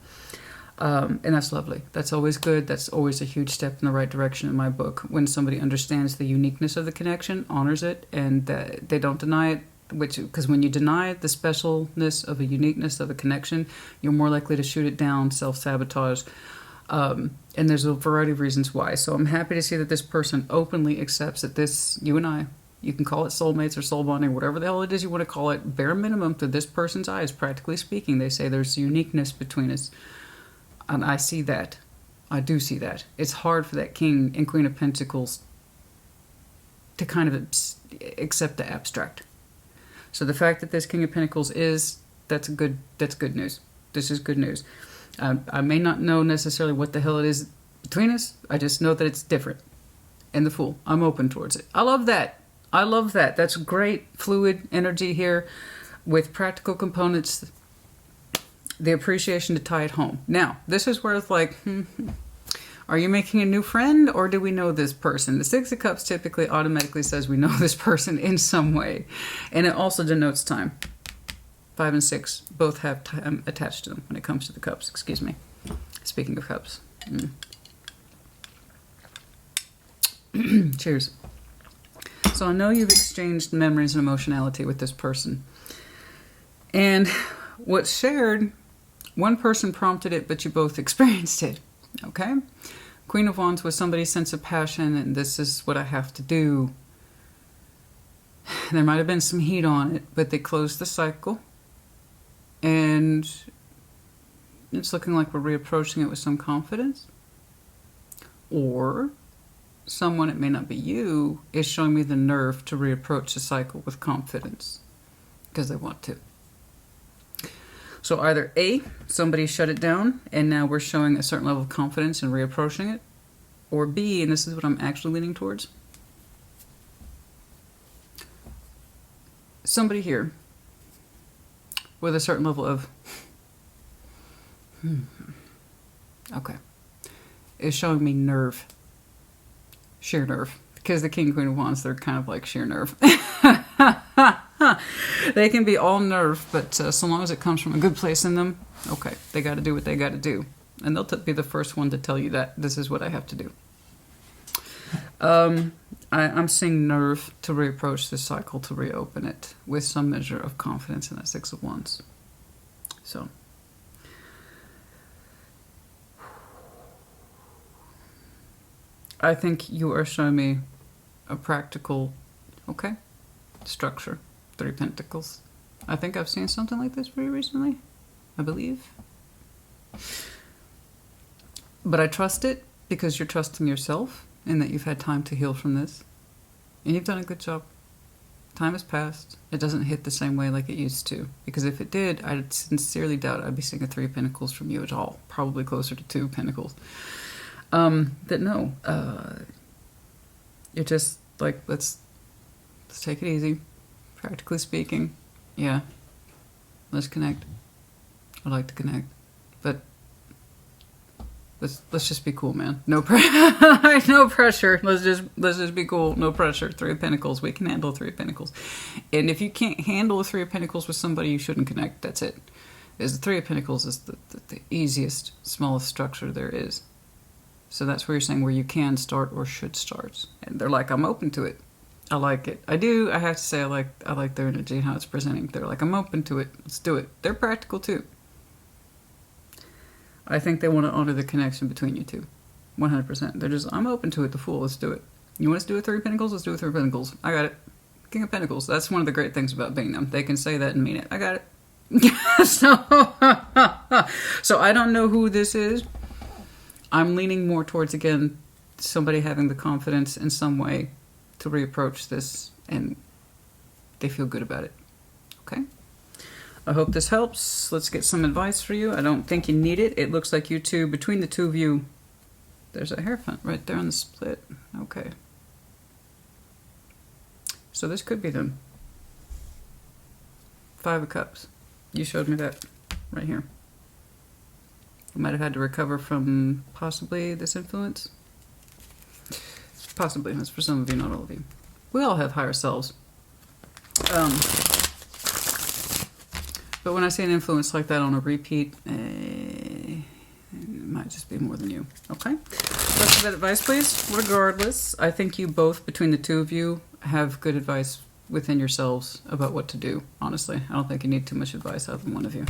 And that's lovely. That's always good. That's always a huge step in the right direction in my book. When somebody understands the uniqueness of the connection, honors it, and they don't deny it. Because when you deny the specialness of a uniqueness of a connection, you're more likely to shoot it down, self-sabotage. And there's a variety of reasons why. So I'm happy to see that this person openly accepts that this, you and I, you can call it soulmates or soul bonding, whatever the hell it is you want to call it, bare minimum through this person's eyes, practically speaking. They say there's uniqueness between us. And I see that. I do see that. It's hard for that King and Queen of Pentacles to kind of accept the abstract. So the fact that this King of Pentacles that's good news. This is good news. I may not know necessarily what the hell it is between us. I just know that it's different. And the Fool. I'm open towards it. I love that. I love that. That's great fluid energy here with practical components. The appreciation to tie it home. Now, this is where it's like, are you making a new friend or do we know this person? The Six of Cups typically automatically says we know this person in some way. And it also denotes time. 5 and 6 both have time attached to them when it comes to the cups. Excuse me. Speaking of cups. Cheers. So I know you've exchanged memories and emotionality with this person. And what's shared, one person prompted it, but you both experienced it. Okay? Queen of Wands was somebody's sense of passion, and this is what I have to do. There might have been some heat on it, but they closed the cycle. And it's looking like we're reapproaching it with some confidence. Or someone, it may not be you, is showing me the nerve to reapproach the cycle with confidence. Because they want to. So either A, somebody shut it down, and now we're showing a certain level of confidence in reapproaching it. Or B, and this is what I'm actually leaning towards. Somebody here with a certain level of okay, is showing me nerve, sheer nerve, because the King and Queen of Wands, they're kind of like sheer nerve. They can be all nerve, but so long as it comes from a good place in them, okay, they got to do what they got to do, and they'll be the first one to tell you that this is what I have to do. I'm seeing nerve to reapproach this cycle, to reopen it with some measure of confidence in that Six of Wands. So, I think you are showing me a practical, okay, structure. 3 Pentacles. I think I've seen something like this very recently, I believe. But I trust it because you're trusting yourself and that you've had time to heal from this. And you've done a good job. Time has passed. It doesn't hit the same way like it used to. Because if it did, I sincerely doubt I'd be seeing a 3 of Pentacles from you at all. Probably closer to 2 of Pentacles. But no. You're just like, let's take it easy. Practically speaking. Yeah. Let's connect. I'd like to connect. But let's just be cool, man. No no pressure. Let's just be cool. No pressure. 3 of Pentacles. We can handle 3 of Pentacles. And if you can't handle a 3 of Pentacles with somebody, you shouldn't connect. That's it. Is the 3 of Pentacles is the easiest, smallest structure there is. So that's where you're saying where you can start or should start. And they're like, I'm open to it. I like it. I do. I have to say I like their energy and how it's presenting. They're like, I'm open to it. Let's do it. They're practical too. I think they want to honor the connection between you two. 100%. They're just, I'm open to it, the Fool. Let's do it. You want us to do a 3 of Pentacles? Let's do a 3 of Pentacles. I got it. King of Pentacles. That's one of the great things about being them. They can say that and mean it. I got it. So I don't know who this is. I'm leaning more towards, again, somebody having the confidence in some way to reapproach this and they feel good about it. Okay? I hope this helps. Let's get some advice for you. I don't think you need it. It looks like you two, between the two of you, there's a hierophant right there on the split. Okay. So this could be them. 5 of Cups. You showed me that right here. You might have had to recover from possibly this influence. Possibly. That's for some of you, not all of you. We all have higher selves. But when I say an influence like that on a repeat, it might just be more than you. Okay? Rest of that advice, please. Regardless, I think you both, between the two of you, have good advice within yourselves about what to do, honestly. I don't think you need too much advice out of one of you.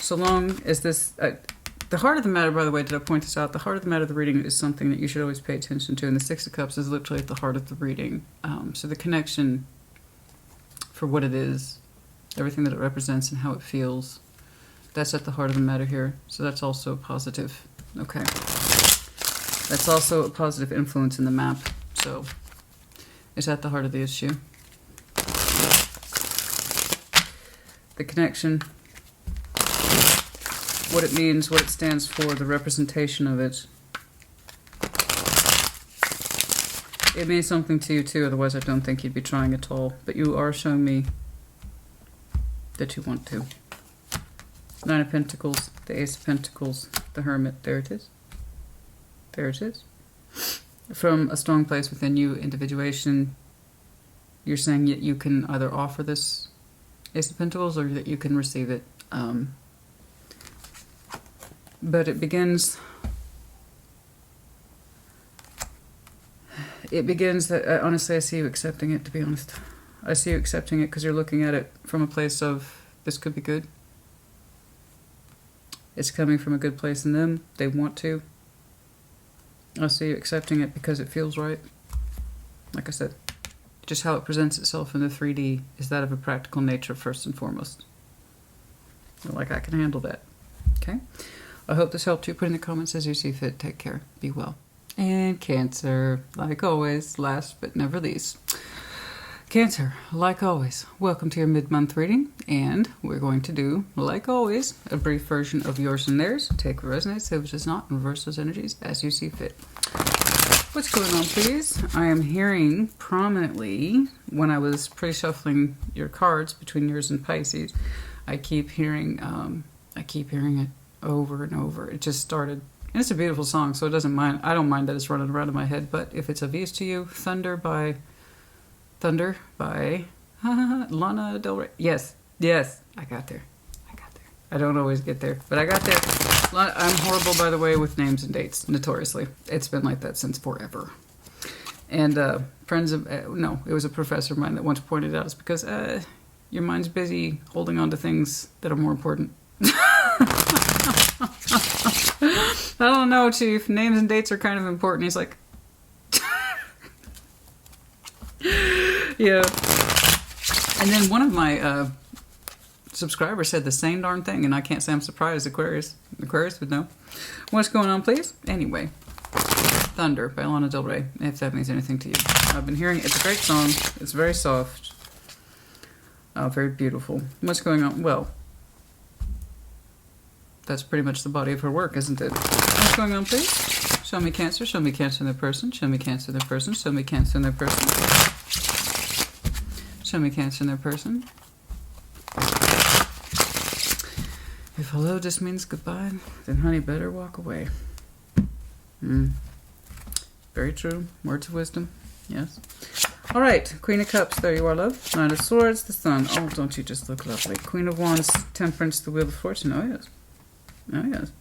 So long as this... the heart of the matter, by the way, did I point this out? The heart of the matter of the reading is something that you should always pay attention to, and the 6 of Cups is literally at the heart of the reading. So the connection for what it is, everything that it represents and how it feels, that's at the heart of the matter here. So that's also positive. Okay. That's also a positive influence in the map. So it's at the heart of the issue. The connection, what it means, what it stands for, the representation of it. It means something to you too, otherwise I don't think you'd be trying at all. But you are showing me that you want to. 9 of Pentacles, the Ace of Pentacles, the Hermit. There it is. There it is. From a strong place within you, individuation, you're saying that you can either offer this Ace of Pentacles or that you can receive it. But it begins that, honestly, I see you accepting it, to be honest. I see you accepting it because you're looking at it from a place of, this could be good. It's coming from a good place in them. They want to. I see you accepting it because it feels right. Like I said, just how it presents itself in the 3D is that of a practical nature first and foremost. You're like, I can handle that. Okay? I hope this helped you. Put in the comments as you see fit. Take care. Be well. And Cancer, like always, last but never least. Cancer, like always, welcome to your mid-month reading, and we're going to do, like always, a brief version of yours and theirs. Take what resonates, if it does not, and reverse those energies as you see fit. What's going on, please? I am hearing prominently, when I was pre-shuffling your cards between yours and Pisces, I keep hearing it over and over. It just started, and it's a beautiful song, so it doesn't mind. I don't mind that it's running around in my head, but if it's of use to you, Thunder by Lana Del Rey. Yes, I got there. I don't always get there, but I got there. I'm horrible, by the way, with names and dates, notoriously. It's been like that since forever. And it was a professor of mine that once pointed out, it's because your mind's busy holding on to things that are more important. I don't know, Chief. Names and dates are kind of important. He's like... Yeah. And then one of my subscribers said the same darn thing, and I can't say I'm surprised. Aquarius would know. What's going on, please? Anyway, Thunder by Lana Del Rey, if that means anything to you. I've been hearing it. It's a great song. It's very soft. Very beautiful. What's going on? Well, that's pretty much the body of her work, isn't it? What's going on, please? Show me Cancer. Show me Cancer in their person. Show me Cancer in their person. Show me Cancer in their person. Show me Cancer in their person. If hello just means goodbye, then honey, better walk away. Very true. Words of wisdom. Yes. All right. Queen of Cups. There you are, love. 9 of Swords. The Sun. Oh, don't you just look lovely. Queen of Wands. Temperance. The Wheel of Fortune. Oh, yes. Oh, yes.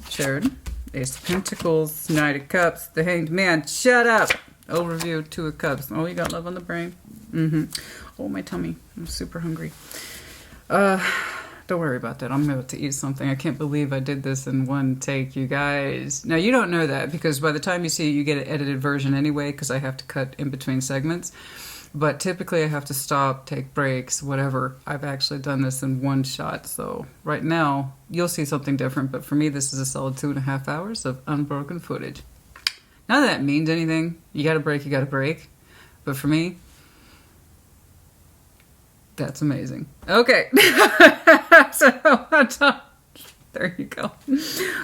Sheridan. Ace of Pentacles. Knight of Cups. The Hanged Man. Shut up. Overview. 2 of Cups. Oh, you got love on the brain. Oh, my tummy. I'm super hungry. Don't worry about that. I'm about to eat something. I can't believe I did this in one take, you guys. Now, you don't know that because by the time you see it, you get an edited version anyway because I have to cut in between segments. But typically I have to stop, take breaks, whatever. I've actually done this in one shot. So right now, you'll see something different. But for me, this is a solid 2.5 hours of unbroken footage. Not that that means anything. You got to break, you got to break. But for me, that's amazing. Okay. So, there you go.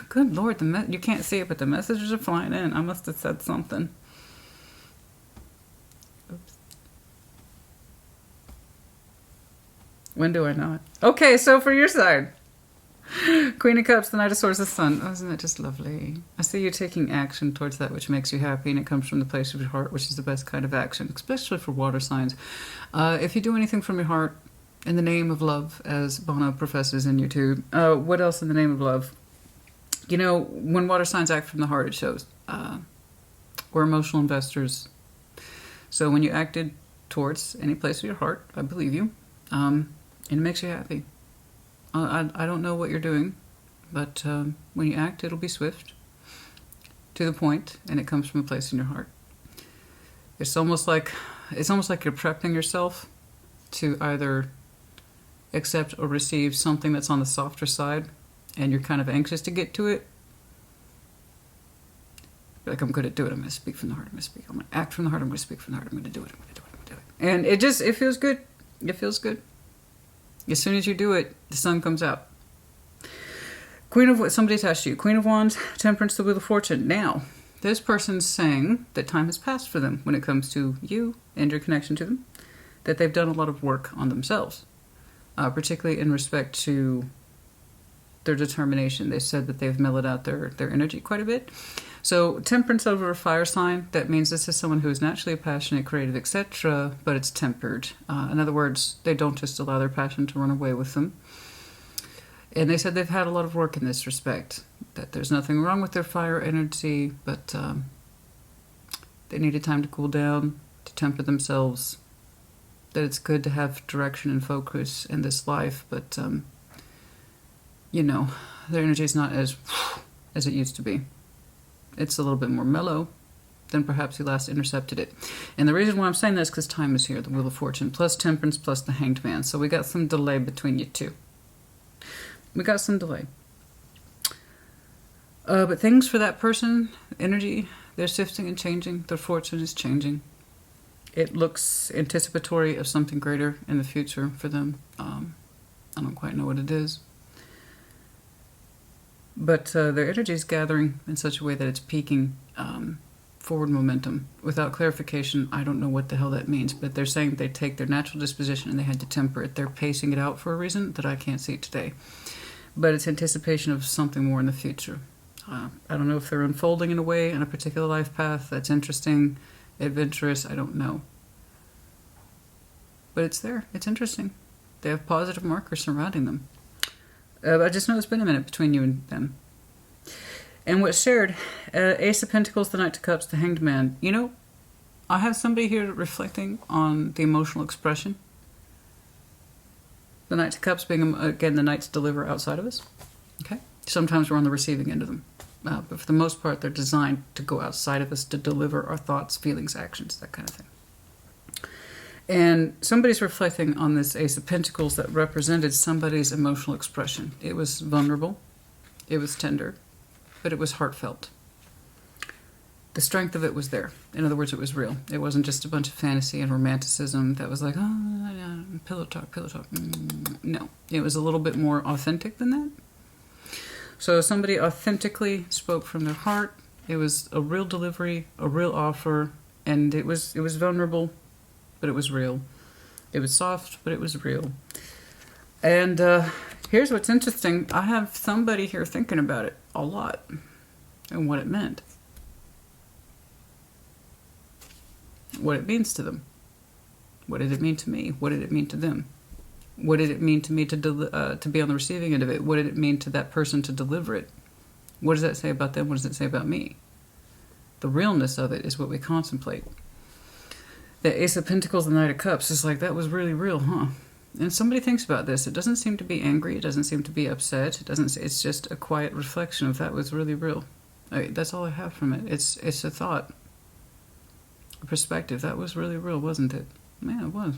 Good Lord, you can't see it, but the messages are flying in. I must have said something. Oops. When do I not? Okay, so for your side. Queen of Cups, the Knight of Swords, the Sun. Oh, isn't that just lovely? I see you taking action towards that which makes you happy, and it comes from the place of your heart, which is the best kind of action, especially for water signs. If you do anything from your heart, in the name of love, as Bono professes in YouTube, what else in the name of love? You know, when water signs act from the heart, it shows. We're emotional investors. So when you acted towards any place of your heart, I believe you, and it makes you happy. I don't know what you're doing, but when you act, it'll be swift, to the point, and it comes from a place in your heart. It's almost like you're prepping yourself to either accept or receive something that's on the softer side, and you're kind of anxious to get to it. You're like, I'm good at doing it. I'm going to speak from the heart. I'm going to speak. I'm going to act from the heart. I'm going to speak from the heart. I'm going to do it. I'm going to do it. I'm going to do it. And it feels good. It feels good. As soon as you do it, the sun comes out. Somebody attached to you. Queen of Wands, Temperance, the Wheel of Fortune. Now, this person's saying that time has passed for them when it comes to you and your connection to them. That they've done a lot of work on themselves. Particularly in respect to their determination. They said that they've mellowed out their energy quite a bit. So, Temperance over a fire sign, that means this is someone who is naturally passionate, creative, etc., but it's tempered. In other words, they don't just allow their passion to run away with them. And they said they've had a lot of work in this respect, that there's nothing wrong with their fire energy, but they needed time to cool down, to temper themselves, that it's good to have direction and focus in this life, but, you know, their energy is not as it used to be. It's a little bit more mellow than perhaps you last intercepted it. And the reason why I'm saying that is because time is here, the Wheel of Fortune, plus Temperance, plus the Hanged Man. So we got some delay between you two. We got some delay. But things for that person, energy, they're shifting and changing. Their fortune is changing. It looks anticipatory of something greater in the future for them. I don't quite know what it is. But their energy is gathering in such a way that it's peaking forward momentum. Without clarification, I don't know what the hell that means, but they're saying they take their natural disposition and they had to temper it. They're pacing it out for a reason that I can't see today. But it's anticipation of something more in the future. I don't know if they're unfolding in a way in a particular life path that's interesting, adventurous, I don't know. But it's there. It's interesting. They have positive markers surrounding them. I just know it's been a minute between you and them. And what's shared, Ace of Pentacles, the Knight of Cups, the Hanged Man. You know, I have somebody here reflecting on the emotional expression. The Knight of Cups being, again, the Knights deliver outside of us. Okay? Sometimes we're on the receiving end of them. But for the most part, they're designed to go outside of us to deliver our thoughts, feelings, actions, that kind of thing. And somebody's reflecting on this Ace of Pentacles that represented somebody's emotional expression. It was vulnerable, it was tender, but it was heartfelt. The strength of it was there. In other words, it was real. It wasn't just a bunch of fantasy and romanticism that was like, oh, yeah, pillow talk, pillow talk. No, it was a little bit more authentic than that. So somebody authentically spoke from their heart. It was a real delivery, a real offer, and it was vulnerable, but it was real. It was soft, but it was real. And here's what's interesting. I have somebody here thinking about it a lot and what it meant. What it means to them. What did it mean to me? What did it mean to them? What did it mean to me to be on the receiving end of it? What did it mean to that person to deliver it? What does that say about them? What does it say about me? The realness of it is what we contemplate. The Ace of Pentacles and the Knight of Cups is like, that was really real, huh? And somebody thinks about this. It doesn't seem to be angry. It doesn't seem to be upset. It doesn't. It's just a quiet reflection of that was really real. That's all I have from it. It's a thought, a perspective. That was really real, wasn't it? Man, it was.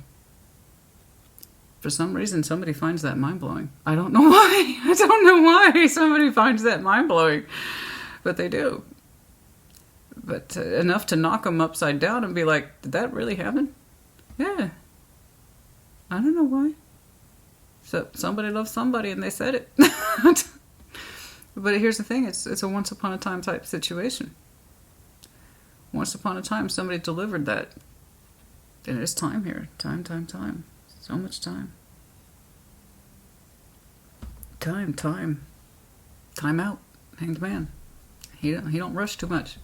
For some reason, somebody finds that mind-blowing. I don't know why. I don't know why somebody finds that mind-blowing. But they do. But enough to knock them upside down and be like, did that really happen? Yeah. I don't know why. So somebody loves somebody and they said it. But here's the thing. It's a once upon a time type situation. Once upon a time, somebody delivered that. And there's time here. Time. So much time. Time out. Hanged man. He don't rush too much.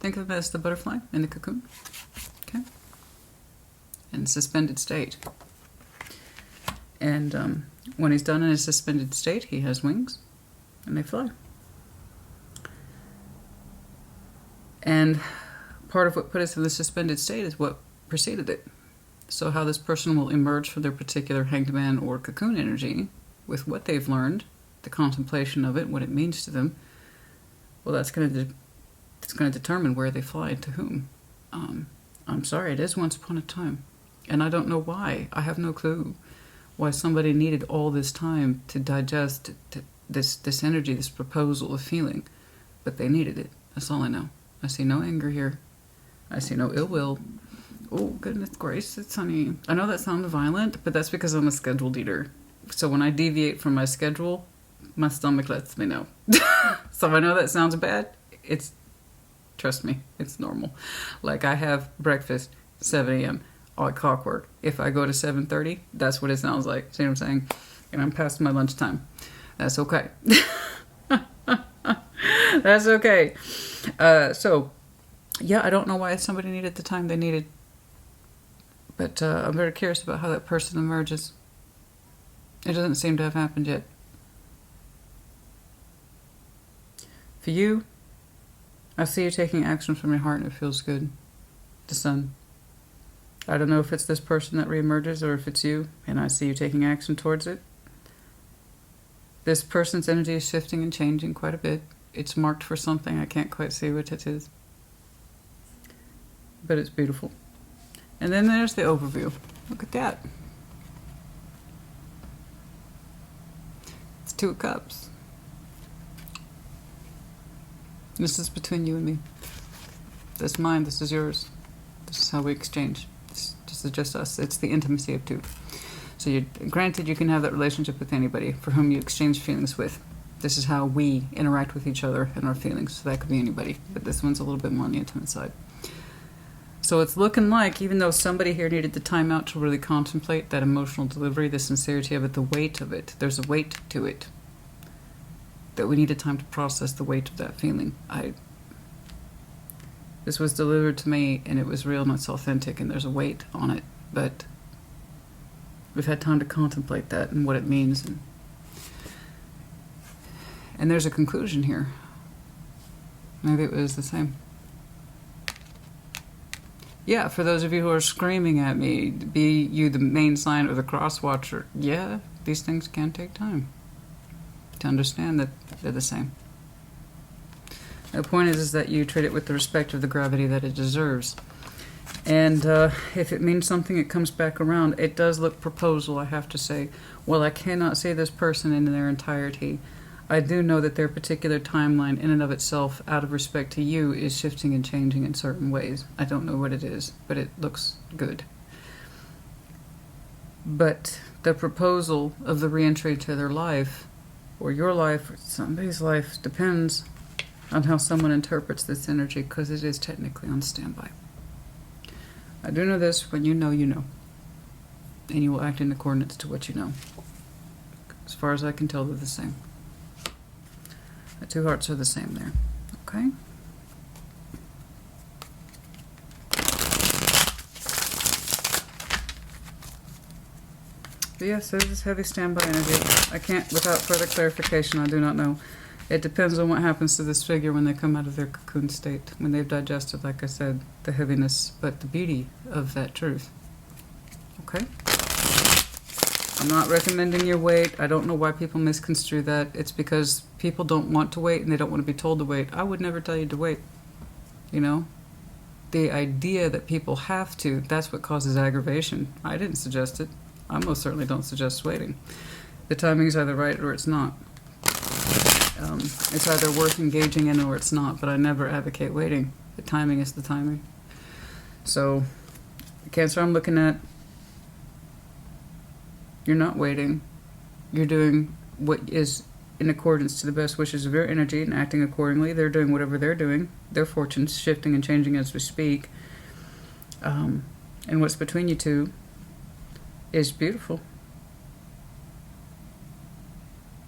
Think of it as the butterfly in the cocoon. Okay? In suspended state. And when he's done in his suspended state, he has wings. And they fly. And part of what put us in the suspended state is what preceded it. So how this person will emerge from their particular hanged man or cocoon energy with what they've learned, the contemplation of it, what it means to them, well, that's going to determine where they fly and to whom. I'm sorry, it is once upon a time. And I don't know why. I have no clue why somebody needed all this time to digest this energy, this proposal of feeling. But they needed it. That's all I know. I see no anger here. I see no ill will. Oh, goodness gracious, honey. I know that sounds violent, but that's because I'm a scheduled eater. So when I deviate from my schedule, my stomach lets me know. So I know that sounds bad. Trust me, it's normal. Like I have breakfast 7 a.m. all clockwork. If I go to 7:30, that's what it sounds like. See what I'm saying? And I'm past my lunchtime. That's okay. That's okay. So, yeah, I don't know why somebody needed the time they needed. But I'm very curious about how that person emerges. It doesn't seem to have happened yet. For you, I see you taking action from your heart and it feels good. The sun. I don't know if it's this person that reemerges or if it's you, and I see you taking action towards it. This person's energy is shifting and changing quite a bit. It's marked for something. I can't quite see what it is. But it's beautiful. And then there's the overview. Look at that. It's 2 of Cups. This is between you and me. This is mine, this is yours. This is how we exchange. This is just us. It's the intimacy of 2. So granted, you can have that relationship with anybody for whom you exchange feelings with. This is how we interact with each other and our feelings. So that could be anybody. But this one's a little bit more on the intimate side. So it's looking like, even though somebody here needed the time out to really contemplate that emotional delivery, the sincerity of it, the weight of it, there's a weight to it. That we needed time to process the weight of that feeling. This was delivered to me, and it was real and it's authentic, and there's a weight on it. But we've had time to contemplate that and what it means. And there's a conclusion here. Maybe it was the same. Yeah, for those of you who are screaming at me, be you the main sign or the cross watcher, yeah, these things can take time to understand that they're the same. The point is that you treat it with the respect of the gravity that it deserves. And if it means something, it comes back around. It does look proposal, I have to say. Well, I cannot see this person in their entirety. I do know that their particular timeline in and of itself, out of respect to you, is shifting and changing in certain ways. I don't know what it is, but it looks good. But the proposal of the reentry to their life, or your life, or somebody's life, depends on how someone interprets this energy, because it is technically on standby. I do know this: when you know, you know. And you will act in accordance to what you know. As far as I can tell, they're the same. The 2 hearts are the same there. Okay? But yes, this is heavy standby energy. I can't, without further clarification, I do not know. It depends on what happens to this figure when they come out of their cocoon state, when they've digested, like I said, the heaviness, but the beauty of that truth. Okay? I'm not recommending you wait. I don't know why people misconstrue that. It's because people don't want to wait and they don't want to be told to wait. I would never tell you to wait. You know? The idea that people have to, that's what causes aggravation. I didn't suggest it. I most certainly don't suggest waiting. The timing's either right or it's not. It's either worth engaging in or it's not, but I never advocate waiting. The timing is the timing. So, Cancer, I'm looking at, you're not waiting. You're doing what is in accordance to the best wishes of your energy and acting accordingly. They're doing whatever they're doing. Their fortune's shifting and changing as we speak. And what's between you two is beautiful.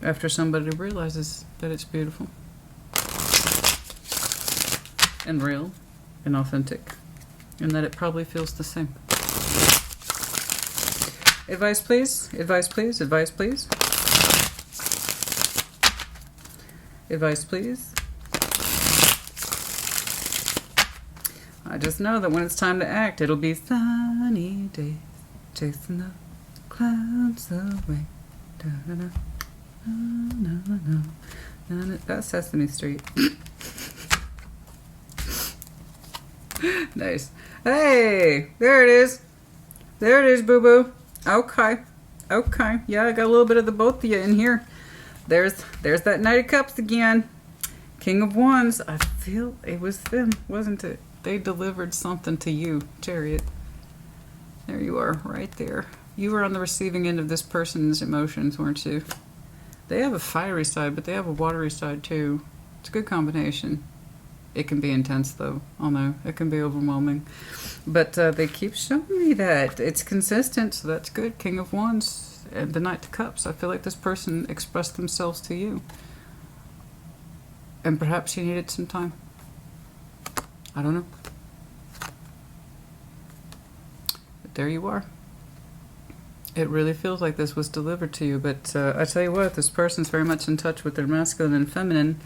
After somebody realizes that it's beautiful and real and authentic, and that it probably feels the same. Advice, please. Advice, please. Advice, please. Advice, please. I just know that when it's time to act, it'll be sunny days, chasing the clouds away. Da-da-da. No. That's Sesame Street. Nice. Hey, there it is. There it is, boo-boo. Okay. Okay. Yeah, I got a little bit of the both of you in here. There's that Knight of Cups again. King of Wands. I feel it was them, wasn't it? They delivered something to you, Chariot. There you are, right there. You were on the receiving end of this person's emotions, weren't you? They have a fiery side, but they have a watery side too. It's a good combination. It can be intense though. Oh no, it can be overwhelming. But they keep showing me that. It's consistent, so that's good. King of Wands and the Knight of Cups. I feel like this person expressed themselves to you. And perhaps you needed some time. I don't know. But there you are. It really feels like this was delivered to you, but I tell you what, this person's very much in touch with their masculine and feminine,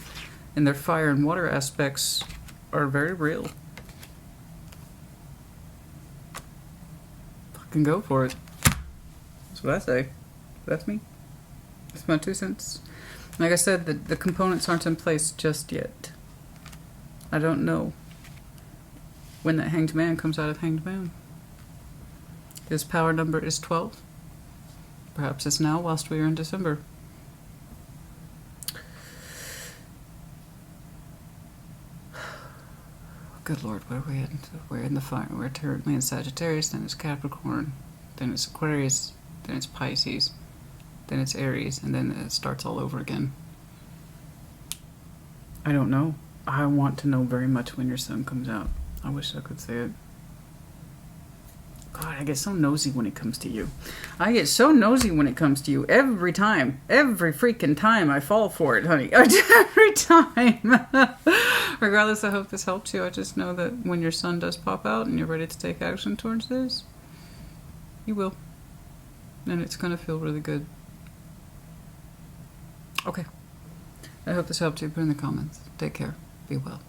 and their fire and water aspects are very real. Fucking go for it. That's what I say. That's me. That's my 2 cents. Like I said, the components aren't in place just yet. I don't know when that Hanged Man comes out of Hanged Man. His power number is 12. Perhaps it's now whilst we are in December. Good Lord, what are we in? We're in the fire. We're currently in Sagittarius, then it's Capricorn, then it's Aquarius, then it's Pisces, then it's Aries, and then it starts all over again. I don't know. I want to know very much when your sun comes out. I wish I could say it. God, I get so nosy when it comes to you. I get so nosy when it comes to you. Every time. Every freaking time I fall for it, honey. Every time. Regardless, I hope this helps you. I just know that when your sun does pop out and you're ready to take action towards this, you will. And it's going to feel really good. Okay. I hope this helped you. Put in the comments. Take care. Be well.